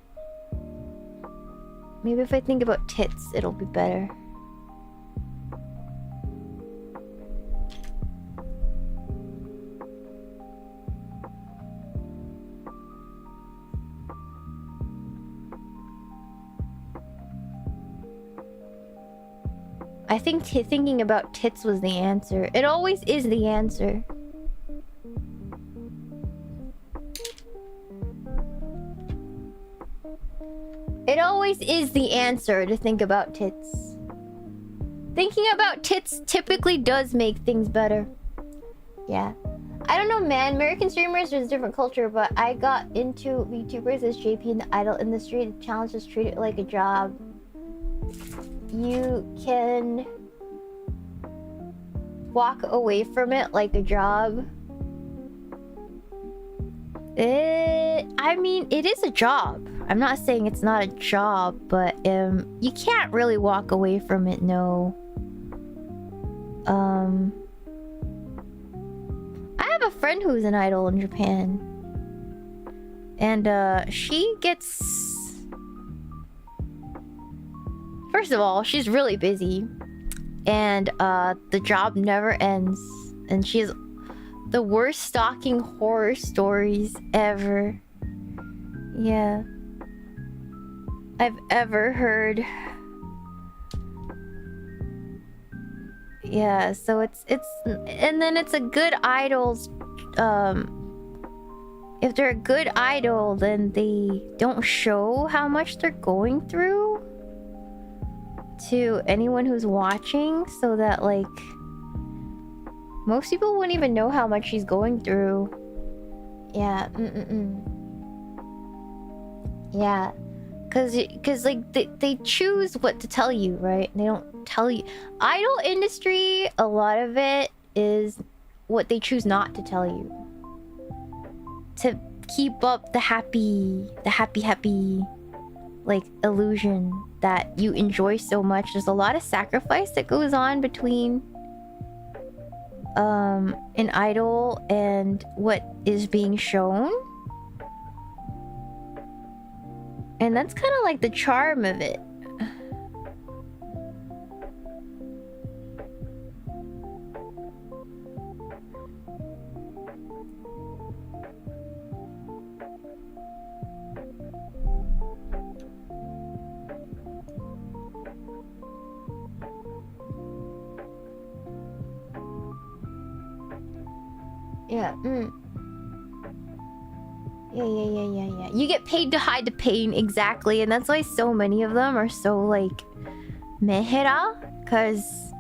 Maybe if I think about tits, it'll be better. I think thinking about tits was the answer. It always is the answer. It always is the answer to think about tits. Thinking about tits typically does make things better. Yeah. I don't know, man. American streamers is a different culture, but I got into VTubers as JP in the idol industry. The challenge is treat it like a job. You can walk away from it like a job. I mean, it is a job. I'm not saying it's not a job, but you can't really walk away from it, no. I have a friend who's an idol in Japan. And she gets... First of all, she's really busy. And the job never ends. And she has the worst stalking horror stories ever. Yeah. I've ever heard. Yeah, so it's and then it's a good idol's if they're a good idol, then they don't show how much they're going through to anyone who's watching, so that like most people wouldn't even know how much she's going through. Yeah, yeah, cause like they choose what to tell you, right? They don't tell you. Idol industry, a lot of it is what they choose not to tell you, to keep up the happy like illusion that you enjoy so much. There's a lot of sacrifice that goes on between an idol and what is being shown. And that's kind of like the charm of it. Yeah, Yeah. You get paid to hide the pain, exactly. And that's why so many of them are so, like, mehera. Because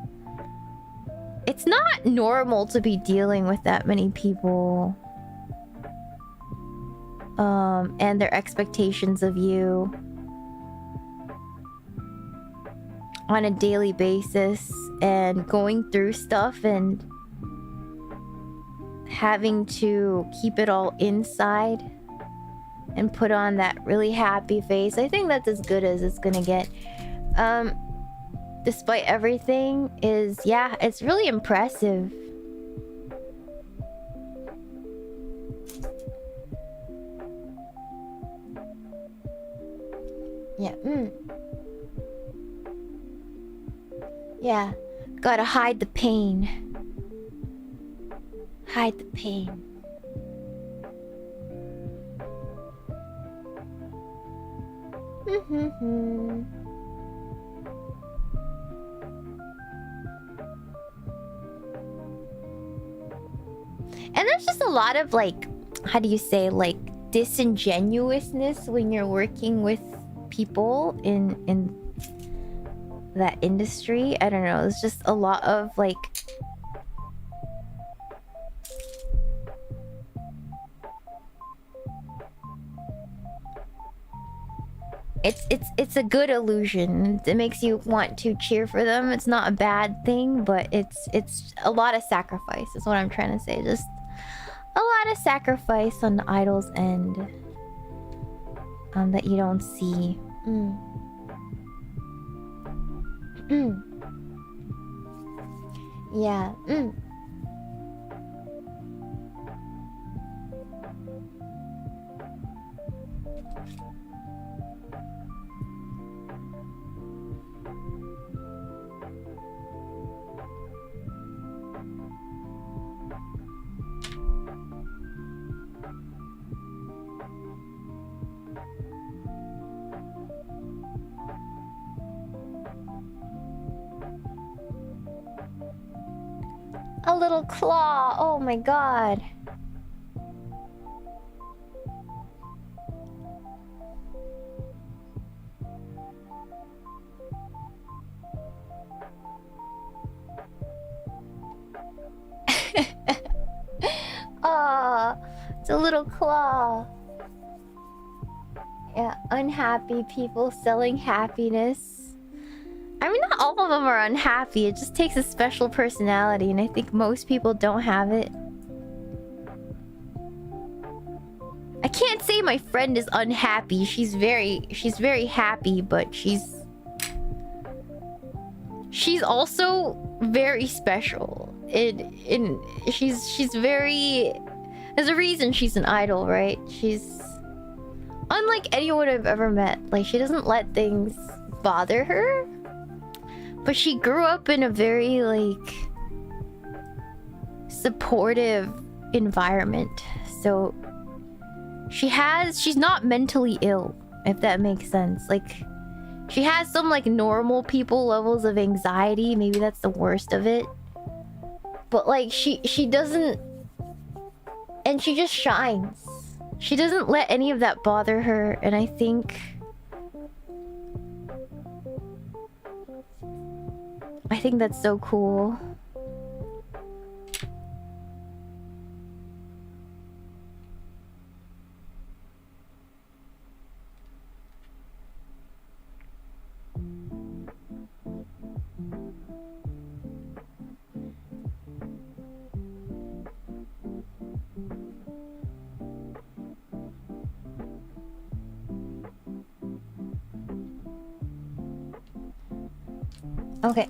it's not normal to be dealing with that many people. And their expectations of you. on a daily basis and going through stuff and having to keep it all inside and put on that really happy face. I think that's as good as it's gonna get. Despite everything, is, yeah, it's really impressive. Yeah, yeah, gotta hide the pain. Hide the pain. And there's just a lot of, like, how do you say, like, disingenuousness when you're working with people in that industry. I don't know, there's just a lot of, like, it's a good illusion. It makes you want to cheer for them. It's not a bad thing, but it's a lot of sacrifice is what I'm trying to say. Just a lot of sacrifice on the idol's end that you don't see. Yeah. A little claw. Oh my god. Ah, it's a little claw. Yeah, unhappy people selling happiness. I mean, not all of them are unhappy. It just takes a special personality, and I think most people don't have it. I can't say my friend is unhappy. She's very happy, but she's also very special. She's very... There's a reason she's an idol, right? She's unlike anyone I've ever met. Like, she doesn't let things bother her. But she grew up in a very, like, supportive environment. So she's not mentally ill, if that makes sense. Like, she has some, like, normal people levels of anxiety. Maybe that's the worst of it. But, like, she doesn't... And she just shines. She doesn't let any of that bother her. And I think that's so cool. Okay.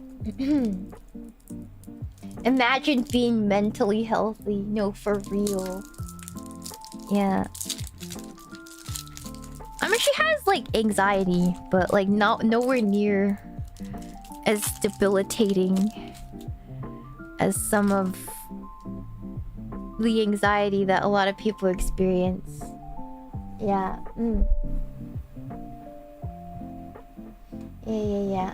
Imagine being mentally healthy. No, for real. Yeah. I mean, she has, like, anxiety, but, like, nowhere near as debilitating as some of the anxiety that a lot of people experience. Yeah. Yeah.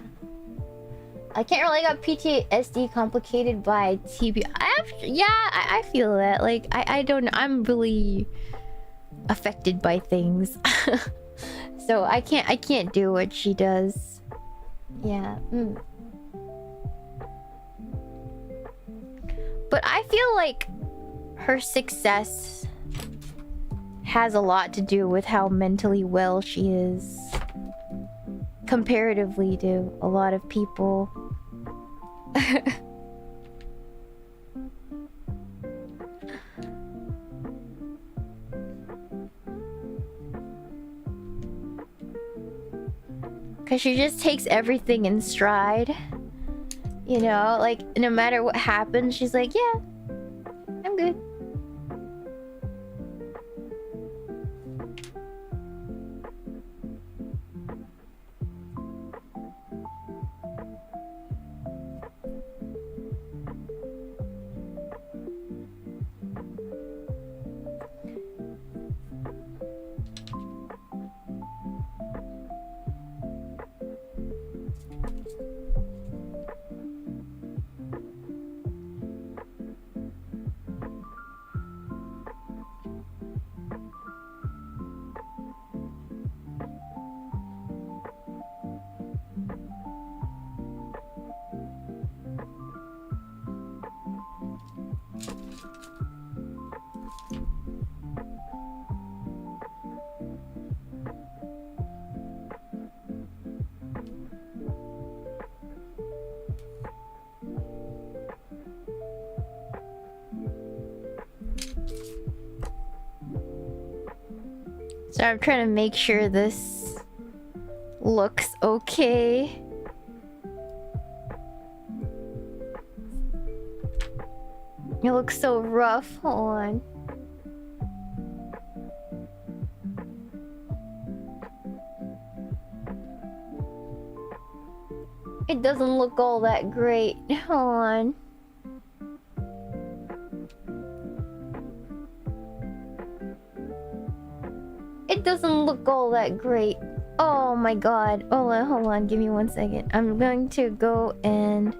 I can't really got PTSD complicated by TB. I feel that. Like, I don't know. I'm really affected by things. So I can't do what she does. Yeah. But I feel like her success has a lot to do with how mentally well she is. comparatively to a lot of people. Cause she just takes everything in stride. You know, like no matter what happens, she's like, yeah, I'm good. So I'm trying to make sure this looks okay. It looks so rough. Hold on. It doesn't look all that great. Hold on. It doesn't look all that great. Oh my god. Hold on. Give me 1 second. I'm going to go and...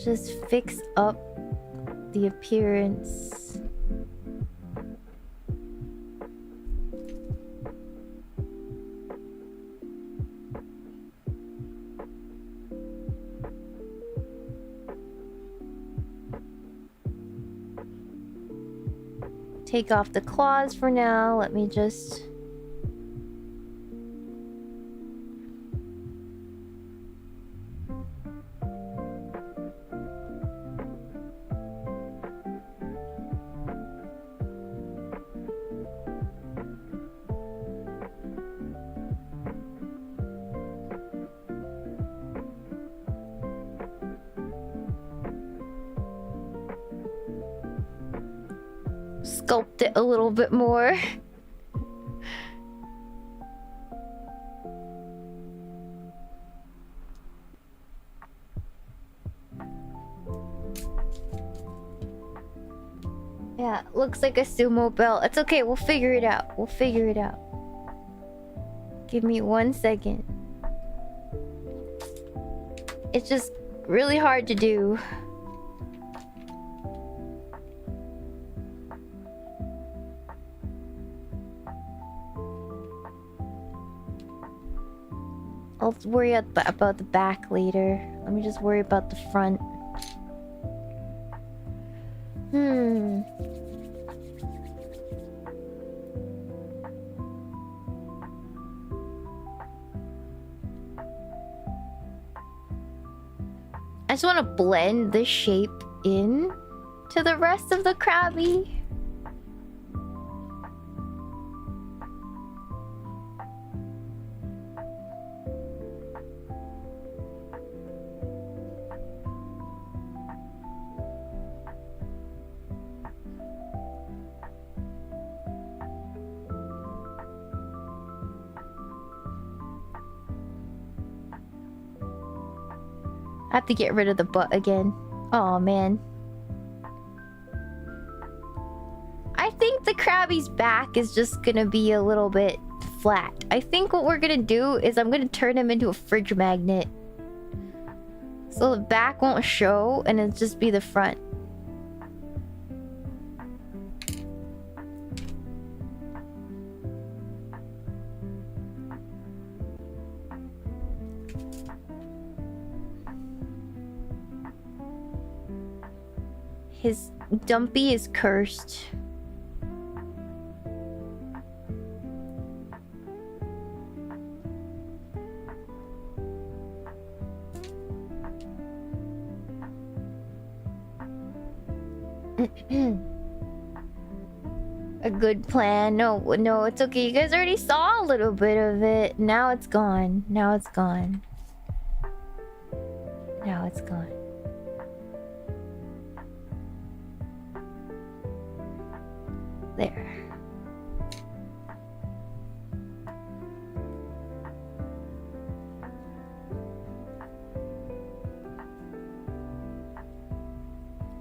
just fix up the appearance. Take off the claws for now. Let me just... sculpt it a little bit more. Yeah, looks like a sumo belt. It's okay, we'll figure it out. We'll figure it out. Give me 1 second. It's just really hard to do. I'll worry about the back later. Let me just worry about the front. I just want to blend the shape in to the rest of the Krabby. I have to get rid of the butt again. Oh man. I think the Krabby's back is just gonna be a little bit flat. I think what we're gonna do is I'm gonna turn him into a fridge magnet. So the back won't show and it'll just be the front. His Dumpy is cursed. A good plan. No, no, it's okay. You guys already saw a little bit of it. Now it's gone. Now it's gone. Now it's gone. There.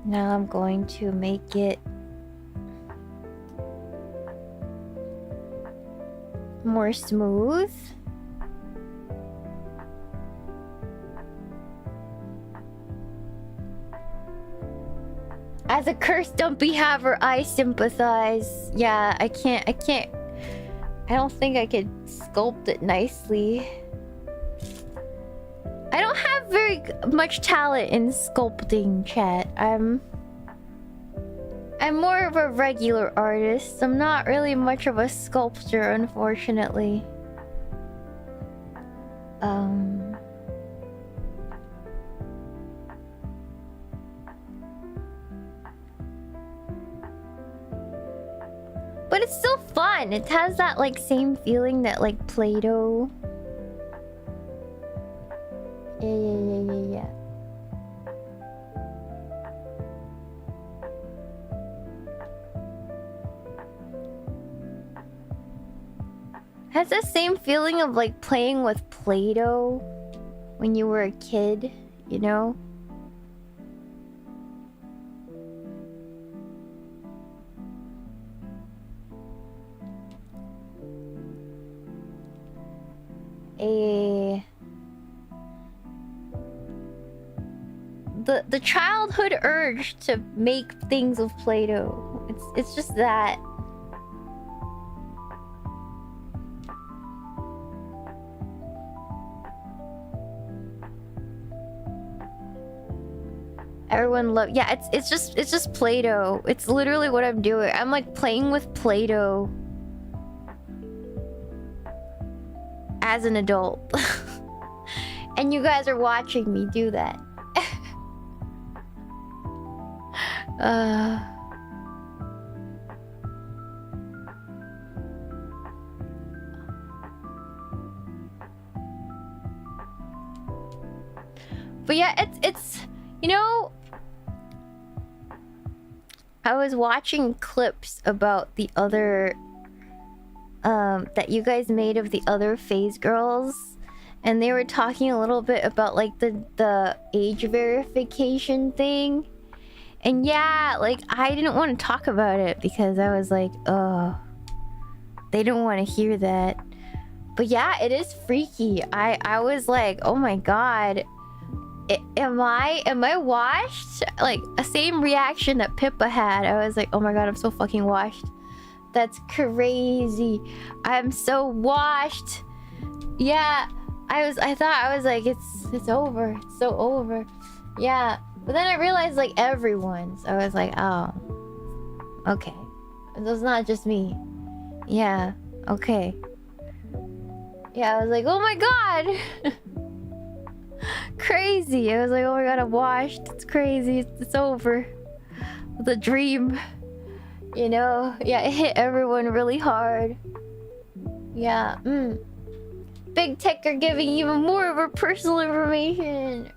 Now I'm going to make it more smooth. As a cursed dumpy haver, I sympathize. Yeah, I can't. I don't think I could sculpt it nicely. I don't have very much talent in sculpting, chat. I'm more of a regular artist. I'm not really much of a sculptor, unfortunately. But it's still fun. It has that like same feeling that like Play-Doh. Yeah. Has the same feeling of like playing with Play-Doh when you were a kid, you know? The childhood urge to make things with Play-Doh. It's just that. Everyone love. Yeah, it's just Play-Doh. It's literally what I'm doing. I'm like playing with Play-Doh as an adult. And you guys are watching me do that. But yeah, it's you know, I was watching clips about the other that you guys made of the other phase girls, and they were talking a little bit about like the age verification thing. And yeah, like I didn't want to talk about it because I was like, oh, they don't want to hear that. But yeah, it is freaky. I was like, oh my god, am I washed? Like a same reaction that Pippa had. I was like, oh my god, I'm so fucking washed. That's crazy. I'm so washed. Yeah, I thought I was like, it's over. It's so over. Yeah. But then I realized like everyone. So I was like, oh, okay. It's not just me. Yeah, okay. Yeah, I was like, oh my god. Crazy. I was like, oh my god, I'm washed. It's crazy. It's over. The dream. You know? Yeah, it hit everyone really hard. Yeah. Big tech are giving even more of her personal information.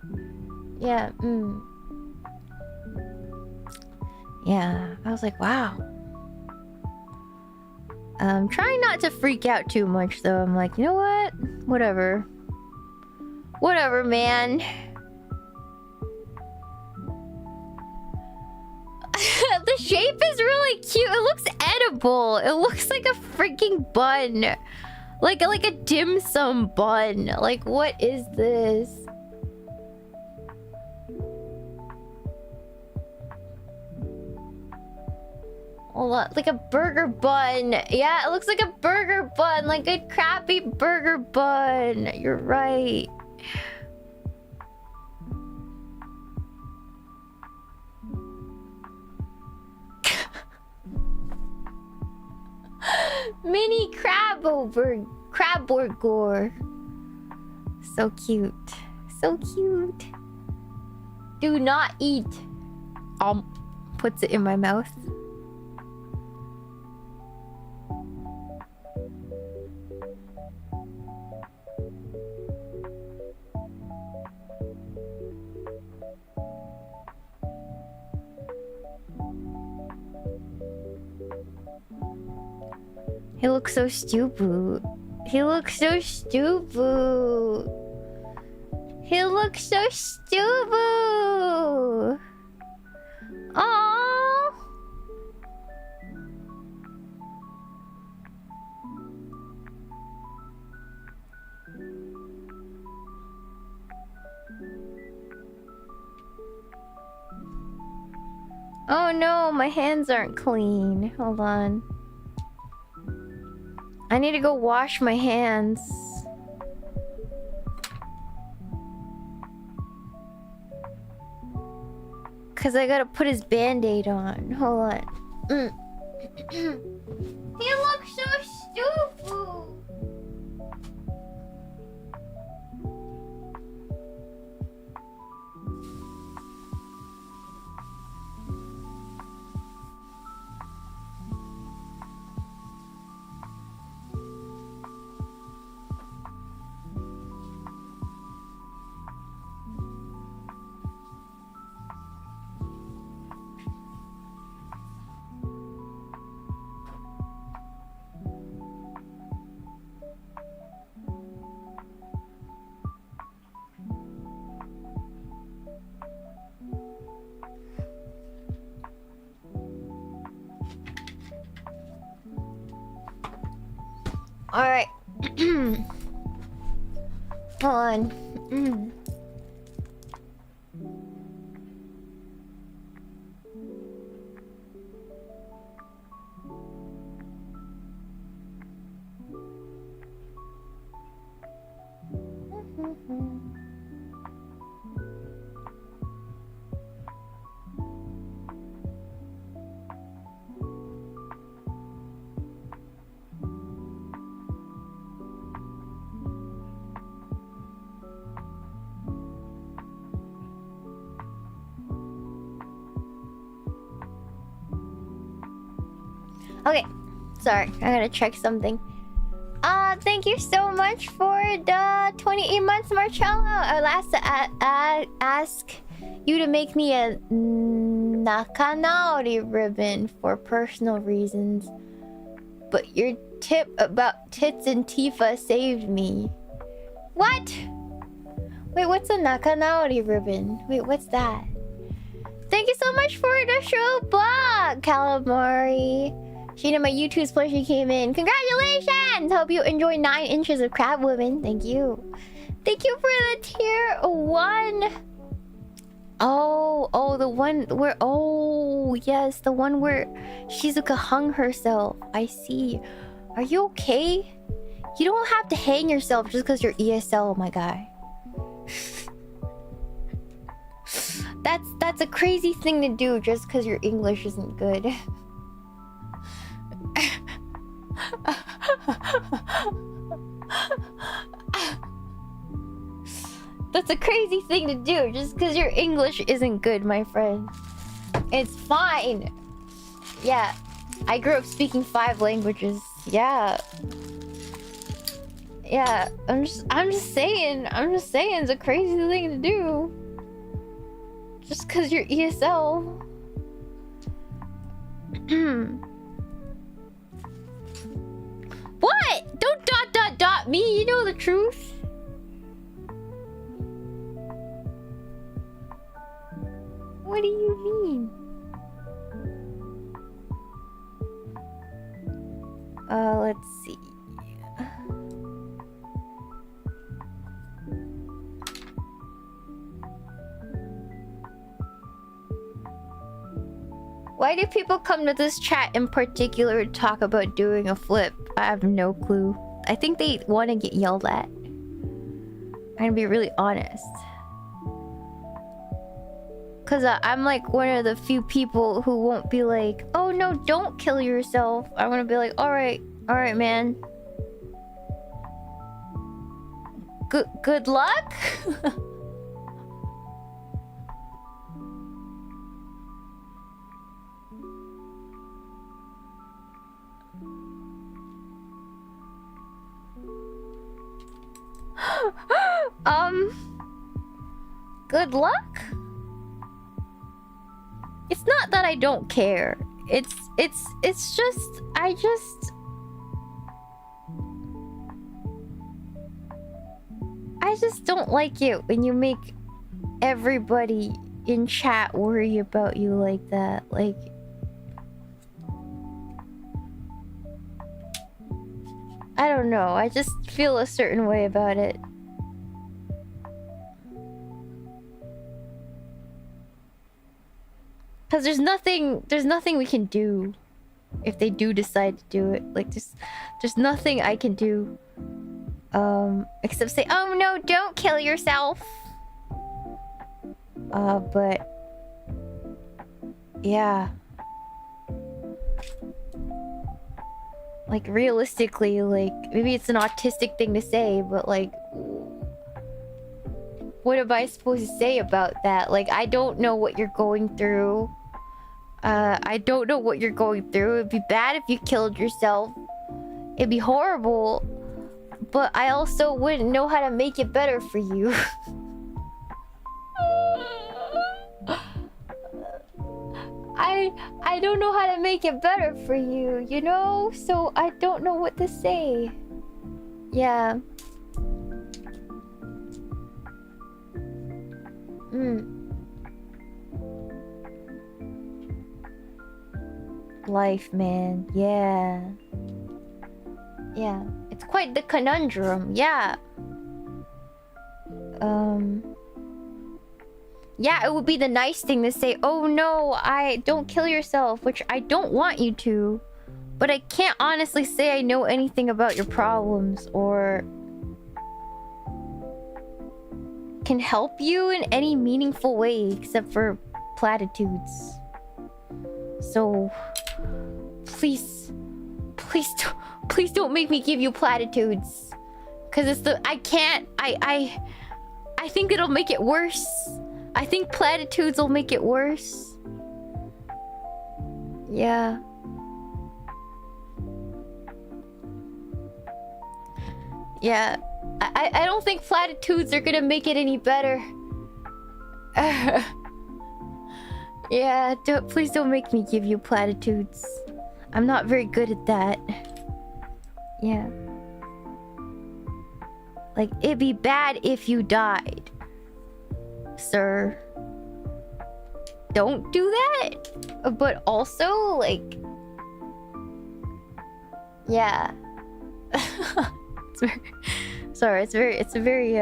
Yeah. Yeah. I was like, wow. I'm trying not to freak out too much, though. I'm like, you know what? Whatever. Whatever, man. The shape is really cute. It looks edible. It looks like a freaking bun. Like a dim sum bun. Like, what is this? Hold on, like a burger bun. Yeah, it looks like a burger bun. Like a crappy burger bun. You're right. Mini crab burger. So cute. So cute. Do not eat. puts it in my mouth. He looks so stupid. He looks so stupid. He looks so stupid. Aww. Oh no, my hands aren't clean. Hold on. I need to go wash my hands. Cause I gotta put his band-aid on. Hold on. He looks so stupid. All right. Hold on. Okay, sorry, I gotta check something. Thank you so much for the 28 months, Marcello. I'll ask you to make me a Nakanaori ribbon for personal reasons. But your tip about tits and Tifa saved me. What? Wait, what's a Nakanaori ribbon? Wait, what's that? Thank you so much for the show blog, Calamari. Shiina, my YouTube pleasure came in. Congratulations! Hope you enjoy 9 inches of Crab Woman. Thank you. Thank you for the tier 1. Oh, the one where... Oh, yes, the one where Shizuka hung herself. I see. Are you okay? You don't have to hang yourself just because you're ESL, my guy. That's a crazy thing to do just because your English isn't good. That's a crazy thing to do just because your English isn't good, my friend. It's fine. Yeah, I grew up speaking 5 languages. Yeah. Yeah, I'm just saying it's a crazy thing to do. Just because you're ESL. What? Don't dot me, you know the truth. What do you mean? Let's see. Why do people come to this chat in particular to talk about doing a flip? I have no clue. I think they want to get yelled at. I'm gonna be really honest. Cause I'm like one of the few people who won't be like, oh no, don't kill yourself. I'm gonna be like, alright, man. Good luck? Good luck? It's not that I don't care. It's just I just don't like it when you make everybody in chat worry about you like that. Like, I don't know. I just feel a certain way about it. Cause there's nothing we can do if they do decide to do it. Like, there's nothing I can do. Except say, oh no, don't kill yourself. But yeah. Like, realistically, like, maybe it's an autistic thing to say, but like, what am I supposed to say about that? Like, I don't know what you're going through. I don't know what you're going through. It'd be bad if you killed yourself. It'd be horrible. But I also wouldn't know how to make it better for you. I don't know how to make it better for you, you know? So I don't know what to say. Yeah. Life, man. Yeah. Yeah. It's quite the conundrum. Yeah. Yeah, it would be the nice thing to say, oh no, don't kill yourself, which I don't want you to. But I can't honestly say I know anything about your problems or can help you in any meaningful way except for platitudes. So please don't make me give you platitudes. Cause it's I think it'll make it worse. I think platitudes will make it worse. Yeah. Yeah. I don't think platitudes are gonna make it any better. Yeah, please don't make me give you platitudes. I'm not very good at that. Yeah. Like, it'd be bad if you died. Sir. Don't do that. But also, like... Yeah. It's a very,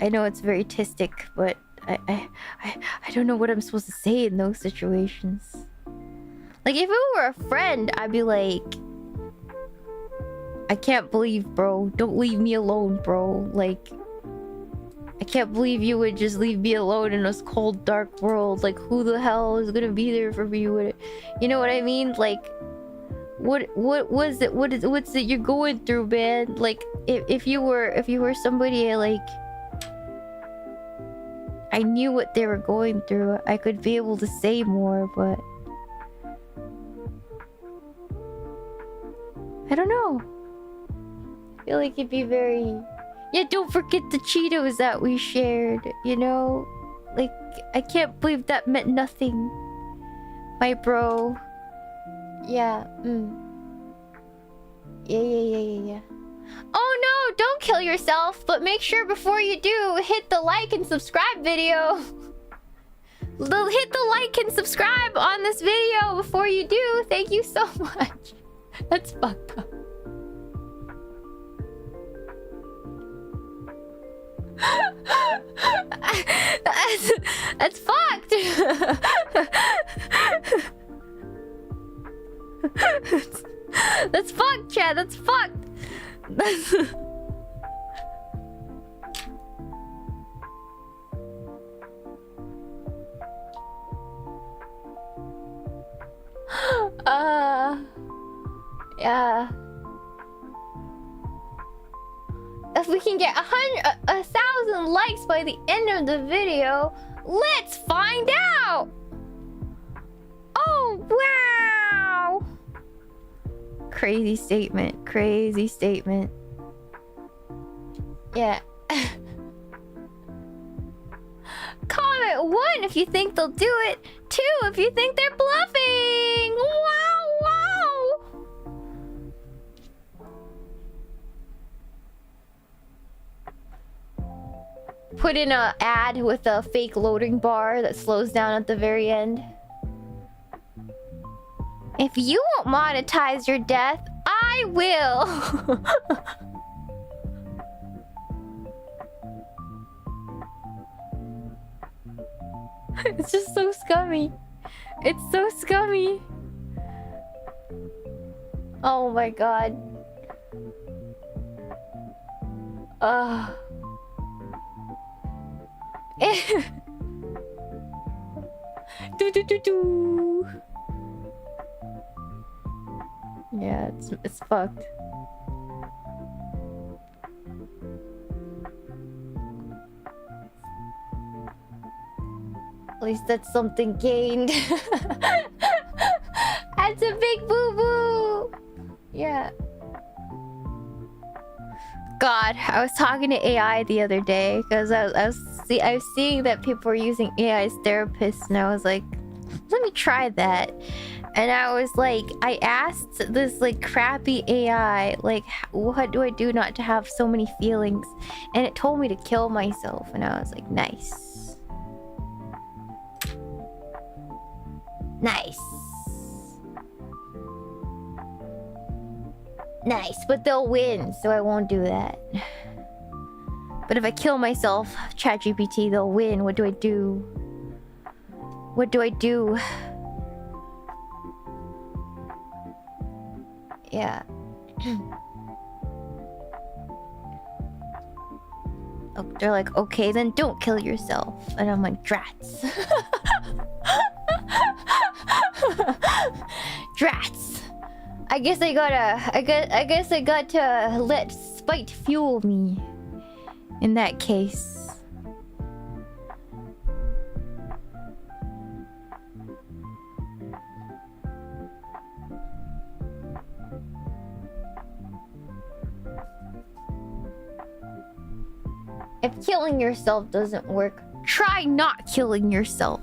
I know it's very autistic, but I don't know what I'm supposed to say in those situations. Like, if it were a friend, I'd be like, I can't believe, bro. Don't leave me alone, bro. Like, I can't believe you would just leave me alone in this cold, dark world. Like, who the hell is gonna be there for me? You know what I mean? Like, what was it? What's it you're going through, man? Like, if you were somebody like, I knew what they were going through, I could be able to say more, but I don't know. I feel like it'd be very... Yeah, don't forget the Cheetos that we shared, you know? Like, I can't believe that meant nothing. My bro. Yeah, Yeah. Oh no, don't kill yourself, but make sure before you do, hit the like and subscribe video. Hit the like and subscribe on this video before you do. Thank you so much. That's fucked up. That's fucked. That's fucked, Chad. That's fucked. Yeah. If we can get 1,000 likes by the end of the video, let's find out. Oh wow! Crazy statement. Crazy statement. Yeah. Comment 1 if you think they'll do it. 2 if you think they're bluffing. Wow, wow. Put in a ad with a fake loading bar that slows down at the very end. If you won't monetize your death, I will. It's just so scummy. It's so scummy. Oh my god. Do do do do. Yeah, it's fucked. At least that's something gained. That's a big boo-boo. Yeah. God, I was talking to AI the other day because I was seeing that people were using AI as therapists, and I was like, let me try that. And I was like, I asked this like crappy AI, like, what do I do not to have so many feelings? And it told me to kill myself, and I was like, nice. Nice. Nice, but they'll win, so I won't do that. But if I kill myself, ChatGPT, they'll win. What do I do? What do I do? Yeah. Oh, they're like, okay, then don't kill yourself. And I'm like, drats. Drats. I guess I got to let spite fuel me. In that case. If killing yourself doesn't work, try not killing yourself.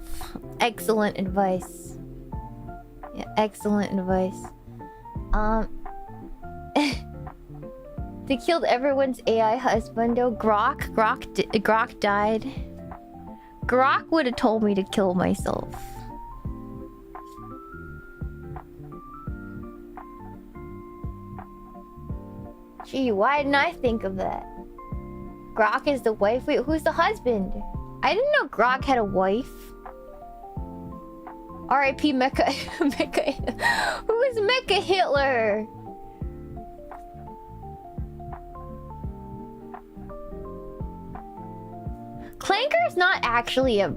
Excellent advice. Yeah, excellent advice. They killed everyone's AI husbando. Grok died. Grok would have told me to kill myself. Gee, why didn't I think of that? Grok is the wife? Wait, who's the husband? I didn't know Grok had a wife. R.I.P. Mecha... Who is Mecha Hitler? Clanker is not actually a...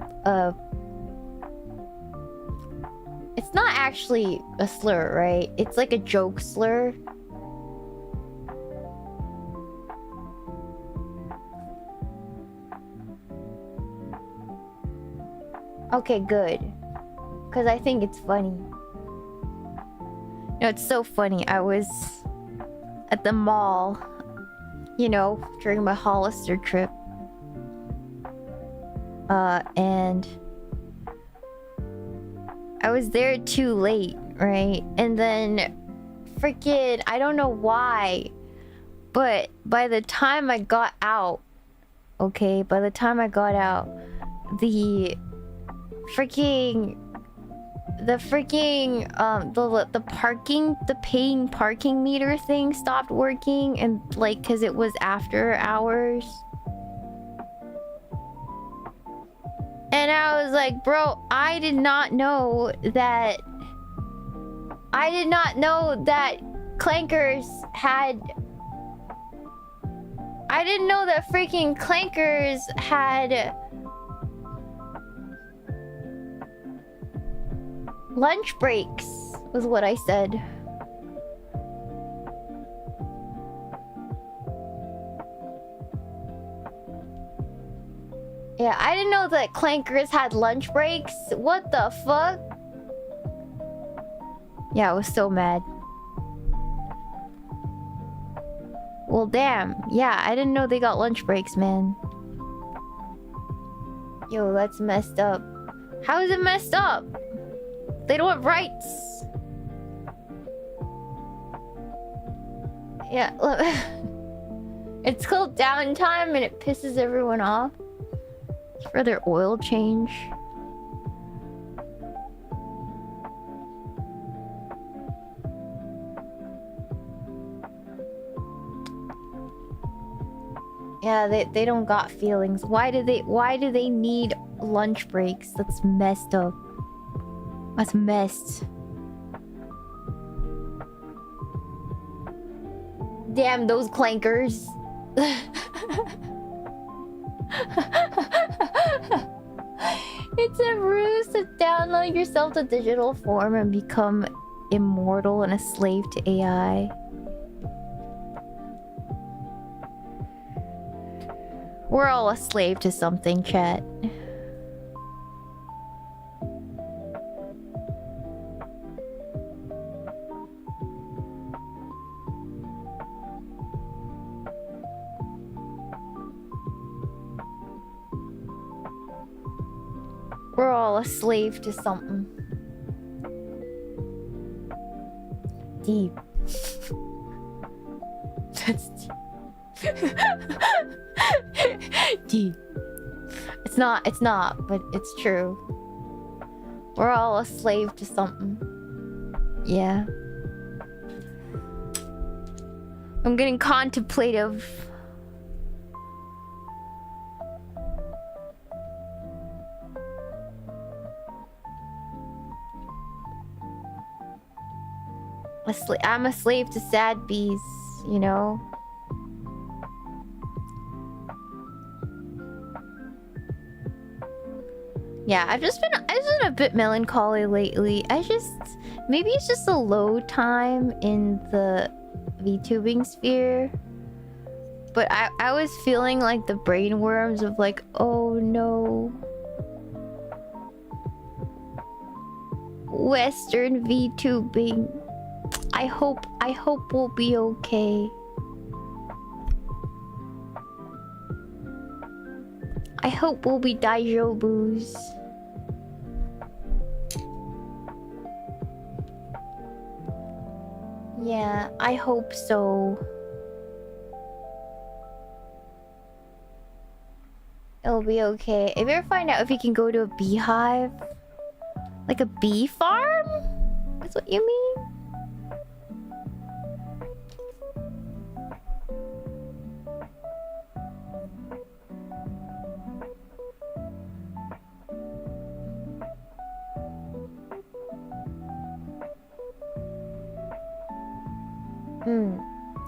It's not actually a slur, right? It's like a joke slur. Okay, good. Because I think it's funny. No, it's so funny. I was at the mall, you know, during my Hollister trip. And I was there too late, right? And then freaking, I don't know why, but by the time I got out, okay, by the time I got out, the paying parking meter thing stopped working, and like, cause it was after hours. And I was like, bro, I did not know that Clankers had... I didn't know that freaking Clankers had... lunch breaks, was what I said. Yeah, I didn't know that Clankers had lunch breaks. What the fuck? Yeah, I was so mad. Well, damn. Yeah, I didn't know they got lunch breaks, man. Yo, that's messed up. How is it messed up? They don't have rights. Yeah, look. It's called downtime and it pisses everyone off. It's for their oil change. Yeah, they don't got feelings. Why do they need lunch breaks? That's messed up. That's messed. Damn those clankers. It's a ruse to download yourself to digital form and become immortal and a slave to AI. We're all a slave to something, chat. We're all a slave to something. Deep. That's deep. Deep. It's not, but it's true. We're all a slave to something. Yeah. I'm getting contemplative. I'm a slave to sad bees, you know? Yeah, I've just been a bit melancholy lately. Maybe it's just a low time in the VTubing sphere. But I was feeling like the brainworms of like, oh no. Western VTubing. I hope we'll be okay. I hope we'll be daijobus. Yeah, I hope so. It'll be okay. If you ever find out if you can go to a beehive, like a bee farm, that's what you mean?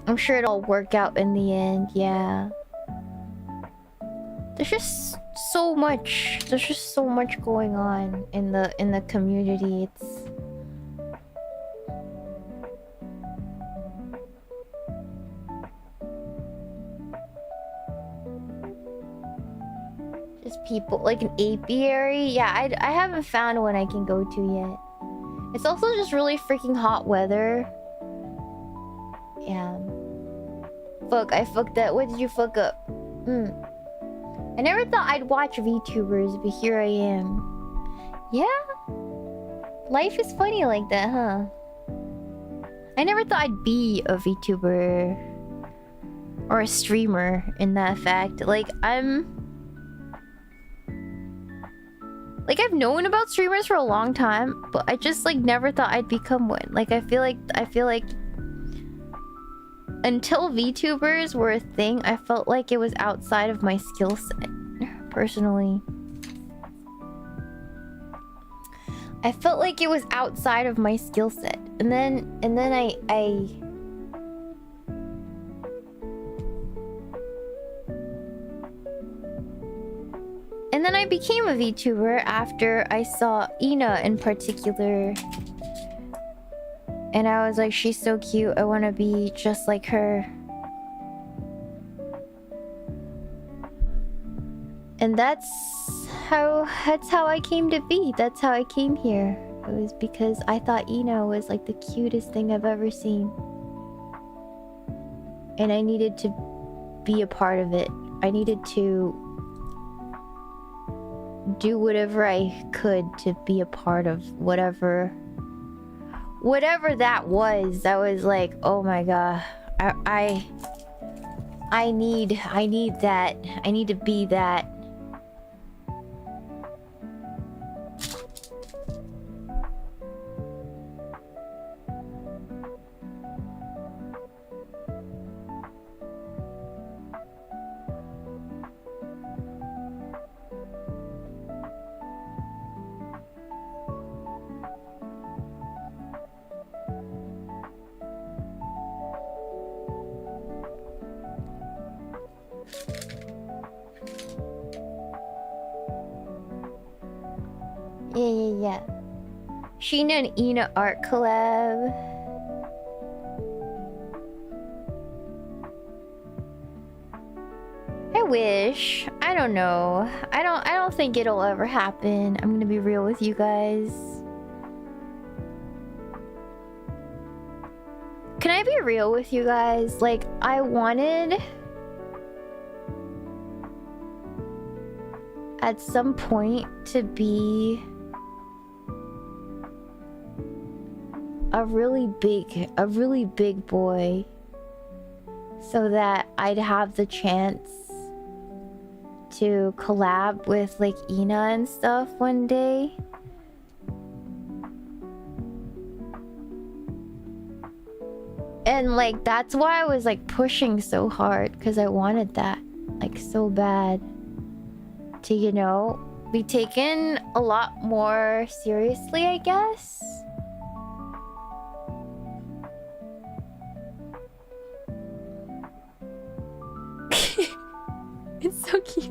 I'm sure it'll work out in the end, yeah. There's just so much going on in the community. It's just people like an apiary. Yeah, I haven't found one I can go to yet. It's also just really freaking hot weather. Yeah. Fuck, I fucked up. What did you fuck up? I never thought I'd watch VTubers, but here I am. Yeah? Life is funny like that, huh? I never thought I'd be a VTuber. Or a streamer, in that fact. Like, I've known about streamers for a long time, but I just, like, never thought I'd become one. Like, I feel like... Until VTubers were a thing, I felt like it was outside of my skill set, personally. I felt like it was outside of my skill set. And then I became a VTuber after I saw Ina in particular. And I was like, she's so cute, I want to be just like her. And that's how I came to be. That's how I came here. It was because I thought Ina was like the cutest thing I've ever seen. and I needed to be a part of it. I needed to do whatever I could to be a part of whatever that was. I was like, oh my god, I need that. I need to be that. Yeah. Shiina and Ina art collab. I wish. I don't know. I don't think it'll ever happen. I'm gonna be real with you guys. Can I be real with you guys? Like, I wanted at some point to be a really big boy, so that I'd have the chance to collab with like Ina and stuff one day. And like that's why I was like pushing so hard, because I wanted that like so bad to, you know, be taken a lot more seriously, I guess. It's so cute.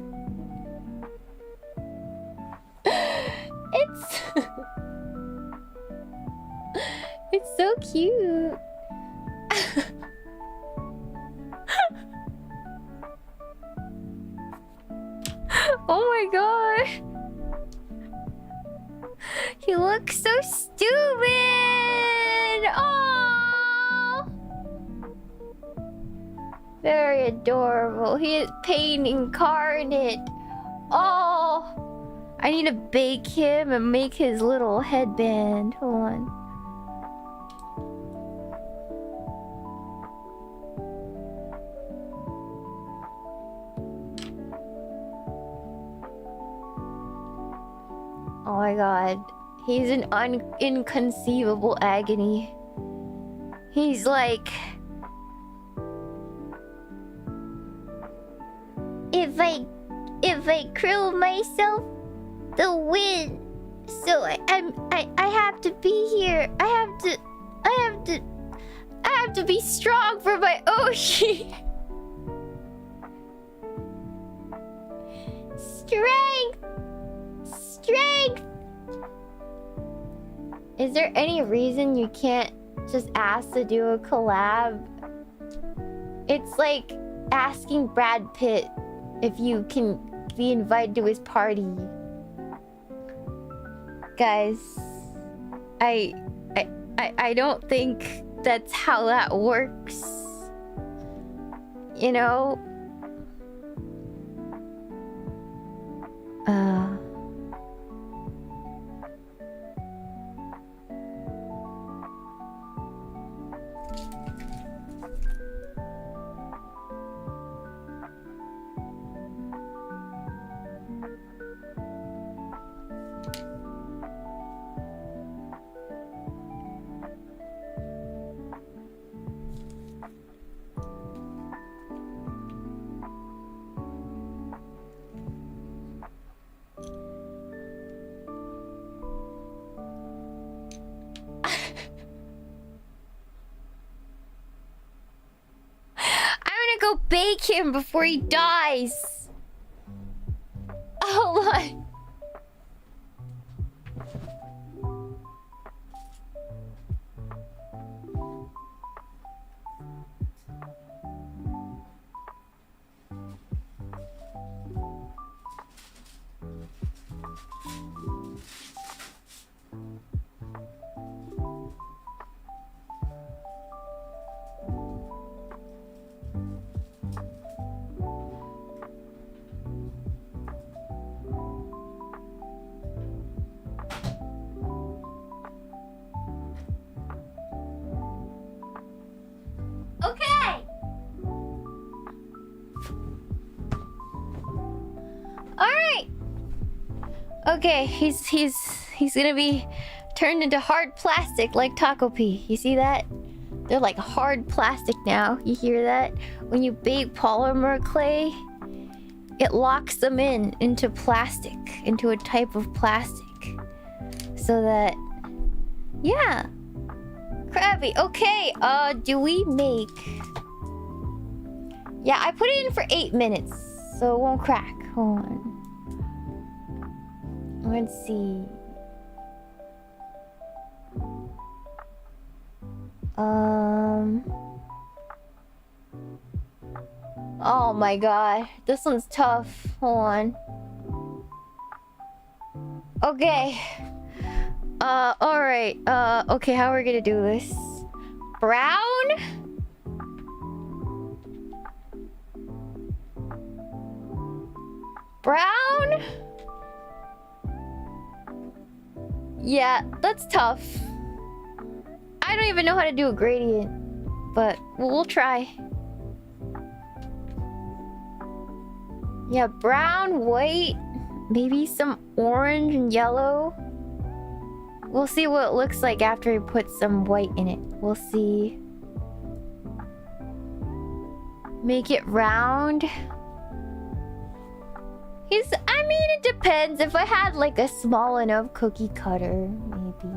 It's so cute. Oh my god. He looks so stupid. Oh. Very adorable. He is pain incarnate. Oh. I need to bake him and make his little headband. Hold on. Oh my god. He's in inconceivable agony. He's like... If I curl myself, the wind. So I have to be here. I have to be strong for my Oshi. Strength. Is there any reason you can't just ask to do a collab? It's like asking Brad Pitt if you can be invited to his party. Guys, I don't think that's how that works. You know? Go bake him before he dies. Hold on. Alright! Okay, he's gonna be turned into hard plastic like Tako P. You see that? They're like hard plastic now. You hear that? When you bake polymer clay, it locks them into plastic, into a type of plastic. So that... Yeah. Krabby. Okay, do we make... Yeah, I put it in for 8 minutes, so it won't crack. Hold on. Let's see. Oh my god. This one's tough. Hold on. Okay. Alright. Okay, how are we gonna do this? Brown? Brown? Yeah, that's tough. I don't even know how to do a gradient, but we'll try. Yeah, brown, white, maybe some orange and yellow. We'll see what it looks like after we put some white in it. We'll see. Make it round. I mean, it depends. If I had like a small enough cookie cutter, maybe.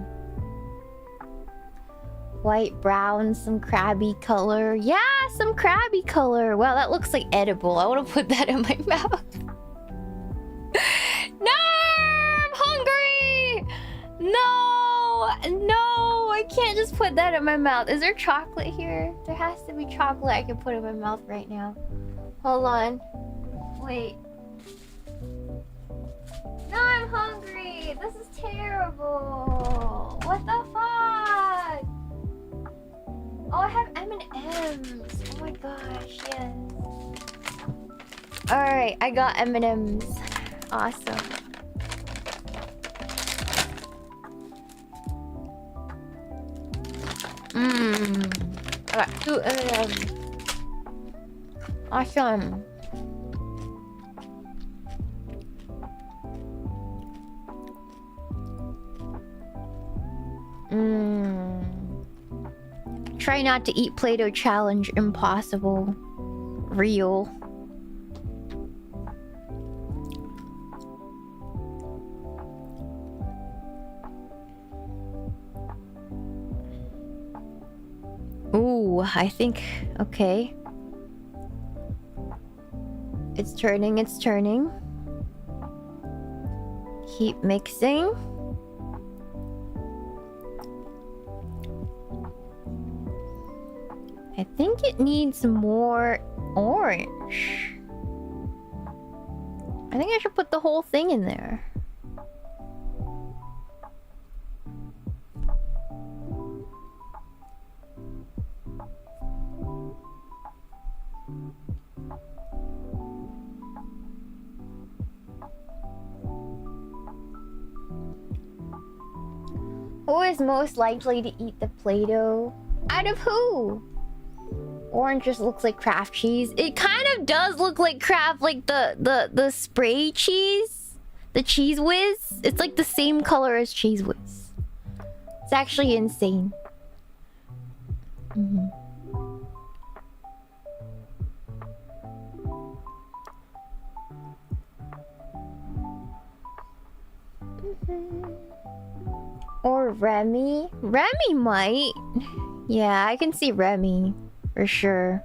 White, brown, some crabby color. Yeah, some crabby color. Wow, that looks like edible. I want to put that in my mouth. No, I'm hungry. No, I can't just put that in my mouth. Is there chocolate here? There has to be chocolate I can put in my mouth right now. Hold on. Wait. No, I'm hungry. This is terrible. What the fuck? Oh, I have M&Ms. Oh my gosh, yes. Alright, I got M&Ms. Awesome. I got 2 M&Ms. Awesome. Try not to eat Play-Doh challenge. Impossible. Real. Ooh, I think... Okay. It's turning, it's turning. Keep mixing. I think it needs more orange. I think I should put the whole thing in there. Who is most likely to eat the Play-Doh? Out of who? Orange just looks like Kraft cheese. It kind of does look like Kraft, like the spray cheese. The Cheese Whiz. It's like the same color as Cheese Whiz. It's actually insane. Or Remy. Remy might. Yeah, I can see Remy. For sure.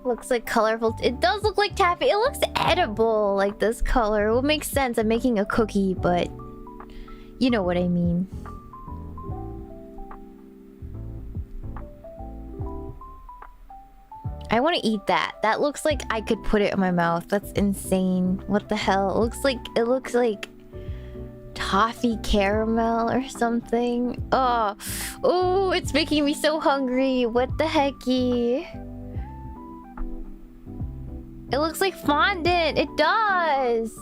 Looks like colorful. It does look like taffy. It looks edible, like this color. It would make sense. I'm making a cookie, but you know what I mean. I want to eat that. That looks like I could put it in my mouth. That's insane. What the hell? It looks like toffee caramel or something. Oh, it's making me so hungry. What the hecky? It looks like fondant. It does.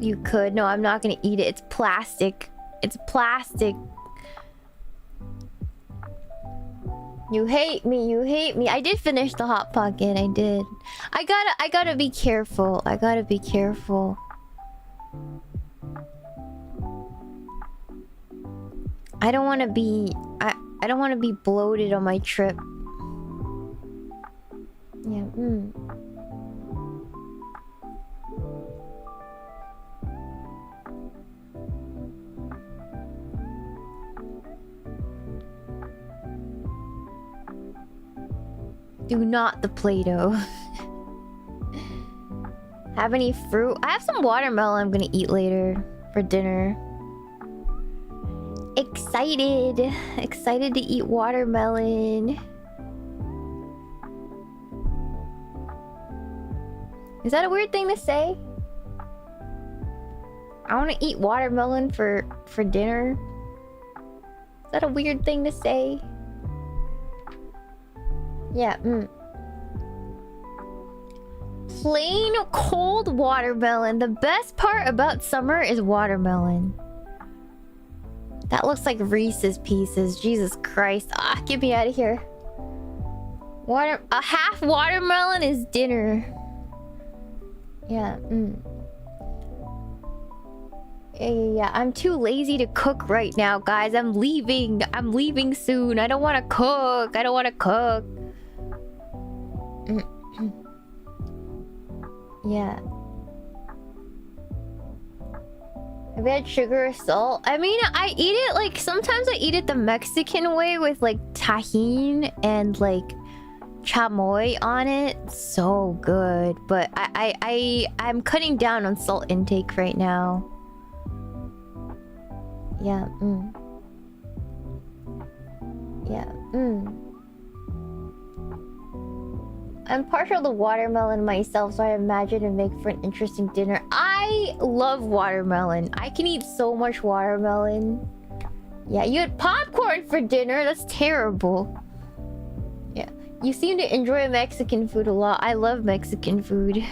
You could. No, I'm not gonna eat it. It's plastic. It's plastic. You hate me. You hate me. I did finish the Hot Pocket. I did. I gotta be careful. I gotta be careful. I don't want to be... I don't want to be bloated on my trip. Yeah, Do not the Play-Doh. Have any fruit? I have some watermelon I'm gonna eat later for dinner. Excited. Excited to eat watermelon. Is that a weird thing to say? I want to eat watermelon for dinner. Is that a weird thing to say? Yeah, Plain cold watermelon. The best part about summer is watermelon. That looks like Reese's Pieces. Jesus Christ. Ah, get me out of here. A half watermelon is dinner. Yeah, Yeah. I'm too lazy to cook right now, guys. I'm leaving. I'm leaving soon. I don't want to cook. I don't want to cook. Yeah. Have you had sugar or salt? I mean, I eat it like... Sometimes I eat it the Mexican way with like tahini and like chamoy on it. So good. But I'm cutting down on salt intake right now. Yeah, Yeah, I'm partial to watermelon myself, so I imagine it'd make for an interesting dinner. I love watermelon. I can eat so much watermelon. Yeah, you had popcorn for dinner? That's terrible. Yeah, you seem to enjoy Mexican food a lot. I love Mexican food.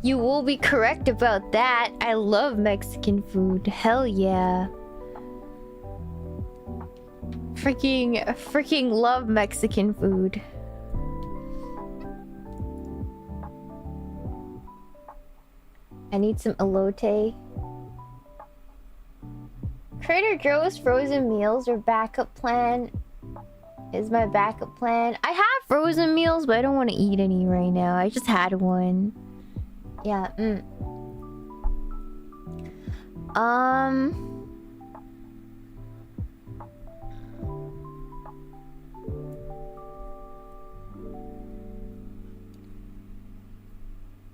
You will be correct about that. I love Mexican food. Hell yeah. Freaking love Mexican food. I need some elote. Trader Joe's frozen meals or backup plan is my backup plan. I have frozen meals, but I don't want to eat any right now. I just had one. Yeah,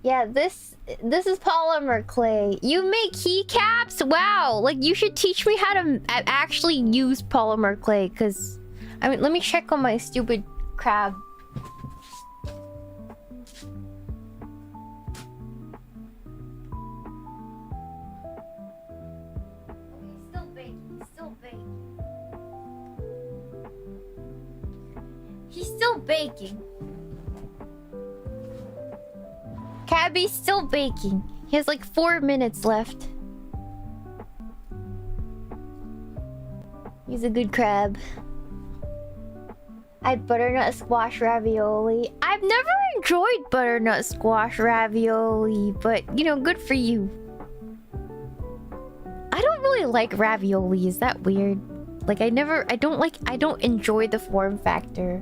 Yeah, this is polymer clay. You make keycaps? Wow, like you should teach me how to actually use polymer clay, because I mean, let me check on my stupid crab. He's still baking. Krabby's still baking. He has like 4 minutes left. He's a good crab. I had butternut squash ravioli. I've never enjoyed butternut squash ravioli, but you know, good for you. I don't really like ravioli. Is that weird? Like I don't enjoy the form factor.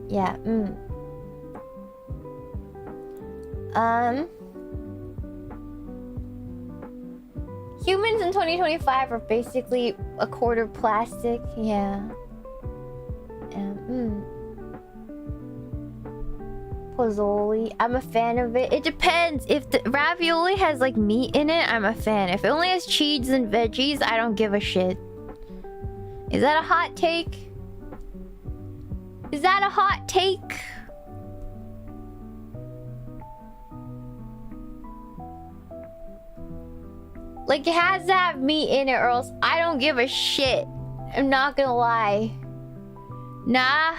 Yeah, Humans in 2025 are basically a quarter plastic. Yeah. Pozzoli. I'm a fan of it. It depends. If the ravioli has like meat in it, I'm a fan. If it only has cheese and veggies, I don't give a shit. Is that a hot take? Is that a hot take? Like, it has to have meat in it or else I don't give a shit. I'm not gonna lie. Nah.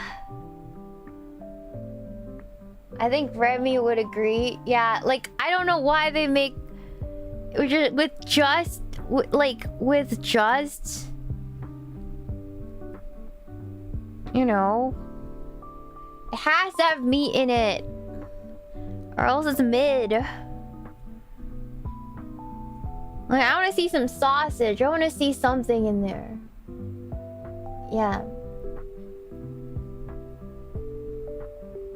I think Remy would agree. Yeah, like, I don't know why they make with just you know, it has to have meat in it, or else it's mid. Like, I want to see some sausage. I want to see something in there. Yeah.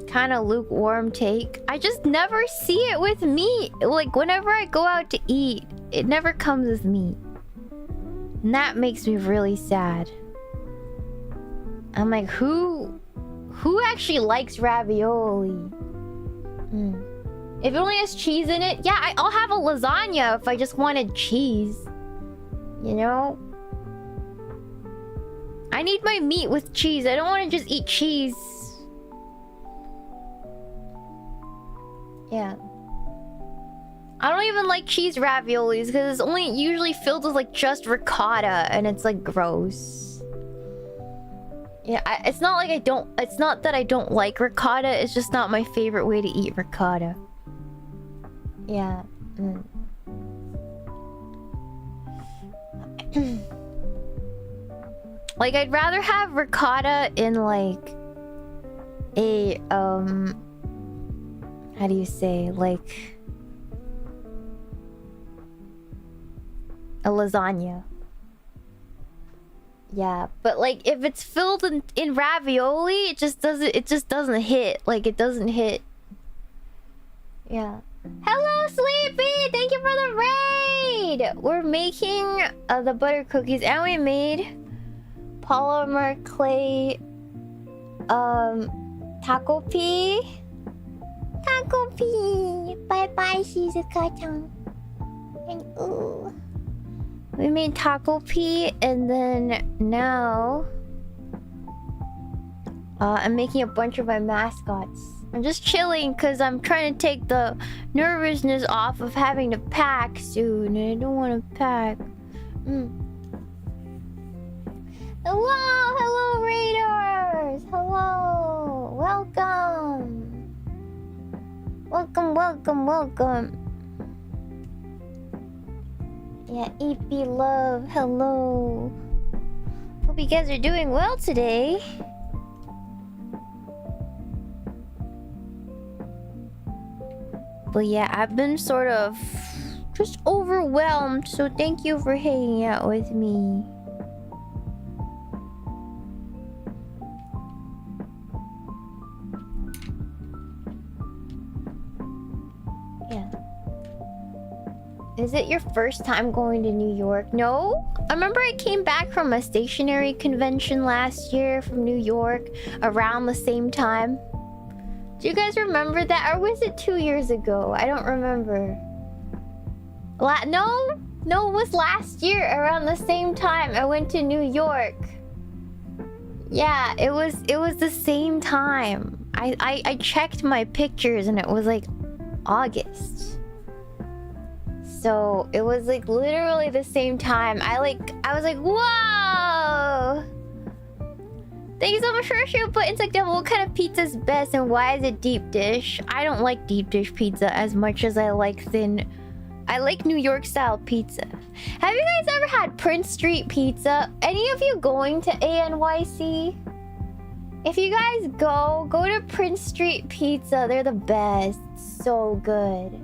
Kind of lukewarm take. I just never see it with meat. Like, whenever I go out to eat, it never comes with meat. And that makes me really sad. I'm like, who actually likes ravioli? If it only has cheese in it, yeah, I'll have a lasagna if I just wanted cheese. You know? I need my meat with cheese. I don't want to just eat cheese. Yeah. I don't even like cheese raviolis because it's only usually filled with like just ricotta and it's like gross. Yeah, it's not like it's not that I don't like ricotta, it's just not my favorite way to eat ricotta. Yeah. Like, I'd rather have ricotta in like a how do you say, like a lasagna. Yeah, but like if it's filled in ravioli, it just doesn't hit. Like, it doesn't hit. Yeah. Hello, Sleepy! Thank you for the raid! We're making the butter cookies, and we made polymer clay Takopi. Takopi! Bye-bye, Shizuka-chan. And ooh. We made Takopi, and then now I'm making a bunch of my mascots. I'm just chilling because I'm trying to take the nervousness off of having to pack soon, and I don't want to pack. Hello, raiders! Hello! Welcome! Yeah, EP love, hello. Hope you guys are doing well today. But yeah, I've been sort of just overwhelmed, so thank you for hanging out with me. Yeah. Is it your first time going to New York? No? I remember I came back from a stationery convention last year from New York around the same time. Do you guys remember that? Or was it 2 years ago? I don't remember. No, it was last year around the same time I went to New York. Yeah, it was the same time. I checked my pictures and it was like August. So it was like literally the same time. I was like, whoa! Thank you so much for sharing. But Insect Devil, what kind of pizza is best and why is it deep dish? I don't like deep dish pizza as much as I like thin. I like New York style pizza. Have you guys ever had Prince Street pizza? Any of you going to ANYC? If you guys go to Prince Street Pizza. They're the best. So good.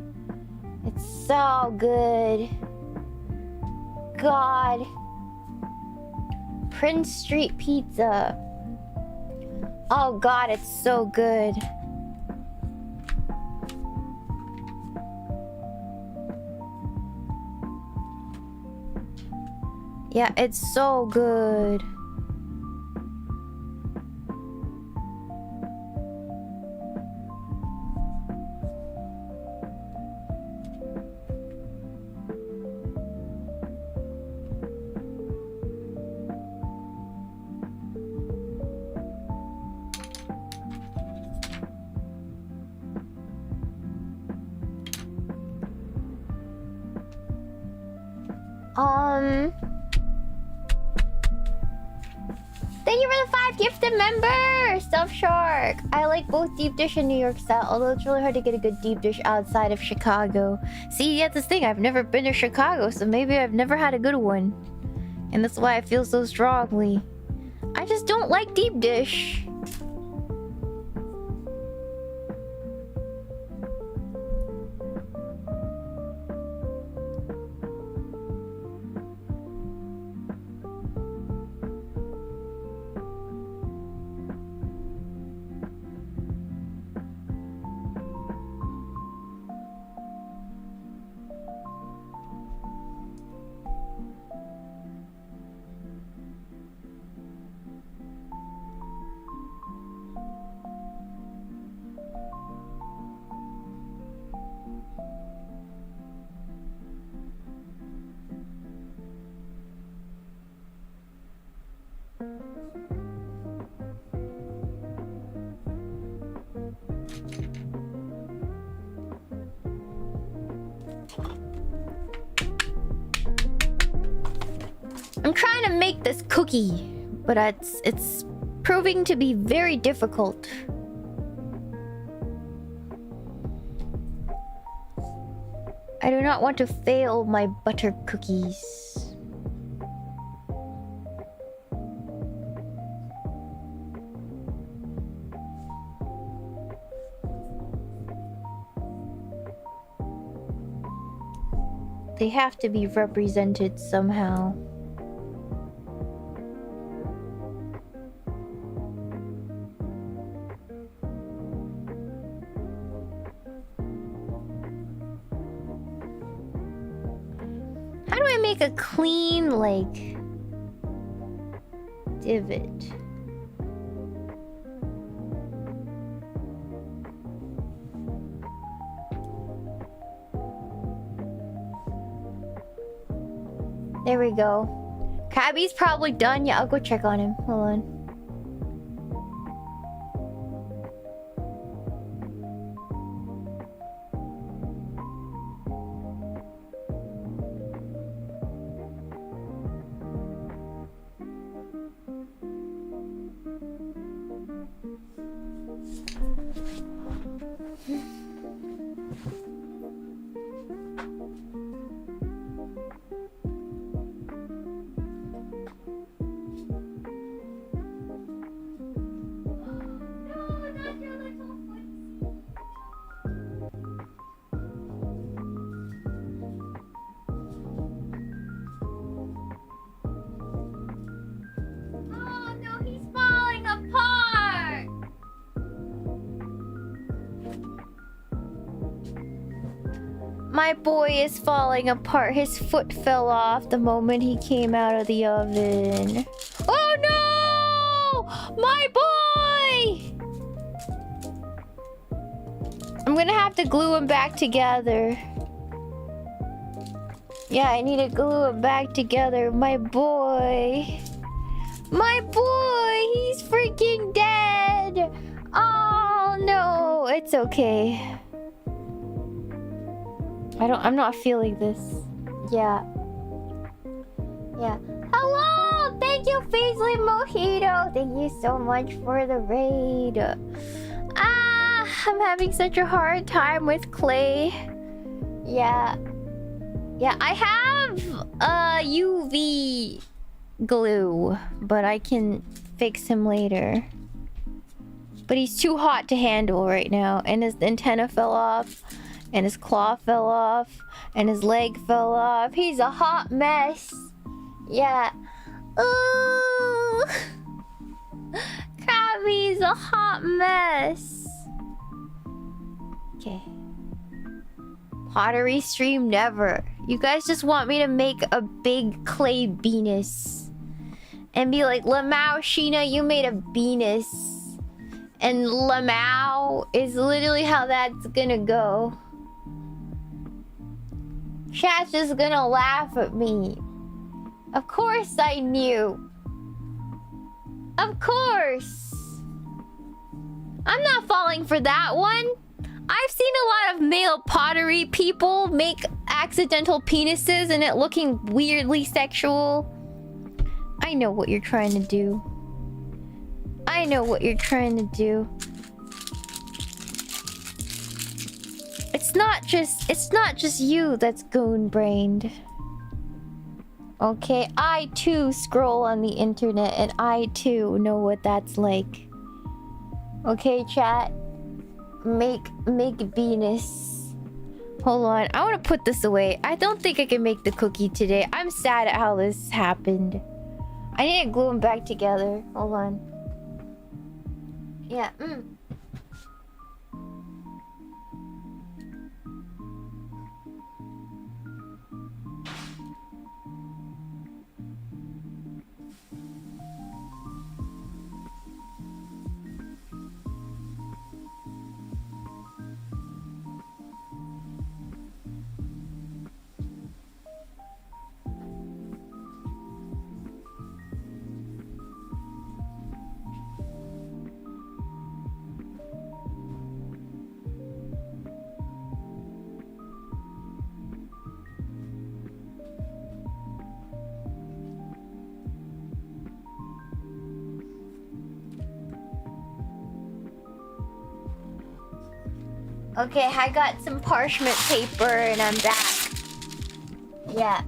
It's so good. God. Prince Street Pizza. Oh God, it's so good. Yeah, it's so good. Thank you for the 5 gifted members! Stuffed Shark. I like both deep dish and New York style, although it's really hard to get a good deep dish outside of Chicago. See, that's the thing. I've never been to Chicago, so maybe I've never had a good one. And that's why I feel so strongly. I just don't like deep dish. I'm trying to make this cookie, but it's proving to be very difficult. I do not want to fail my butter cookies. They have to be represented somehow. How do I make a clean, like, divot? There we go. Krabby's probably done. Yeah, I'll go check on him. Hold on. My boy is falling apart. His foot fell off the moment he came out of the oven. Oh no! My boy! I'm gonna have to glue him back together. Yeah, I need to glue it back together. My boy. My boy! He's freaking dead! Oh no! It's okay. I'm not feeling this. Yeah. Yeah. Hello! Thank you, Paisley Mojito! Thank you so much for the raid. I'm having such a hard time with clay. Yeah. Yeah, I have UV glue, but I can fix him later. But he's too hot to handle right now, and his antenna fell off. And his claw fell off. And his leg fell off. He's a hot mess. Yeah. Ooh. Krabby's a hot mess. Okay. Pottery stream never. You guys just want me to make a big clay Venus. And be like, Meemaw, Shiina, you made a Venus. And Meemaw is literally how that's gonna go. Chat's just gonna laugh at me. Of course I knew. Of course. I'm not falling for that one. I've seen a lot of male pottery people make accidental penises and it looking weirdly sexual. I know what you're trying to do. I know what you're trying to do. It's not just you that's goon-brained. Okay, I too scroll on the internet and I too know what that's like. Okay, chat. Make Venus. Hold on, I want to put this away. I don't think I can make the cookie today. I'm sad at how this happened. I need to glue them back together. Hold on. Yeah. Okay, I got some parchment paper and I'm back. Yeah.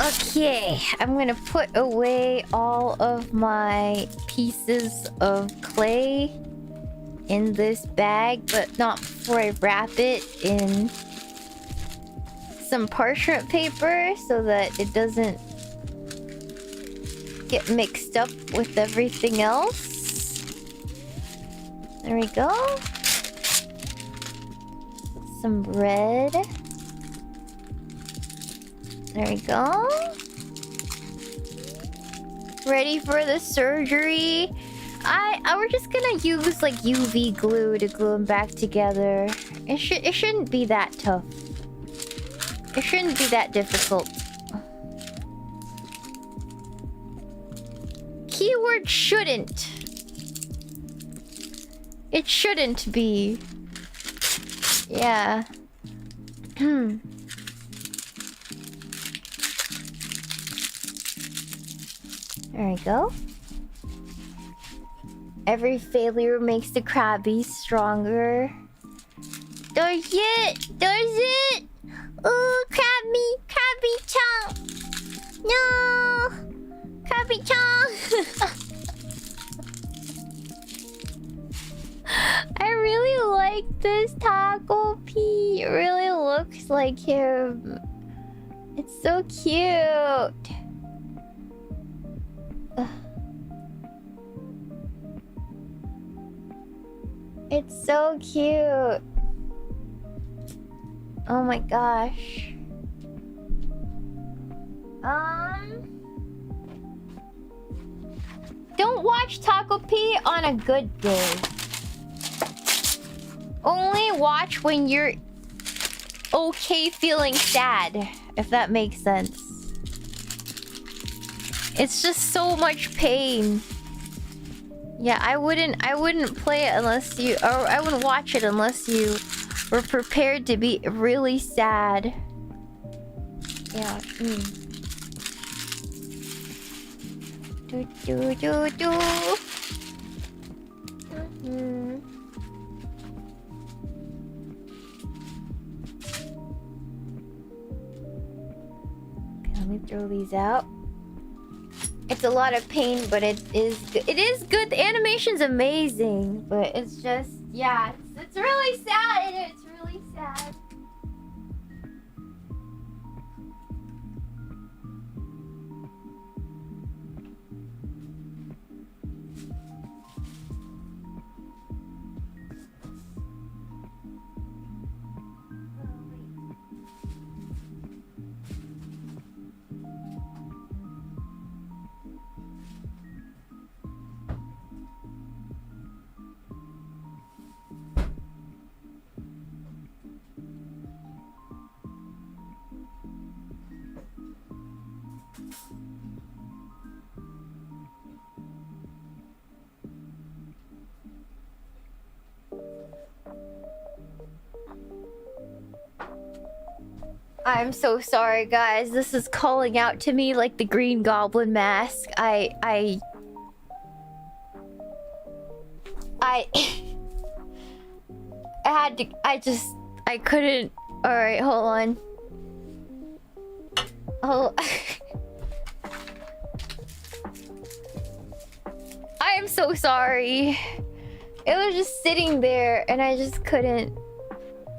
Okay, I'm gonna put away all of my pieces of clay in this bag, but not before I wrap it in some parchment paper so that it doesn't get mixed up with everything else. There we go. Some bread. There we go. Ready for the surgery. We're just gonna use like UV glue to glue them back together. It shouldn't be that tough. It shouldn't be that difficult. Keyword shouldn't. It shouldn't be. Yeah. There we go. Every failure makes the Krabby stronger. Does it? Does it? Ooh, Krabby-chan! No! Krabby-chan! I really like this Tako P. It really looks like him. It's so cute. It's so cute. Oh my gosh. Don't watch Tako P on a good day. Only watch when you're okay feeling sad, if that makes sense. It's just so much pain. Yeah, I wouldn't play it unless you, or I wouldn't watch it unless you were prepared to be really sad. Yeah. Do do do do. Let me throw these out. It's a lot of pain, but it is good. The animation's amazing, but it's just, yeah, it's really sad. It's really sad. I'm so sorry, guys. This is calling out to me like the Green Goblin mask. I I had to. I couldn't. All right, hold on. Oh. I am so sorry. It was just sitting there and I just couldn't.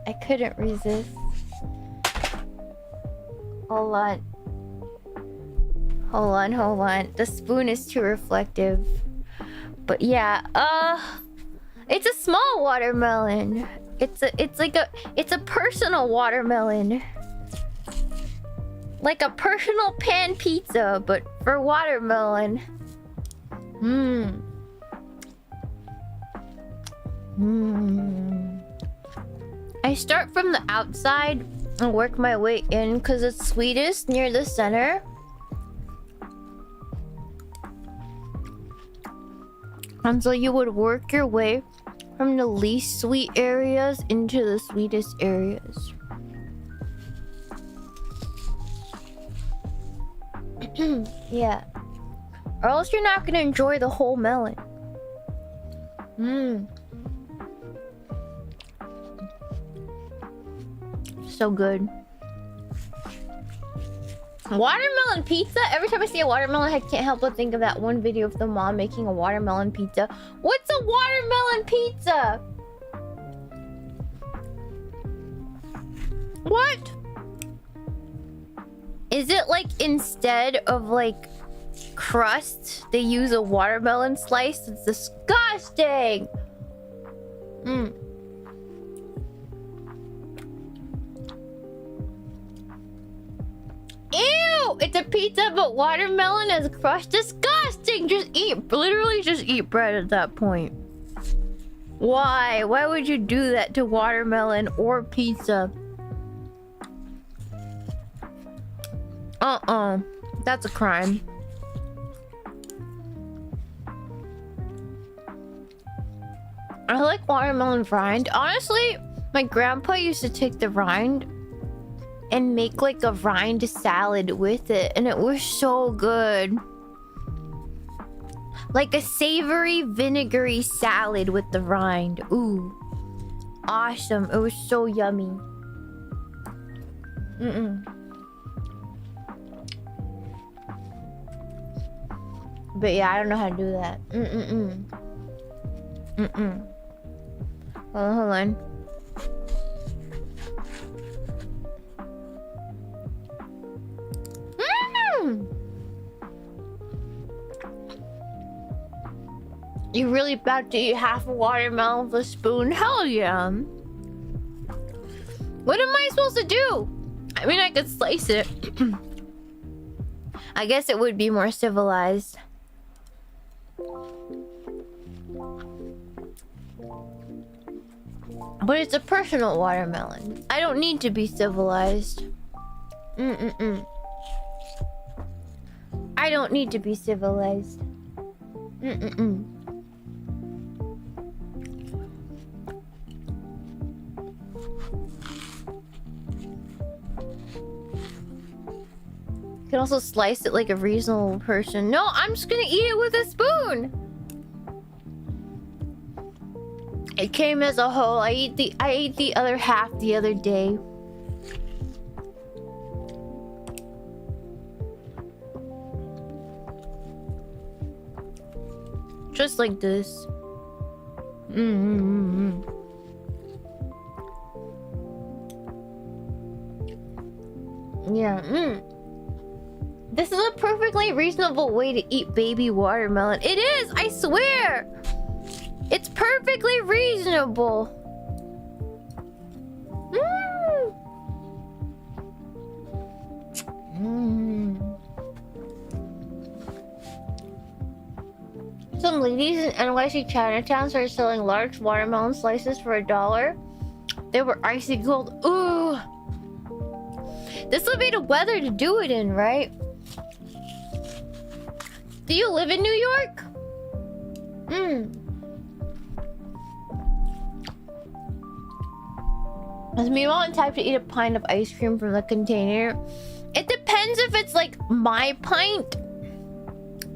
I couldn't resist. Hold on. Hold on, hold on. The spoon is too reflective. But yeah, it's a small watermelon. It's a personal watermelon. Like a personal pan pizza, but for watermelon. I start from the outside and work my way in because it's sweetest near the center. And so you would work your way from the least sweet areas into the sweetest areas. Yeah. Or else you're not gonna enjoy the whole melon. So good. Watermelon pizza? Every time I see a watermelon, I can't help but think of that one video of the mom making a watermelon pizza. What's a watermelon pizza? What? Is it like instead of like crust, they use a watermelon slice? It's disgusting. Ew! It's a pizza but watermelon as crust. Disgusting! Just eat, literally just eat bread at that point. Why? Why would you do that to watermelon or pizza? That's a crime. I like watermelon rind. Honestly, my grandpa used to take the rind and make like a rind salad with it, and it was so good. Like a savory, vinegary salad with the rind. Ooh. Awesome. It was so yummy. But yeah, I don't know how to do that. Hold on. You really about to eat half a watermelon with a spoon? Hell yeah. What am I supposed to do? I mean, I could slice it. I guess it would be more civilized. But it's a personal watermelon. I don't need to be civilized. I don't need to be civilized. You can also slice it like a reasonable person. No, I'm just gonna eat it with a spoon. It came as a whole. I ate the other half the other day. Just like this. Yeah. This is a perfectly reasonable way to eat baby watermelon. It is, I swear. It's perfectly reasonable. Some ladies in NYC Chinatown started selling large watermelon slices for $1. They were icy cold. Ooh. This would be the weather to do it in, right? Do you live in New York? Is Meemaw in type to eat a pint of ice cream from the container? It depends if it's like my pint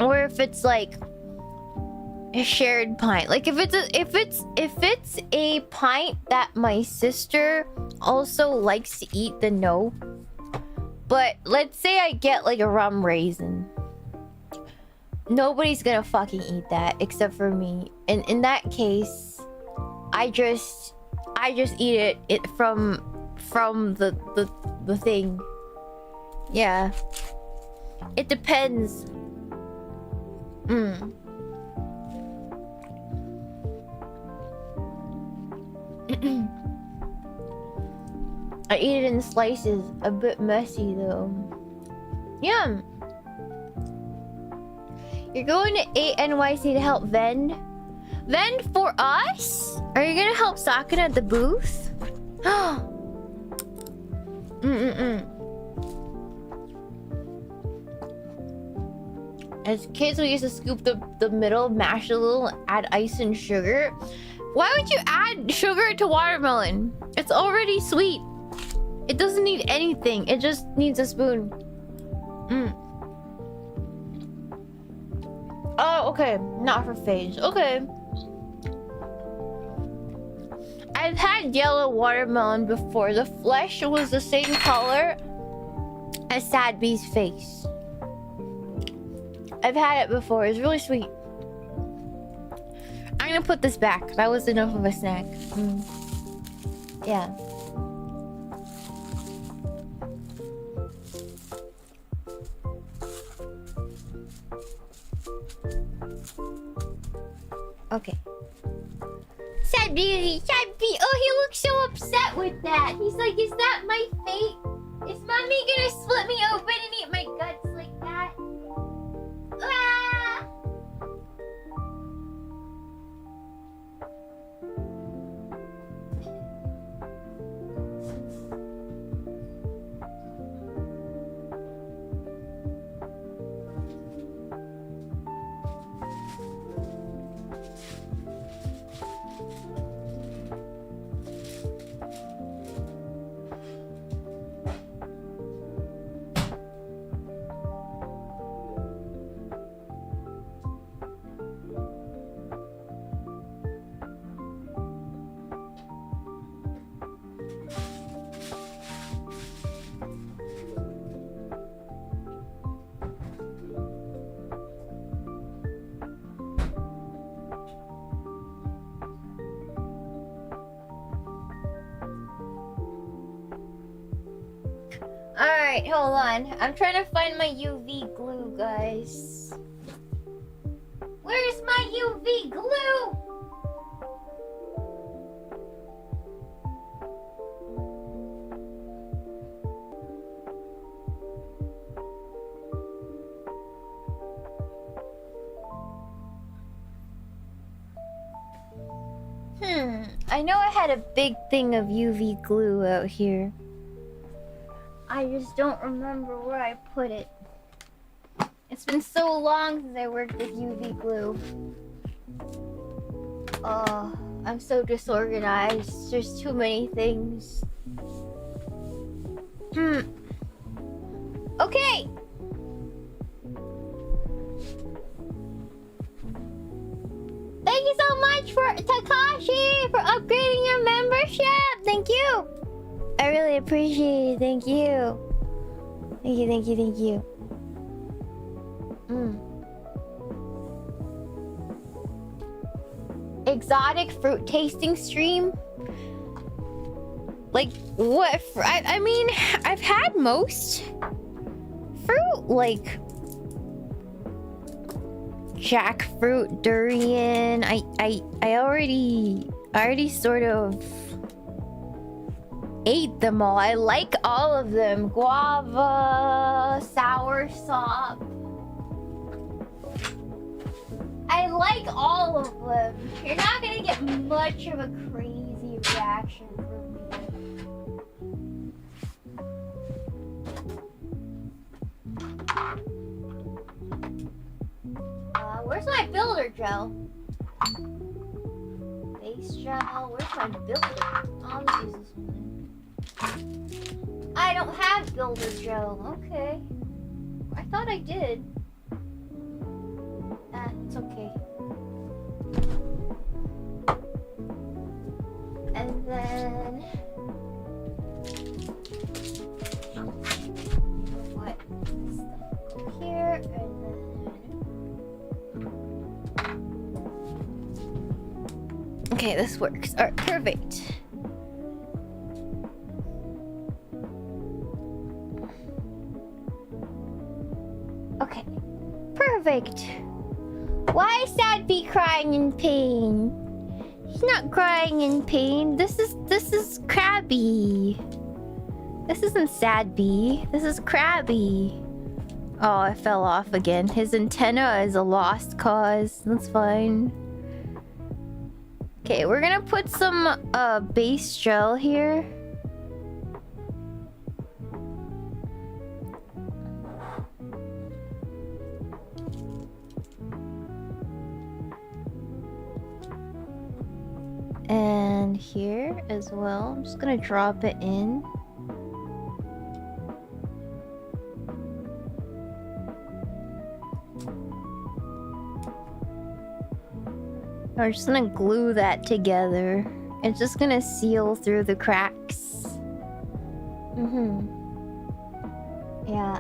or if it's like A shared pint. Like if it's a pint that my sister also likes to eat, then no. But let's say I get like a rum raisin. Nobody's gonna fucking eat that except for me. And in that case, I just eat it from the thing. Yeah. It depends. I eat it in slices. A bit messy though. Yum. You're going to NYC to help vend? Vend for us? Are you gonna help Sakura at the booth? As kids, we used to scoop the middle, mash a little, add ice and sugar. Why would you add sugar to watermelon? It's already sweet. It doesn't need anything. It just needs a spoon. Oh, okay. Not for phage. Okay. I've had yellow watermelon before. The flesh was the same color as Sad Bee's face. I've had it before. It's really sweet. I'm gonna put this back. That was enough of a snack. Yeah. Okay. Sad Bee. Oh, he looks so upset with that. He's like, is that my fate? Is mommy gonna split me open and eat my guts like that? Ah! Alright, hold on. I'm trying to find my UV glue, guys. Where's my UV glue? I know I had a big thing of UV glue out here. I just don't remember where I put it. It's been so long since I worked with UV glue. Oh, I'm so disorganized. There's too many things. Okay. Thank you so much for Takashi for upgrading your membership. Thank you. I really appreciate it. Thank you. Thank you, thank you, thank you. Exotic fruit tasting stream? Like, what? I mean, I've had most fruit, like jackfruit, durian. I already sort of ate them all. I like all of them. Guava, soursop. I like all of them. You're not gonna get much of a crazy reaction from me. Where's my builder gel? Base gel. Where's my builder? I'll use this one. I don't have builder gel. Okay. I thought I did. It's okay. Okay, this works. Alright, perfect. Okay. Perfect. Why is Sad Bee crying in pain? He's not crying in pain. This is Krabby. This isn't Sad Bee. This is Krabby. Oh, I fell off again. His antenna is a lost cause. That's fine. Okay, we're gonna put some base gel here. And here as well. I'm just gonna drop it in. We're just gonna glue that together. It's just gonna seal through the cracks. Yeah.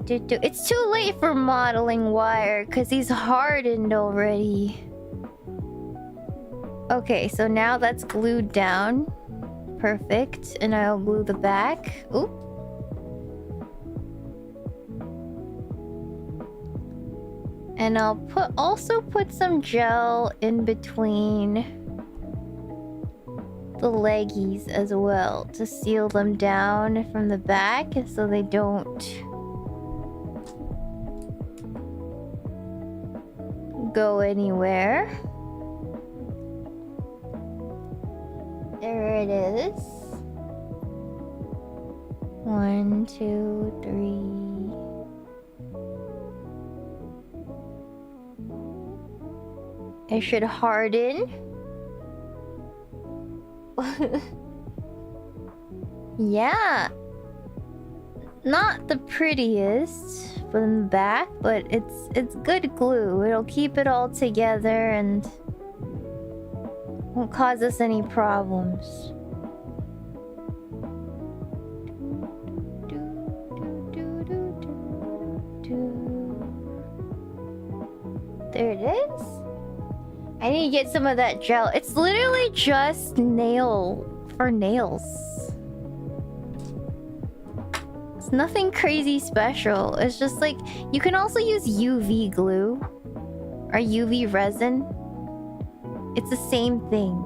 It's too late for modeling wire because he's hardened already. Okay, so now that's glued down. Perfect. And I'll glue the back. Oop. And I'll also put some gel in between the leggies as well to seal them down from the back so they don't go anywhere. There it is. 1, 2, 3. It should harden. Yeah. Not the prettiest from the back, but it's good glue. It'll keep it all together and won't cause us any problems. There it is. I need to get some of that gel. It's literally just nails. It's nothing crazy special. It's just like, you can also use UV glue or UV resin. It's the same thing.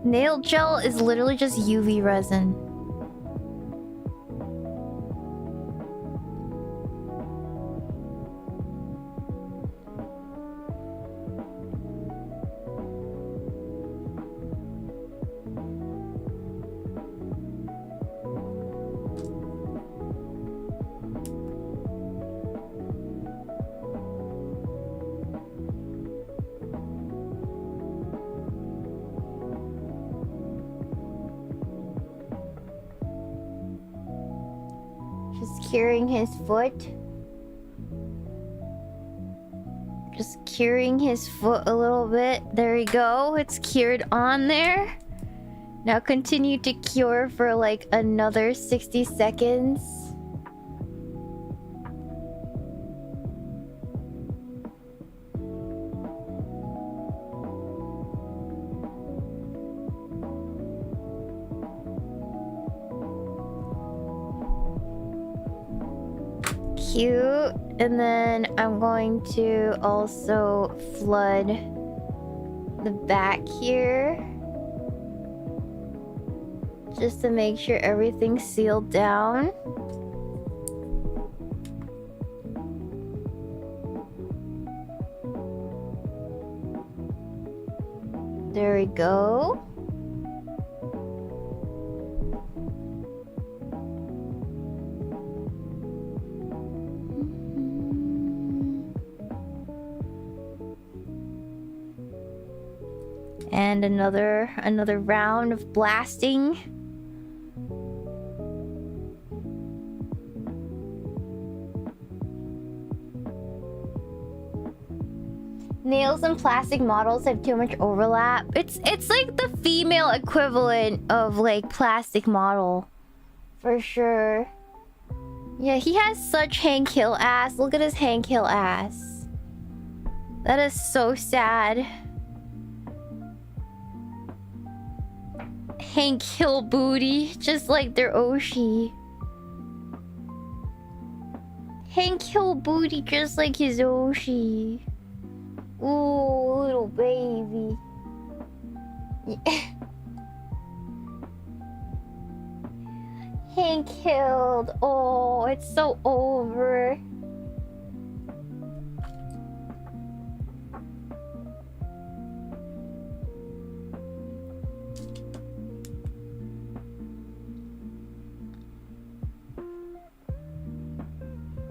Nail gel is literally just UV resin. Curing his foot. Just curing his foot a little bit. There we go. It's cured on there. Now continue to cure for like another 60 seconds. Cute. And then I'm going to also flood the back here just to make sure everything's sealed down. There we go. And another round of blasting. Nails and plastic models have too much overlap. It's like the female equivalent of like plastic model. For sure. Yeah, he has such Hank Hill ass. Look at his Hank Hill ass. That is so sad. Hank Hill booty, just like their Oshi. Hank Hill booty, just like his Oshi. Ooh, little baby. Hank killed. Oh, it's so over.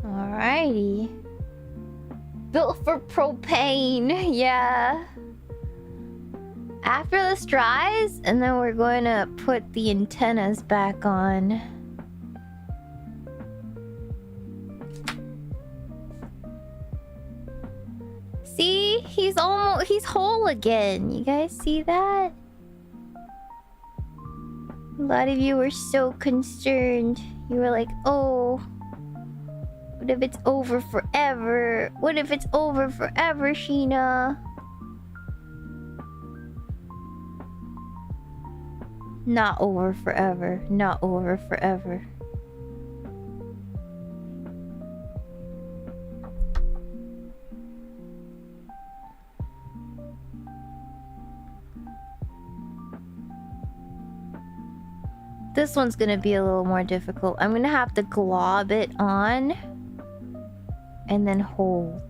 Alrighty. Built for propane, yeah. After this dries, and then we're going to put the antennas back on. See? He's whole again. You guys see that? A lot of you were so concerned. You were like, oh, what if it's over forever? What if it's over forever, Shiina? Not over forever. Not over forever. This one's gonna be a little more difficult. I'm gonna have to glob it on and then hold.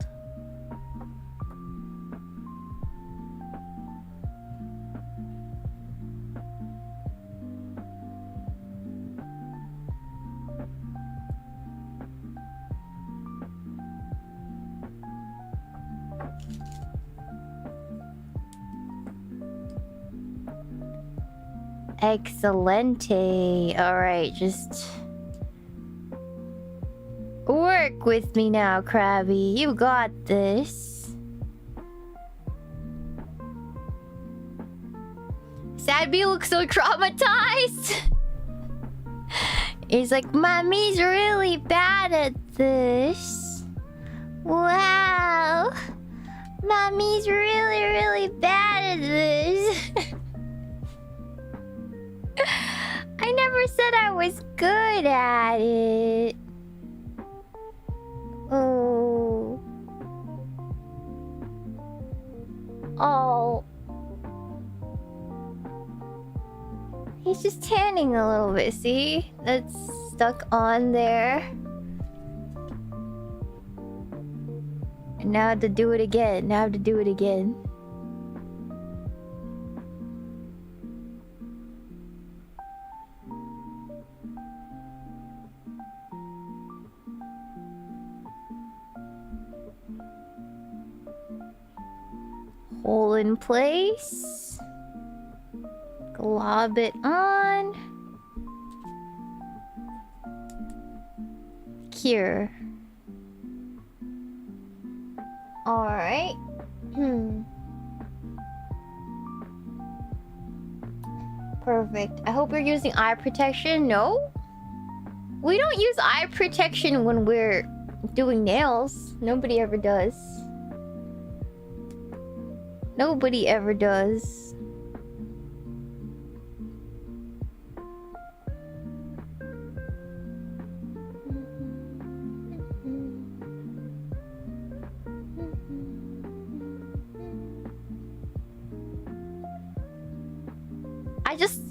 Excelente. Alright, just work with me now, Krabby. You got this. Sadby looks so traumatized. He's like, Mommy's really bad at this. Wow. Mommy's really, really bad at this. I never said I was good at it. Oh. Oh. He's just tanning a little bit, see? That's stuck on there. And now I have to do it again. Now I have to do it again. Hole in place. Glob it on. Cure. Alright. Perfect. I hope you're using eye protection. No? We don't use eye protection when we're doing nails. Nobody ever does. Nobody ever does.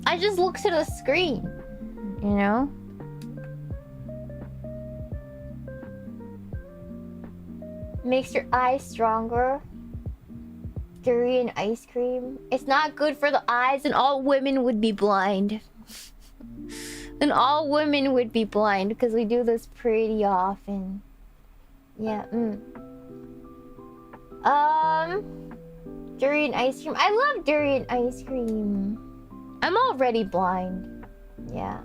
I just look to the screen, you know? Makes your eyes stronger. Durian ice cream. It's not good for the eyes, and all women would be blind. And all women would be blind because we do this pretty often. Yeah. Durian ice cream. I love durian ice cream. I'm already blind. Yeah.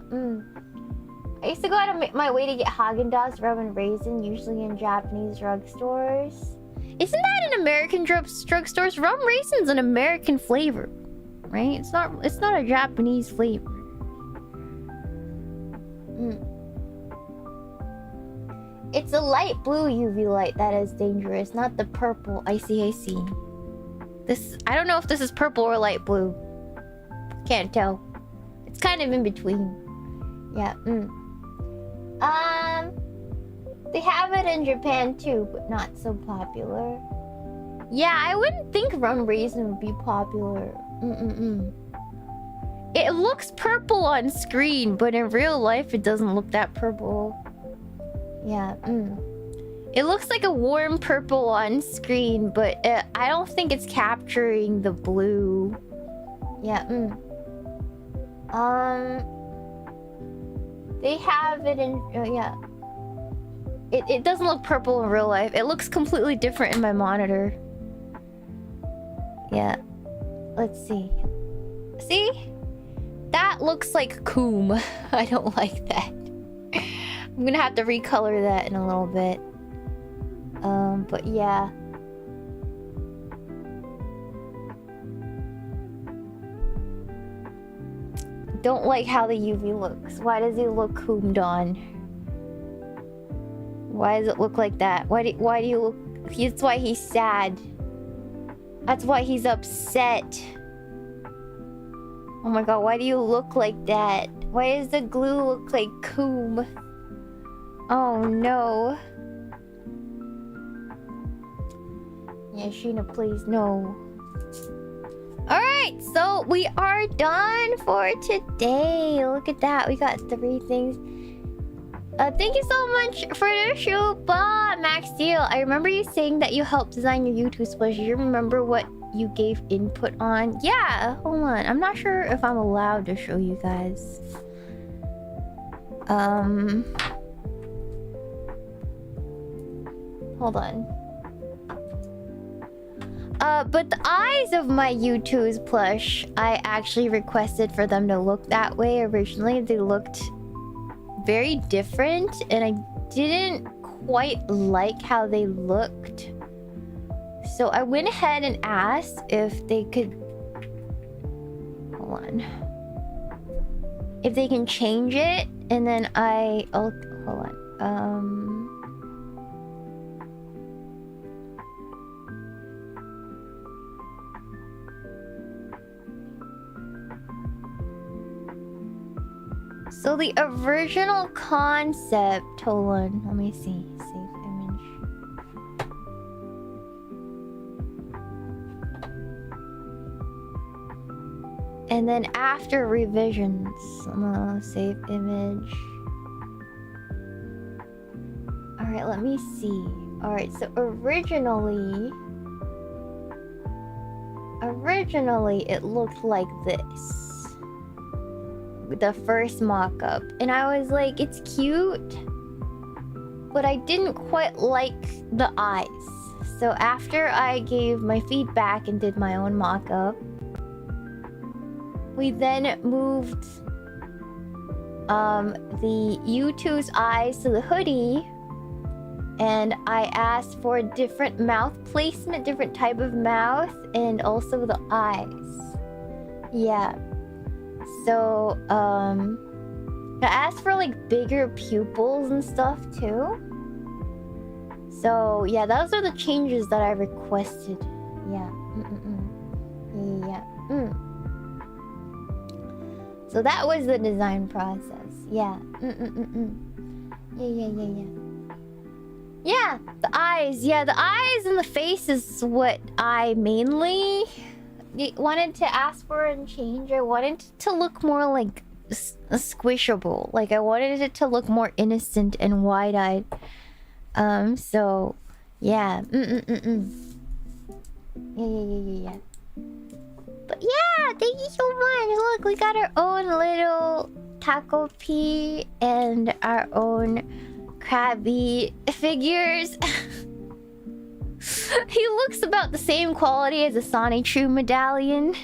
I used to go out of my way to get Haagen-Dazs rum and raisin, usually in Japanese drugstores. Isn't that in American drugstores? Rum raisin's an American flavor, right? It's not a Japanese flavor. It's a light blue UV light that is dangerous, not the purple. I see, I see. This, I don't know if this is purple or light blue. Can't tell. It's kind of in between. Yeah, they have it in Japan too, but not so popular. Yeah, I wouldn't think rum raisin would be popular. It looks purple on screen, but in real life it doesn't look that purple. Yeah, It looks like a warm purple on screen, but I don't think it's capturing the blue. Yeah, they have it in... yeah. It doesn't look purple in real life. It looks completely different in my monitor. Yeah. Let's see. See? That looks like coom. I don't like that. I'm gonna have to recolor that in a little bit. But yeah. Don't like how the UV looks. Why does he look coomed on? Why does it look like that? Why do you look... That's why he's sad. That's why he's upset. Oh my god, why do you look like that? Why does the glue look like coom? Oh no. Yeah, Shiina, please, no. Alright, so we are done for today. Look at that, we got 3 things. Thank you so much for the Shuba, Max Deal. I remember you saying that you helped design your YouTube splash. Do you remember what you gave input on? Yeah, hold on. I'm not sure if I'm allowed to show you guys. Hold on. But the eyes of my YouTube's plush, I actually requested for them to look that way. Originally, they looked very different, and I didn't quite like how they looked. So I went ahead and asked if they could... Hold on. If they can change it, and then hold on. So the original concept... Hold on, let me see. Save image. And then after revisions, save image. Alright, let me see. Alright, so originally it looked like this. The first mock-up, and I was like, it's cute, but I didn't quite like the eyes. So after I gave my feedback and did my own mock-up, we then moved the U2's eyes to the hoodie, and I asked for a different mouth placement, different type of mouth, and also the eyes. Yeah. So, I asked for like bigger pupils and stuff too. So, yeah, those are the changes that I requested. Yeah. Yeah. So that was the design process. Yeah. Yeah. Yeah, the eyes. Yeah, the eyes and the face is what I mainly wanted to ask for and change. I wanted it to look more like squishable. Like I wanted it to look more innocent and wide-eyed. So yeah. Yeah. But yeah, thank you so much. Look, we got our own little Tako P and our own Krabby figures. He looks about the same quality as a Sonic True medallion.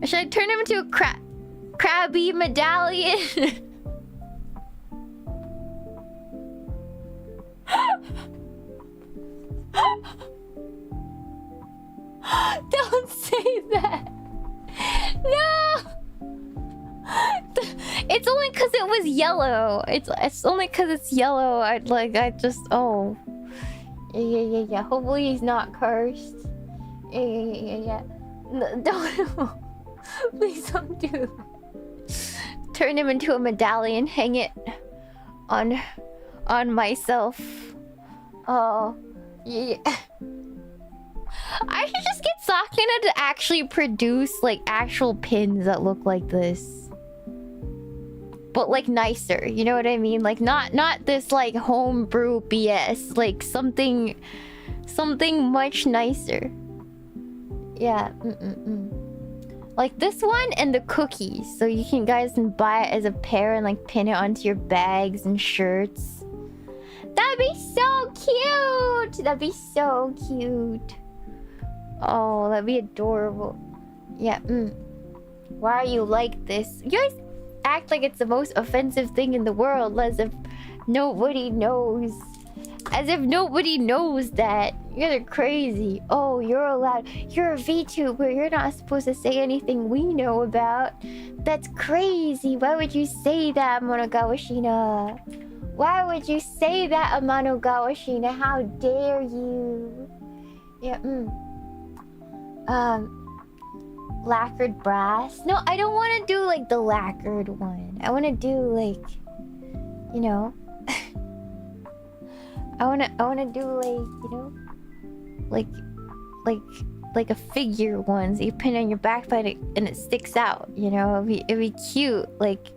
Should I turn him into a Krabby medallion? Don't say that. No! It's only because it was yellow. It's only because it's yellow. I just oh. Yeah. Hopefully he's not cursed. Yeah. No, don't. Please don't do that. Turn him into a medallion. Hang it on myself. Oh, yeah. I should just get Sakina to actually produce like actual pins that look like this, but like nicer. You know what I mean? Like not this like homebrew BS. Like something much nicer. Yeah. Like this one and the cookies, so you guys can buy it as a pair and like pin it onto your bags and shirts. That'd be so cute. That'd be so cute. Oh, that'd be adorable. Yeah. Why are you like this? You guys act like it's the most offensive thing in the world, as if nobody knows. As if nobody knows that. You're crazy. Oh, you're allowed. You're a VTuber. You're not supposed to say anything we know about. That's crazy. Why would you say that, Amanogawa Shiina? Why would you say that, Amanogawa Shiina? How dare you? Yeah, lacquered brass? No, I don't want to do like the lacquered one. I want to do like, you know, I want to do like, you know, like a figure one, so you pin it on your backpack and it sticks out, you know. It'd be cute, like,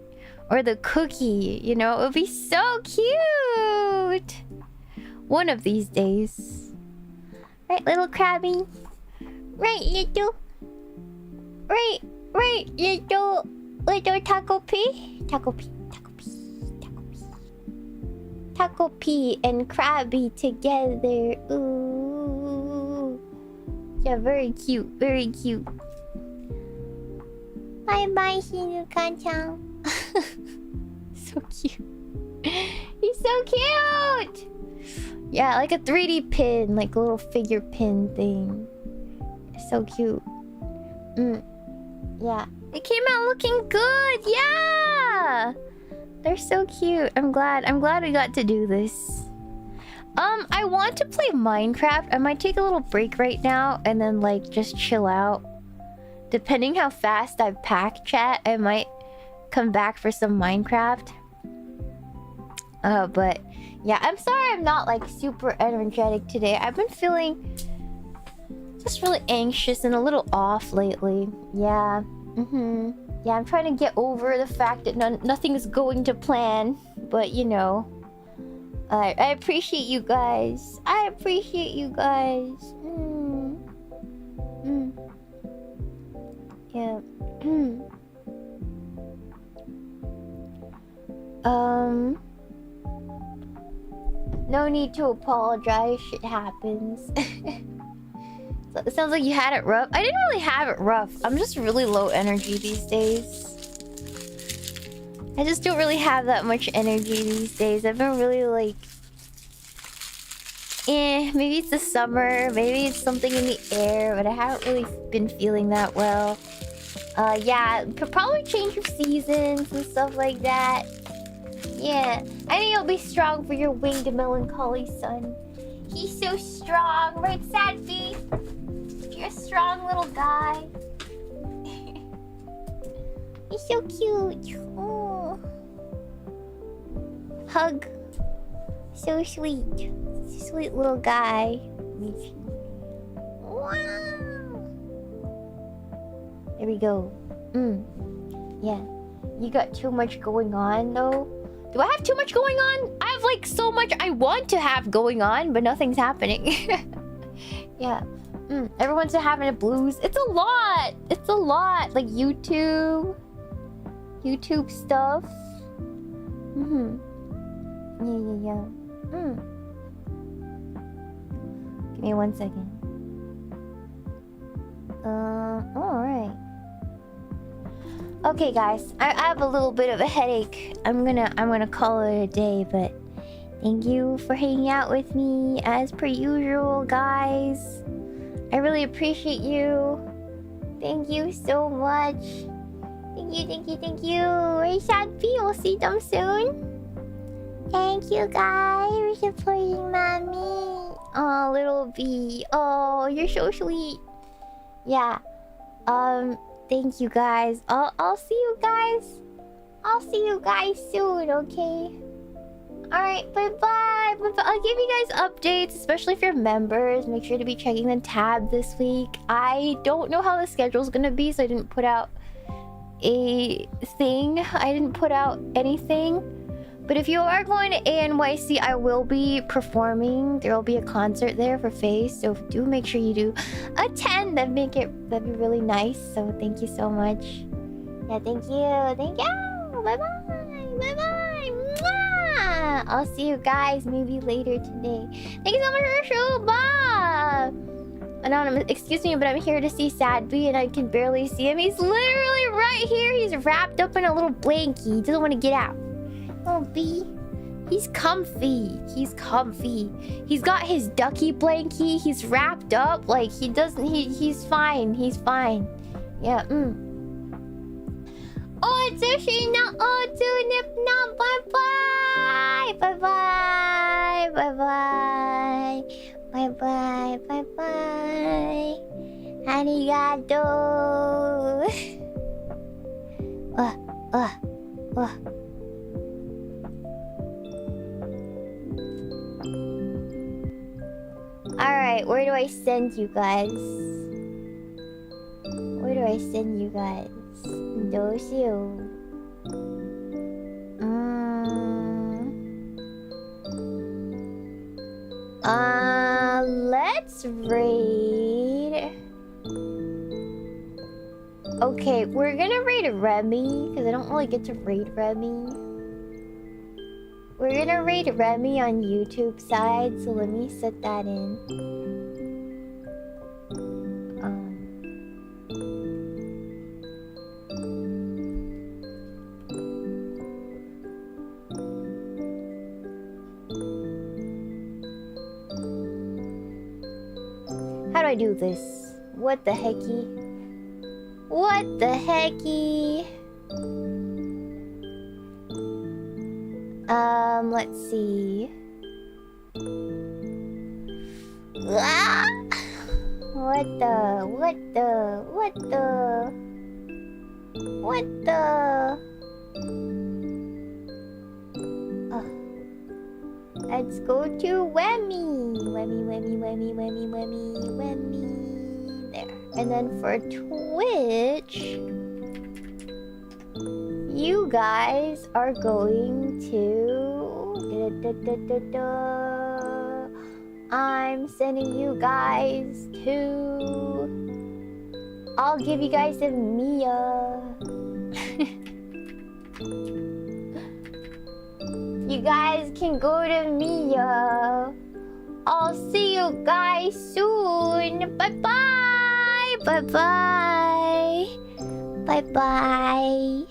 or the cookie, you know. It'd be so cute one of these days, right, little Krabby? Right, little little Tako P? Tako P and Krabby together. Ooh. Yeah, very cute. Very cute. Bye, Shinuka-chan. So cute. He's so cute! Yeah, like a 3D pin. Like a little figure pin thing. So cute. Yeah. It came out looking good! Yeah! They're so cute. I'm glad we got to do this. I want to play Minecraft. I might take a little break right now and then like just chill out. Depending how fast I pack chat, I might come back for some Minecraft. But yeah, I'm sorry I'm not like super energetic today. I've been feeling just really anxious and a little off lately. Yeah. Yeah, I'm trying to get over the fact that nothing is going to plan. But, you know, I appreciate you guys. I appreciate you guys. Yeah. No need to apologize. Shit happens. It sounds like you had it rough. I didn't really have it rough. I'm just really low energy these days. I just don't really have that much energy these days. I've been really like... maybe it's the summer. Maybe it's something in the air. But I haven't really been feeling that well. Yeah, could probably change of seasons and stuff like that. Yeah. I think you'll be strong for your winged melancholy son. He's so strong, right, Sadby? You're a strong little guy. He's so cute. Oh. Hug. So sweet. Sweet little guy. Wow. There we go. Yeah. You got too much going on, though. Do I have too much going on? I have like so much I want to have going on, but nothing's happening. Yeah. Everyone's having a blues. It's a lot. It's a lot. Like YouTube stuff. Yeah. Give me 1 second. Alright. Okay, guys. I have a little bit of a headache. I'm gonna call it a day, but thank you for hanging out with me as per usual, guys. I really appreciate you. Thank you so much. Thank you, thank you, thank you. Very sad P. We'll see them soon. Thank you guys for supporting mommy. Oh, little B. Oh, you're so sweet. Yeah. Thank you guys. I'll see you guys. I'll see you guys soon, okay? Alright, bye-bye. Bye-bye. I'll give you guys updates, especially if you're members. Make sure to be checking the tab this week. I don't know how the schedule's gonna be, so I didn't put out a thing. I didn't put out anything. But if you are going to ANYC, I will be performing. There will be a concert there for Face, so do make sure you do attend. That'd be really nice. So thank you so much. Yeah, thank you. Thank you. Bye-bye. Bye-bye. Mwah! I'll see you guys maybe later today. Thank you so much for the show. Bye. Anonymous, excuse me, but I'm here to see Sad B and I can barely see him. He's literally right here. He's wrapped up in a little blankie. He doesn't want to get out. Oh, B. He's comfy. He's comfy. He's got his ducky blankie. He's wrapped up. Like, he doesn't... He's fine. He's fine. Yeah, Oh, it's Shiina. Oh, Tunipna. Bye-bye. Bye-bye. Bye-bye. Bye-bye. Bye-bye. Arigato. Alright, where do I send you guys? Where do I send you guys? どうしよう。Let's raid. Okay, we're gonna raid Remy, because I don't really get to raid Remy. We're gonna raid Remy on YouTube side, so let me set that in. How do I do this? What the hecky? What the hecky? Let's see. Ah! What the? Oh. Let's go to Wemmy. Wemmy. There. And then for Twitch, you guys are going to... I'm sending you guys to... I'll give you guys a Mia. You guys can go to Mia. I'll see you guys soon. Bye-bye. Bye-bye. Bye-bye.